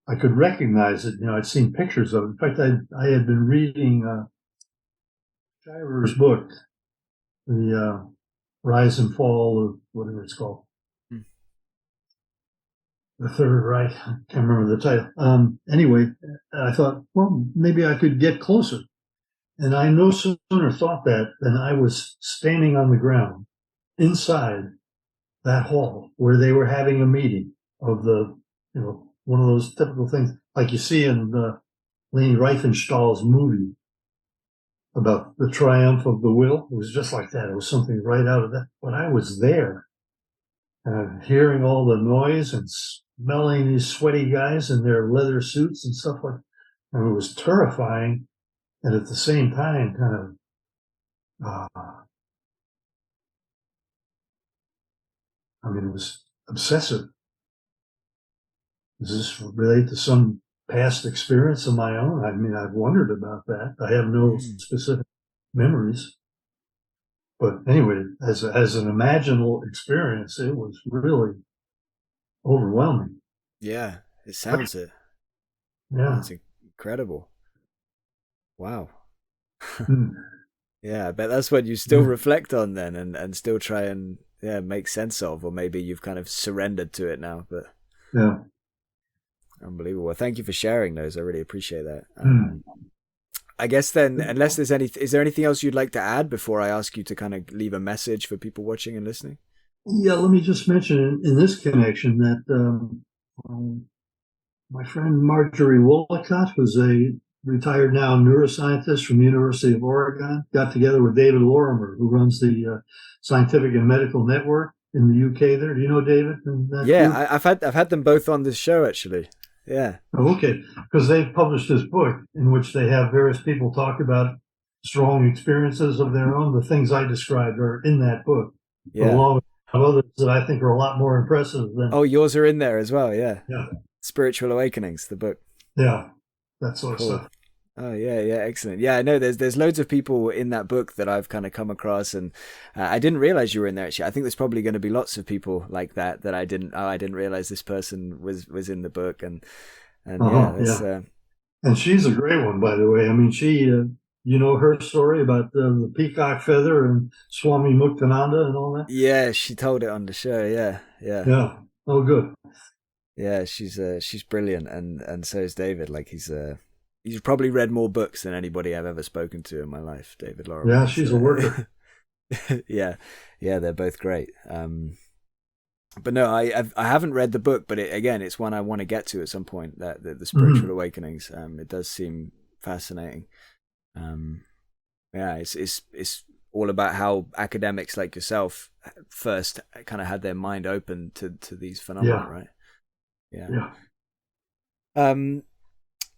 I could recognize it. I'd seen pictures of it. In fact, I had been reading Schirer's book, The Rise and Fall of whatever it's called. The Third Reich. I can't remember the title. Anyway, I thought, well, maybe I could get closer. And I no sooner thought that than I was standing on the ground inside that hall where they were having a meeting of one of those typical things like you see in Leni Riefenstahl's movie about the triumph of the will. It was just like that. It was something right out of that. But I was there. hearing all the noise and smelling these sweaty guys in their leather suits and stuff like that. And it was terrifying, and at the same time, kind of, it was obsessive. Does this relate to some past experience of my own? I mean, I've wondered about that. I have no specific memories. But anyway, as an imaginal experience, it was really overwhelming.
Yeah, it sounds it.
Yeah.
That's incredible. Wow.
Mm.
Yeah, I bet that's what you still reflect on then and still try and make sense of, or maybe you've kind of surrendered to it now. But
yeah.
Unbelievable. Well, thank you for sharing those. I really appreciate that. I guess then, unless there's is there anything else you'd like to add before I ask you to kind of leave a message for people watching and listening?
Yeah, let me just mention in this connection that my friend Marjorie Wollicott, who's a retired now neuroscientist from the University of Oregon, got together with David Lorimer, who runs the Scientific and Medical Network in the UK there. Do you know David?
Yeah, I've had them both on this show, actually. Yeah.
Oh, okay. Because they've published this book in which they have various people talk about strong experiences of their own. The things I described are in that book, along with others that I think are a lot more impressive than.
Oh, yours are in there as well. Yeah.
Yeah.
Spiritual Awakenings, the book.
Yeah. That sort of stuff.
Oh, yeah, excellent. Yeah, I know there's loads of people in that book that I've kind of come across, and I didn't realize you were in there, actually. I think there's probably going to be lots of people like that I didn't realize this person was in the book, and
and she's a great one, by the way. I mean, she, you know her story about the peacock feather and Swami Muktananda and all that?
Yeah, she told it on the show, yeah.
Yeah, oh, good.
Yeah, she's brilliant, and so is David. Like, he's probably read more books than anybody I've ever spoken to in my life, David Lorimer.
Yeah, she's a worker.
yeah, they're both great. But no, I haven't read the book, but it's one I want to get to at some point. That the Spiritual Awakenings. It does seem fascinating. It's all about how academics like yourself first kind of had their mind open to these phenomena, right? Yeah.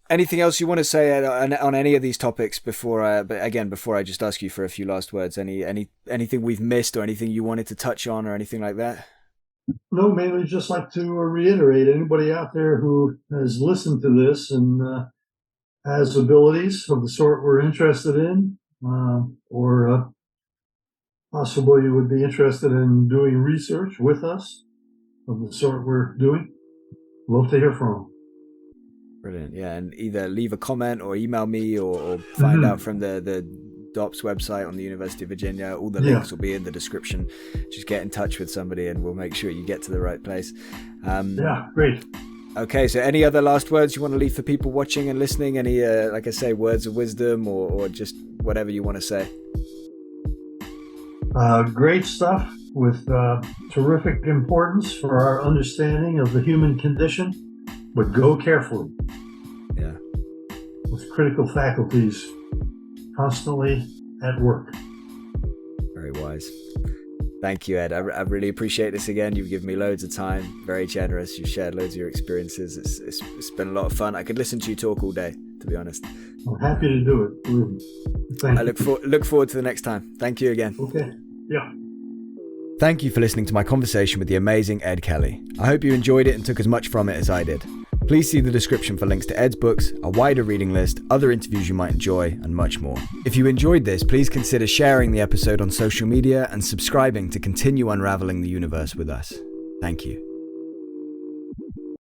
Anything else you want to say on any of these topics before I just ask you for a few last words? Anything we've missed, or anything you wanted to touch on, or anything like that?
No, mainly just like to reiterate, anybody out there who has listened to this and has abilities of the sort we're interested in, or possibly you would be interested in doing research with us of the sort we're doing, love to hear from them.
Brilliant. Yeah, and either leave a comment or email me or find out from the DOPS website on the University of Virginia. All the links will be in the description. Just get in touch with somebody and we'll make sure you get to the right place.
Great.
Okay, so any other last words you want to leave for people watching and listening? Any, like I say, words of wisdom or just whatever you want to say?
Great stuff with terrific importance for our understanding of the human condition, but go carefully.
Yeah.
With critical faculties constantly at work.
Very wise. Thank you, Ed. I really appreciate this again. You've given me loads of time. Very generous. You've shared loads of your experiences. It's been a lot of fun. I could listen to you talk all day, to be honest.
I'm happy to do it. Thank you.
I look forward to the next time. Thank you again.
Okay. Yeah.
Thank you for listening to my conversation with the amazing Ed Kelly. I hope you enjoyed it and took as much from it as I did. Please see the description for links to Ed's books, a wider reading list, other interviews you might enjoy, and much more. If you enjoyed this, please consider sharing the episode on social media and subscribing to continue unraveling the universe with us. Thank you.